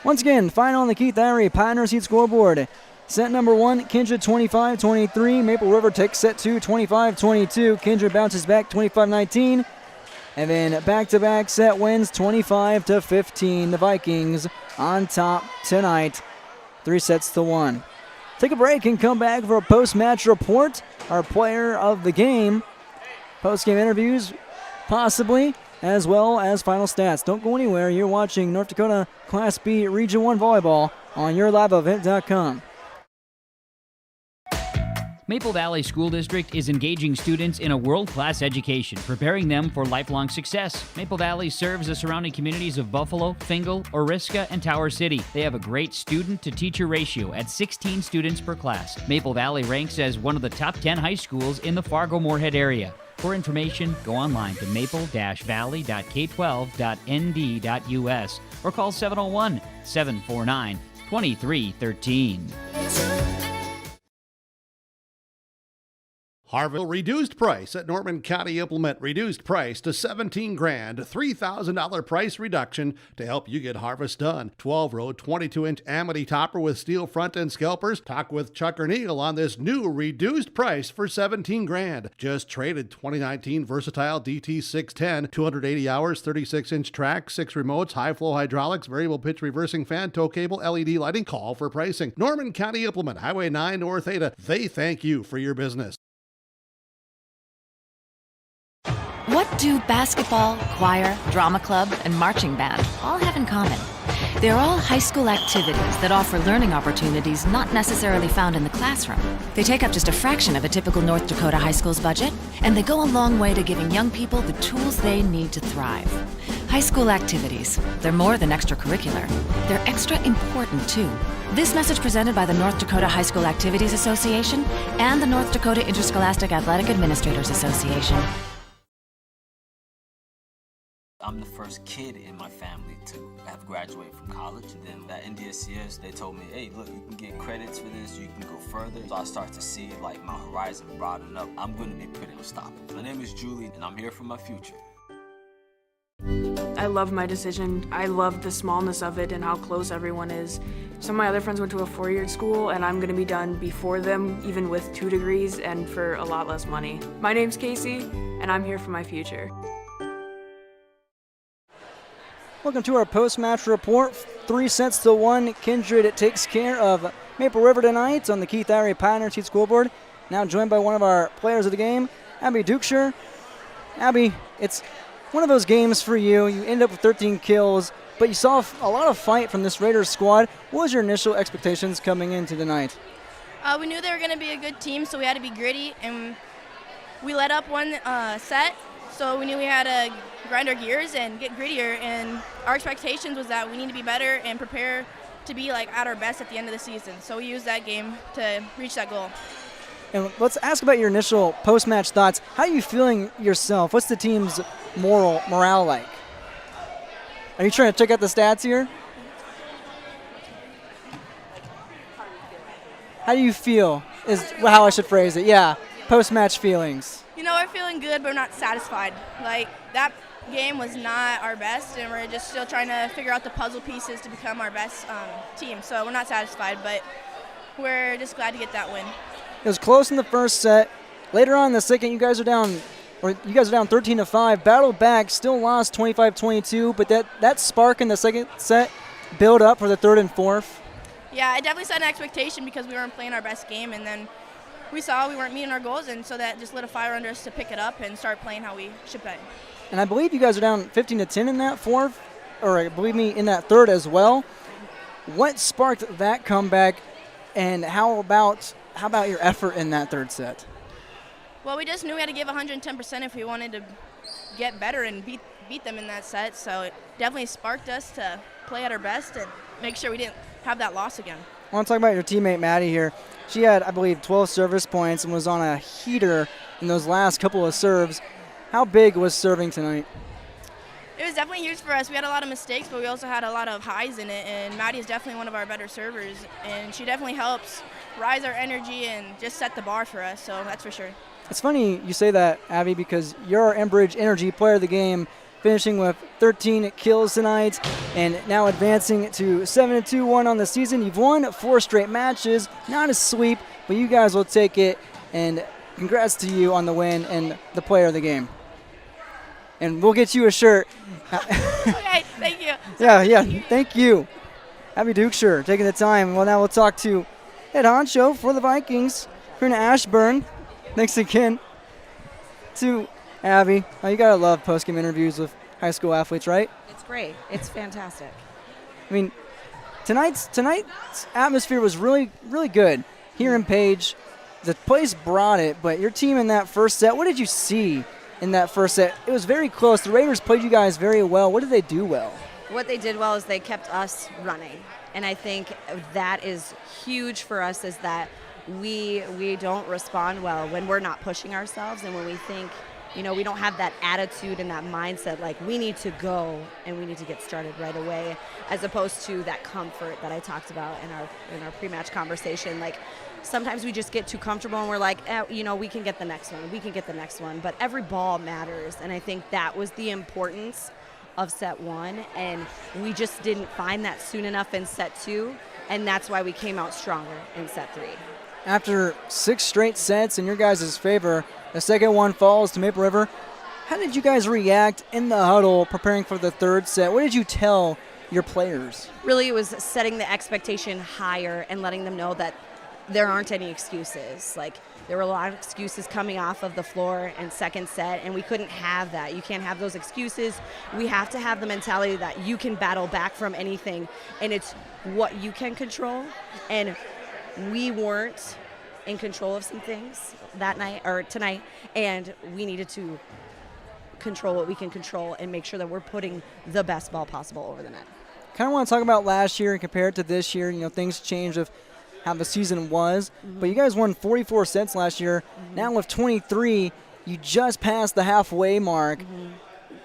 Once again, final on the Keith Irie Pioneer Seat scoreboard. Set number 1, Kindred 25-23. Maple River takes set 2, 25-22. Kindred bounces back 25-19. And then back-to-back set wins 25-15. The Vikings on top tonight, 3 sets to 1. Take a break and come back for a post-match report. Our player of the game, post-game interviews, possibly, as well as final stats. Don't go anywhere. You're watching North Dakota Class B Region 1 Volleyball on yourliveevent.com. Maple Valley School District is engaging students in a world-class education, preparing them for lifelong success. Maple Valley serves the surrounding communities of Buffalo, Fingal, Oriska, and Tower City. They have a great student-to-teacher ratio at 16 students per class. Maple Valley ranks as one of the top 10 high schools in the Fargo-Moorhead area. For information, go online to maple-valley.k12.nd.us or call 701-749-2313. Harville reduced price at Norman County Implement reduced price to $17,000, $3,000 price reduction to help you get harvest done. 12-row, 22-inch Amity topper with steel front end scalpers. Talk with Chuck or Neil on this new reduced price for $17,000. Just traded 2019 Versatile DT610, 280 hours, 36-inch track, 6 remotes, high flow hydraulics, variable pitch reversing fan, tow cable, LED lighting. Call for pricing. Norman County Implement, Highway 9 North Ada. They thank you for your business. What do basketball, choir, drama club, and marching band all have in common? They're all high school activities that offer learning opportunities not necessarily found in the classroom. They take up just a fraction of a typical North Dakota high school's budget, and they go a long way to giving young people the tools they need to thrive. High school activities, they're more than extracurricular. They're extra important, too. This message presented by the North Dakota High School Activities Association and the North Dakota Interscholastic Athletic Administrators Association. I'm the first kid in my family to have graduated from college. And then at NDSCS, they told me, hey, look, you can get credits for this, you can go further. So I start to see like my horizon broaden up. I'm gonna be pretty unstoppable. My name is Julie, and I'm here for my future. I love my decision. I love the smallness of it and how close everyone is. Some of my other friends went to a 4-year school, and I'm gonna be done before them, even with 2 degrees and for a lot less money. My name's Casey, and I'm here for my future. Welcome to our post-match report. 3 sets to 1. Kindred takes care of Maple River tonight on the Keith Irie Pioneer Seat scoreboard. Now joined by one of our players of the game, Abby Dukeshire. Abby, it's one of those games for you. You end up with 13 kills, but you saw a lot of fight from this Raiders squad. What was your initial expectations coming into the night? We knew they were going to be a good team, so we had to be gritty, and we let up one set, so we knew we had to grind our gears and get grittier, and our expectations was that we need to be better and prepare to be like at our best at the end of the season. So we used that game to reach that goal. And let's ask about your initial post-match thoughts. How are you feeling yourself? What's the team's morale like? Are you trying to check out the stats here? How do you feel is how I should phrase it. Yeah, post-match feelings. You know, we're feeling good, but we're not satisfied. Like, that game was not our best, and we're just still trying to figure out the puzzle pieces to become our best team. So we're not satisfied, but we're just glad to get that win. It was close in the first set. Later on in the second, you guys are down 13-5. Battled back, still lost 25-22, but that spark in the second set built up for the third and fourth. Yeah, I definitely set an expectation because we weren't playing our best game, and then we saw we weren't meeting our goals, and so that just lit a fire under us to pick it up and start playing how we should play. And I believe you guys are down 15-10 in that fourth, or believe me, in that third as well. What sparked that comeback, and how about your effort in that third set? Well, we just knew we had to give 110% if we wanted to get better and beat them in that set, so it definitely sparked us to play at our best and make sure we didn't have that loss again. I want to talk about your teammate, Maddie, here. She had, I believe, 12 service points and was on a heater in those last couple of serves. How big was serving tonight? It was definitely huge for us. We had a lot of mistakes, but we also had a lot of highs in it, and Maddie is definitely one of our better servers, and she definitely helps rise our energy and just set the bar for us, so that's for sure. It's funny you say that, Abby, because you're our Enbridge Energy Player of the Game, finishing with 13 kills tonight and now advancing to 7-2-1 on the season. You've won 4 straight matches, not a sweep, but you guys will take it, and congrats to you on the win and the Player of the Game. And we'll get you a shirt. Okay, thank you. Yeah, thank you. Abby Dukeshire taking the time. Well, now we'll talk to head honcho for the Vikings, Karina Ashburn. Thanks again to Abby. Oh, you gotta love post-game interviews with high school athletes, right? It's great. It's fantastic. I mean, tonight's atmosphere was really, really good here in Page. The place brought it, but your team in that first set, what did you see in that first set? It was very close. The Raiders played you guys very well. What did they do well? What they did well is they kept us running. And I think that is huge for us, is that we don't respond well when we're not pushing ourselves, and when we think, you know, we don't have that attitude and that mindset like we need to go and we need to get started right away, as opposed to that comfort that I talked about in our pre-match conversation. Like, sometimes we just get too comfortable and we're like, you know, we can get the next one, but every ball matters. And I think that was the importance of set 1, and we just didn't find that soon enough in set 2, and that's why we came out stronger in set 3. After 6 straight sets in your guys' favor, the second one falls to Maple River. How did you guys react in the huddle preparing for the third set? What did you tell your players? Really, it was setting the expectation higher and letting them know that there aren't any excuses. Like, there were a lot of excuses coming off of the floor in second set, and we couldn't have that. You can't have those excuses. We have to have the mentality that you can battle back from anything, and it's what you can control. And we weren't in control of some things that night or tonight, and we needed to control what we can control and make sure that we're putting the best ball possible over the net. Kind of want to talk about last year and compare it to this year. You know, things changed of how the season was, but you guys won 44 sets last year. Now with 23, you just passed the halfway mark.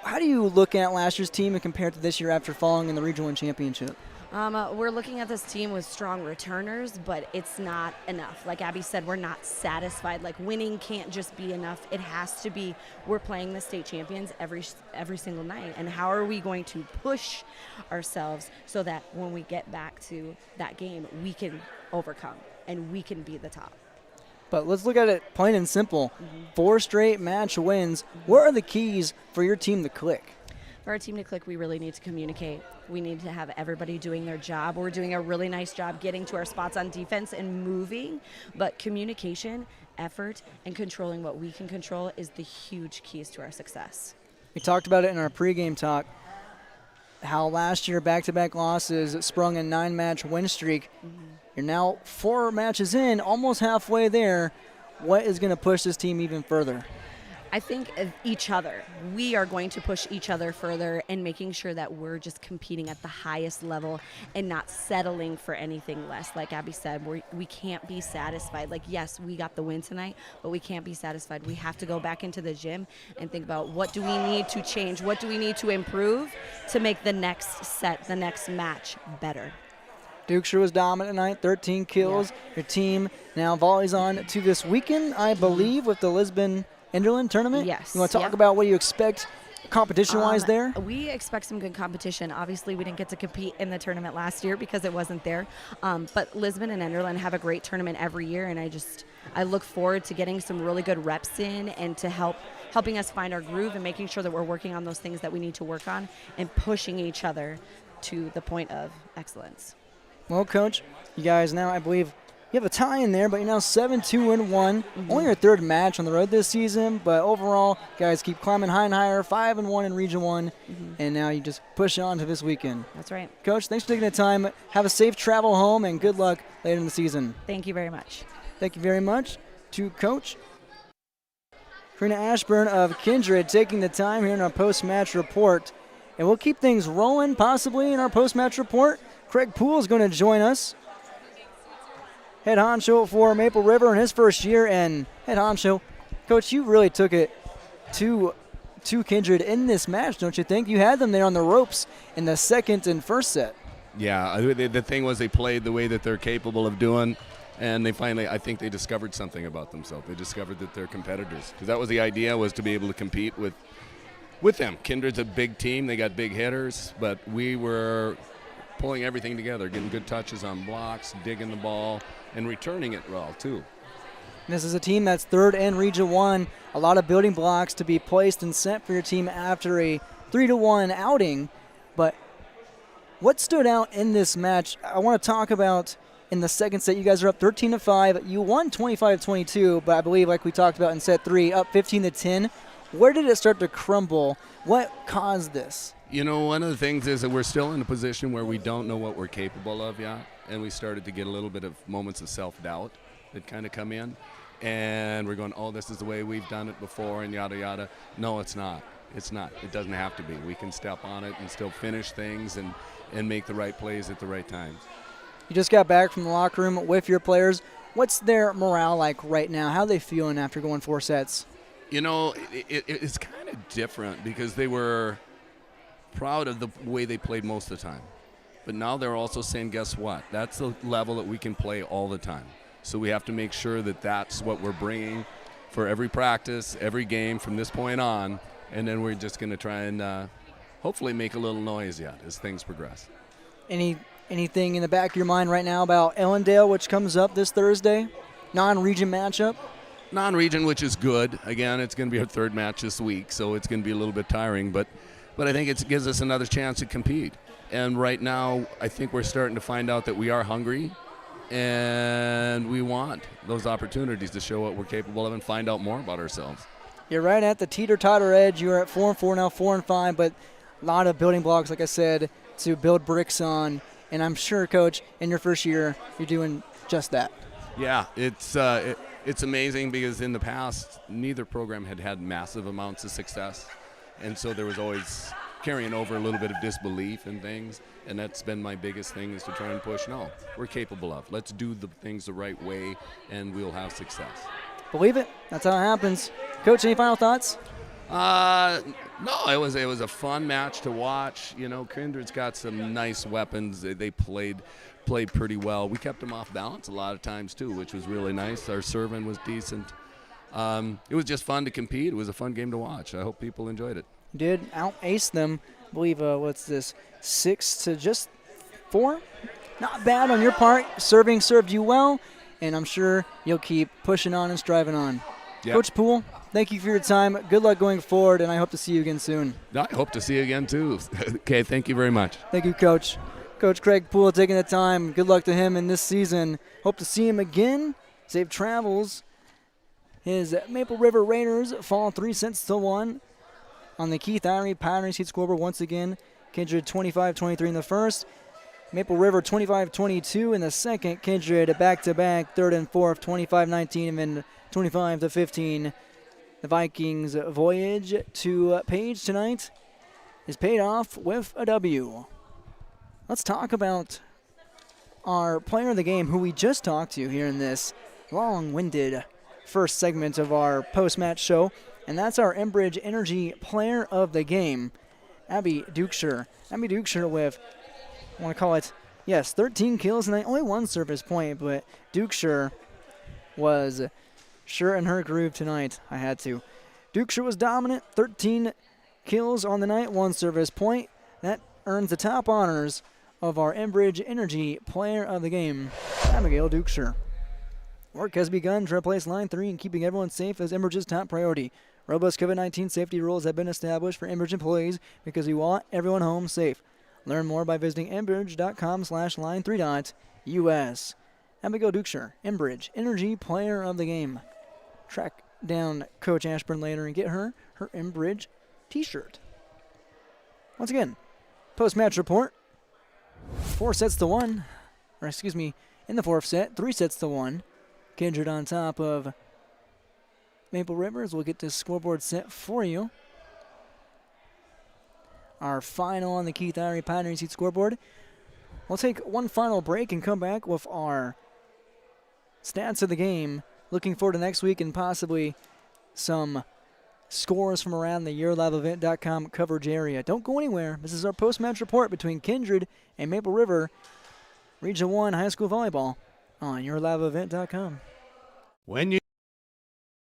How do you look at last year's team and compare it to this year after falling in the Regional One Championship? We're looking at this team with strong returners, but it's not enough. Like Abby said, we're not satisfied. Like, winning can't just be enough. It has to be, we're playing the state champions every single night. And how are we going to push ourselves so that when we get back to that game, we can overcome and we can be the top? But let's look at it plain and simple. 4 straight match wins. What are the keys for your team to click? For our team to click, we really need to communicate. We need to have everybody doing their job. We're doing a really nice job getting to our spots on defense and moving, but communication, effort, and controlling what we can control is the huge keys to our success. We talked about it in our pregame talk. how last year back-to-back losses sprung a 9-match win streak. You're now 4 matches in, almost halfway there. What is going to push this team even further? I think of each other. We are going to push each other further and making sure that we're just competing at the highest level and not settling for anything less. Like Abby said, we can't be satisfied. Like, yes, we got the win tonight, but we can't be satisfied. We have to go back into the gym and think about what do we need to change? What do we need to improve to make the next set, the next match better? Duke sure was dominant tonight, 13 kills. Yeah. Your team now volleys on to this weekend, I believe, with the Lisbon Enderlin tournament? Yes. You want to talk about what you expect competition-wise there? We expect some good competition. Obviously, we didn't get to compete in the tournament last year because it wasn't there. But Lisbon and Enderlin have a great tournament every year, and I look forward to getting some really good reps in and to helping us find our groove and making sure that we're working on those things that we need to work on and pushing each other to the point of excellence. Well, Coach, you guys now, I believe, you have a tie in there, but you're now 7-2-1. Only your 3rd match on the road this season, but overall, guys keep climbing higher and higher, 5-1 in Region 1, and now you just push on to this weekend. That's right. Coach, thanks for taking the time. Have a safe travel home, and good luck later in the season. Thank you very much. Thank you very much to Coach Karina Ashburn of Kindred taking the time here in our post-match report. And we'll keep things rolling possibly in our post-match report. Craig Poole is going to join us. Head honcho for Maple River in his first year, and head honcho, Coach, you really took it to Kindred in this match, don't you think? You had them there on the ropes in the second and first set. Yeah, the thing was they played the way that they're capable of doing, and they finally, I think they discovered something about themselves. They discovered that they're competitors, because that was the idea, was to be able to compete with them. Kindred's a big team. They got big hitters, but we were pulling everything together, getting good touches on blocks, digging the ball, and returning it well, too. This is a team that's 3rd in Region 1. A lot of building blocks to be placed and set for your team after a 3-1 outing. But what stood out in this match, I want to talk about in the second set. You guys are up 13-5. You won 25-22, but I believe, like we talked about in set 3, up 15-10. Where did it start to crumble? What caused this? You know, one of the things is that we're still in a position where we don't know what we're capable of yet, and we started to get a little bit of moments of self-doubt that kind of come in, and we're going, oh, this is the way we've done it before, and yada, yada. No, it's not. It's not. It doesn't have to be. We can step on it and still finish things and make the right plays at the right times. You just got back from the locker room with your players. What's their morale like right now? How are they feeling after going 4 sets? You know, it's kind of different because they were proud of the way they played most of the time. But now they're also saying, guess what? That's the level that we can play all the time. So we have to make sure that that's what we're bringing for every practice, every game from this point on. And then we're just going to try and hopefully make a little noise yet as things progress. Anything in the back of your mind right now about Ellendale, which comes up this Thursday? Non-region matchup? Non-region, which is good. Again, it's going to be our 3rd match this week, so it's going to be a little bit tiring. But I think it gives us another chance to compete. And right now, I think we're starting to find out that we are hungry and we want those opportunities to show what we're capable of and find out more about ourselves. You're right at the teeter-totter edge. You're at 4-4 now, 4-5, but a lot of building blocks, like I said, to build bricks on. And I'm sure, Coach, in your first year, you're doing just that. Yeah, it's amazing because in the past, neither program had massive amounts of success. And so there was always carrying over a little bit of disbelief and things. And that's been my biggest thing, is to try and push, no, we're capable of. Let's do the things the right way, and we'll have success. Believe it. That's how it happens. Coach, any final thoughts? No, it was a fun match to watch. You know, Kindred's got some nice weapons. They played pretty well. We kept them off balance a lot of times too, which was really nice. Our serving was decent. It was just fun to compete. It was a fun game to watch. I hope people enjoyed it. You did out-ace them. I believe, 6-4? Not bad on your part. Serving served you well, and I'm sure you'll keep pushing on and striving on. Yep. Coach Poole, thank you for your time. Good luck going forward, and I hope to see you again soon. I hope to see you again, too. Okay, thank you very much. Thank you, Coach. Coach Craig Poole taking the time. Good luck to him in this season. Hope to see him again. Safe travels. His Maple River Raiders fall 3-1 on the Keith Irie Pioneer Seed scoreboard once again. Kindred 25-23 in the first. Maple River 25-22 in the second. Kindred back-to-back, third and fourth, 25-19 and then 25-15. The Vikings' voyage to Page tonight is paid off with a W. Let's talk about our player of the game, who we just talked to here in this long-winded first segment of our post-match show, and that's our Enbridge Energy player of the game, Abby Dukeshire. Abby Dukeshire with, I want to call it, yes, 13 kills and only one service point, but Dukeshire was sure in her groove tonight. I had to. Dukeshire was dominant, 13 kills on the night, one service point. That earns the top honors of our Enbridge Energy player of the game, Abigail Dukeshire. Work has begun to replace Line 3 and keeping everyone safe is Enbridge's top priority. Robust COVID-19 safety rules have been established for Enbridge employees because we want everyone home safe. Learn more by visiting enbridge.com/line3.us. Abigail Dukeshire, Enbridge Energy player of the game. Track down Coach Ashburn later and get her Enbridge t-shirt. Once again, post-match report. 4-1, or excuse me, in the fourth set, 3-1. Kindred on top of Maple Rivers. We'll get this scoreboard set for you. Our final on the Keith Irie Pioneer Seat scoreboard. We'll take one final break and come back with our stats of the game. Looking forward to next week and possibly some scores from around the YourLiveEvent.com coverage area. Don't go anywhere. This is our post-match report between Kindred and Maple River Region 1 High School Volleyball on YourLiveEvent.com. When you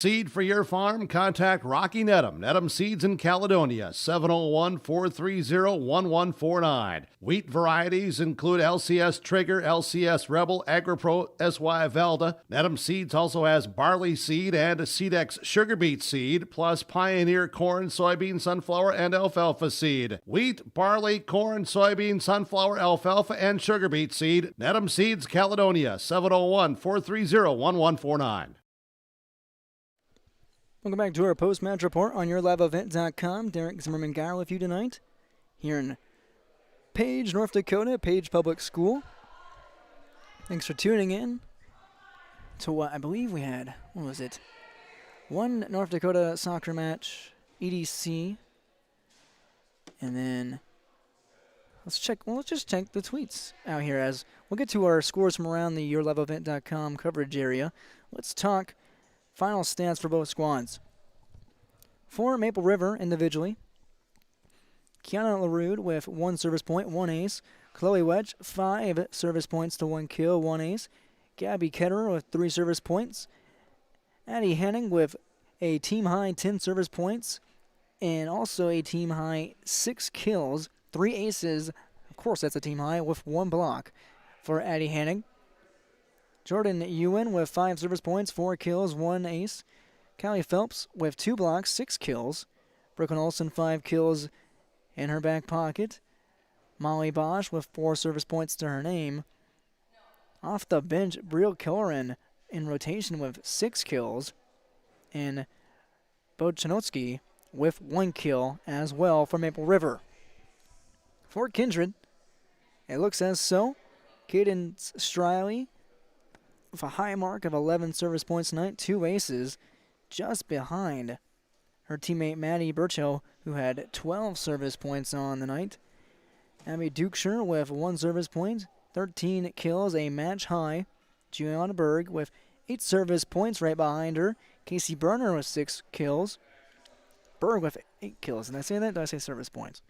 seed for your farm, contact Rocky Nedham. Nedham Seeds in Caledonia, 701-430-1149. Wheat varieties include LCS Trigger, LCS Rebel, AgriPro, SY Velda. Nedham Seeds also has barley seed and Seedex sugar beet seed, plus Pioneer corn, soybean, sunflower, and alfalfa seed. Wheat, barley, corn, soybean, sunflower, alfalfa, and sugar beet seed. Nedham Seeds, Caledonia, 701-430-1149. Welcome back to our post-match report on YourLiveEvent.com. Derek Zimmerman-Geyer with you tonight here in Page, North Dakota, Page Public School. Thanks for tuning in to what I believe we had. What was it? One North Dakota soccer match, EDC, and then let's just check the tweets out here as we'll get to our scores from around the YourLiveEvent.com coverage area. Let's talk final stats for both squads. For Maple River individually, Kiana LaRude with 1 service point, 1 ace. Chloe Wedge, 5 service points to 1 kill, 1 ace. Gabby Ketterer with 3 service points. Addie Henning with a team-high 10 service points and also a team-high 6 kills, 3 aces. Of course, that's a team-high with 1 block for Addie Henning. Jordan Ewan with 5 service points, 4 kills, 1 ace. Callie Phelps with 2 blocks, 6 kills. Brooklyn Olsen, 5 kills in her back pocket. Molly Bosch with 4 service points to her name. Off the bench, Brielle Killoran in rotation with 6 kills. And Bo Chinotsky with 1 kill as well for Maple River. For Kindred, it looks as so. Cadence Striley with a high mark of 11 service points tonight, 2 aces, just behind her teammate Maddie Burchill, who had 12 service points on the night. Abby Dukeshire with 1 service point, 13 kills, a match high. Gianna Berg with 8 service points right behind her. Casey Berner with 6 kills. Berg with 8 kills. Did I say that? Did I say service points?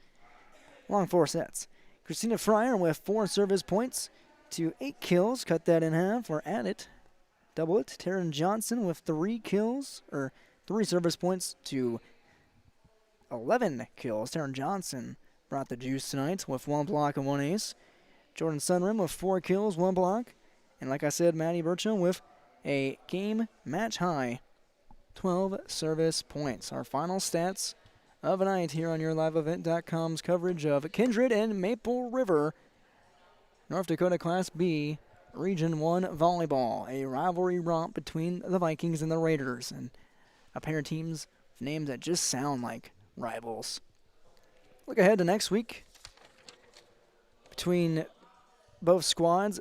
Long 4 sets. Christina Fryer with 4 service points to 8 kills. Cut that in half or add it. Double it. Taryn Johnson with 3 kills, or 3 service points to 11 kills. Taryn Johnson brought the juice tonight with 1 block and 1 ace. Jordan Sunrim with 4 kills, 1 block. And like I said, Maddie Burchell with a game match high 12 service points. Our final stats of the night here on YourLiveEvent.com's coverage of Kindred and Maple River North Dakota Class B Region 1 Volleyball, a rivalry romp between the Vikings and the Raiders, and a pair of teams with names that just sound like rivals. Look ahead to next week. between both squads.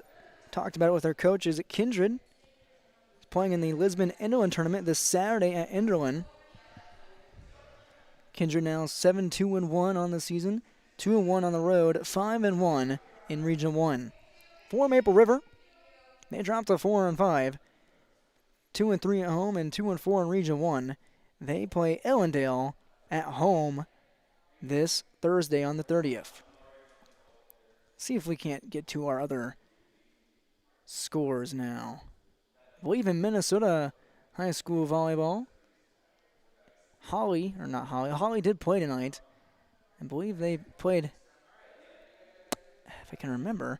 Talked about it with our coaches. Kindred is playing in the Lisbon Enderlin tournament this Saturday at Enderlin. Kindred now 7-2-1 on the season, 2-1 on the road, 5-1 in Region 1. For Maple River, they dropped to 4-5, 2-3 at home and 2-4 in Region 1. They play Ellendale at home this Thursday on the 30th. See if we can't get to our other scores now. I believe in Minnesota High School Volleyball, Holly did play tonight. I believe they played, if I can remember,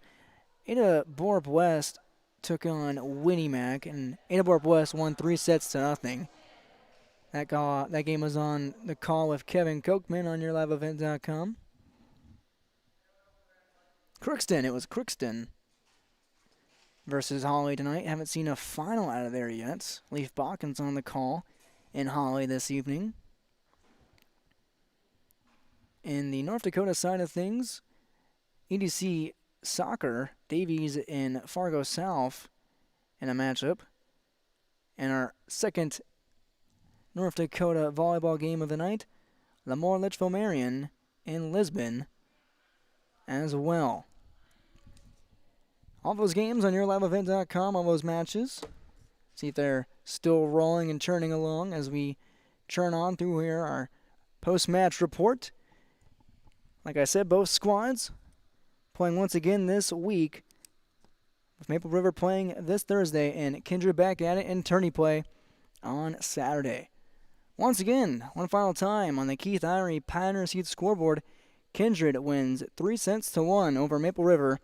Ada Borup West took on Winnimac, and Ada Borup West won 3-0. That game was on the call with Kevin Kochman on yourliveevent.com. Crookston, it was Crookston versus Holly tonight. Haven't seen a final out of there yet. Leaf Balkans on the call in Holly this evening. In the North Dakota side of things, EDC Soccer, Davies in Fargo South in a matchup. And our second North Dakota volleyball game of the night, Lemoore Litchfield Marion in Lisbon as well. All those games on yourliveevent.com, all those matches. See if they're still rolling and churning along as we churn on through here our post-match report. Like I said, both squads playing once again this week, with Maple River playing this Thursday and Kindred back at it in tourney play on Saturday. Once again, one final time on the Keith Irie Pioneer Seed scoreboard, Kindred wins 3-1 over Maple River.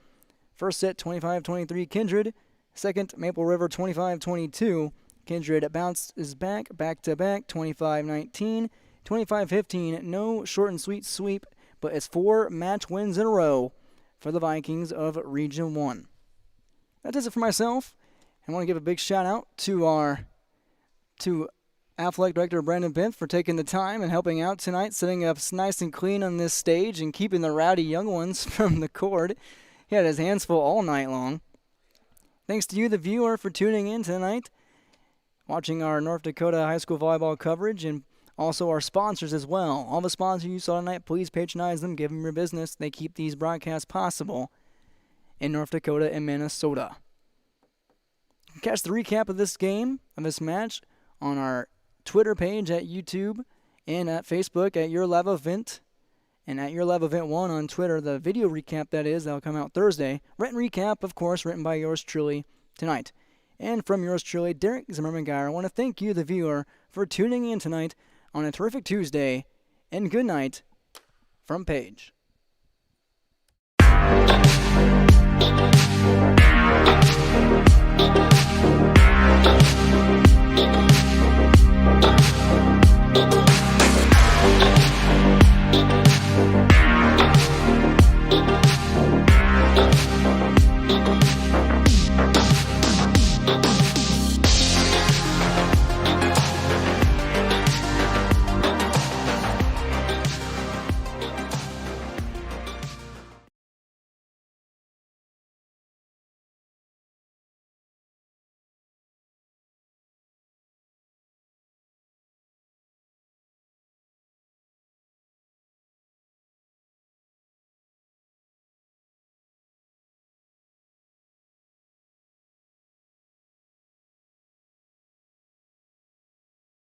First set 25-23 Kindred. Second, Maple River 25-22. Kindred bounces back to back 25-19. 25-15, no short and sweet sweep, but it's 4 match wins in a row for the Vikings of Region 1. That does it for myself. I want to give a big shout out to Athletic Director Brandon Bent for taking the time and helping out tonight, setting up nice and clean on this stage and keeping the rowdy young ones from the court. He had his hands full all night long. Thanks to you, the viewer, for tuning in tonight, watching our North Dakota high school volleyball coverage, and also our sponsors as well. All the sponsors you saw tonight, please patronize them, give them your business. They keep these broadcasts possible in North Dakota and Minnesota. Catch the recap of this game, of this match, on our Twitter page at YouTube and at Facebook at Your Live Event and at Your Live Event 1 on Twitter. The video recap, that is, that'll come out Thursday. Written recap, of course, written by yours truly tonight. And from yours truly, Derek Zimmerman-Geyer, I want to thank you, the viewer, for tuning in tonight on a terrific Tuesday, and good night from Paige.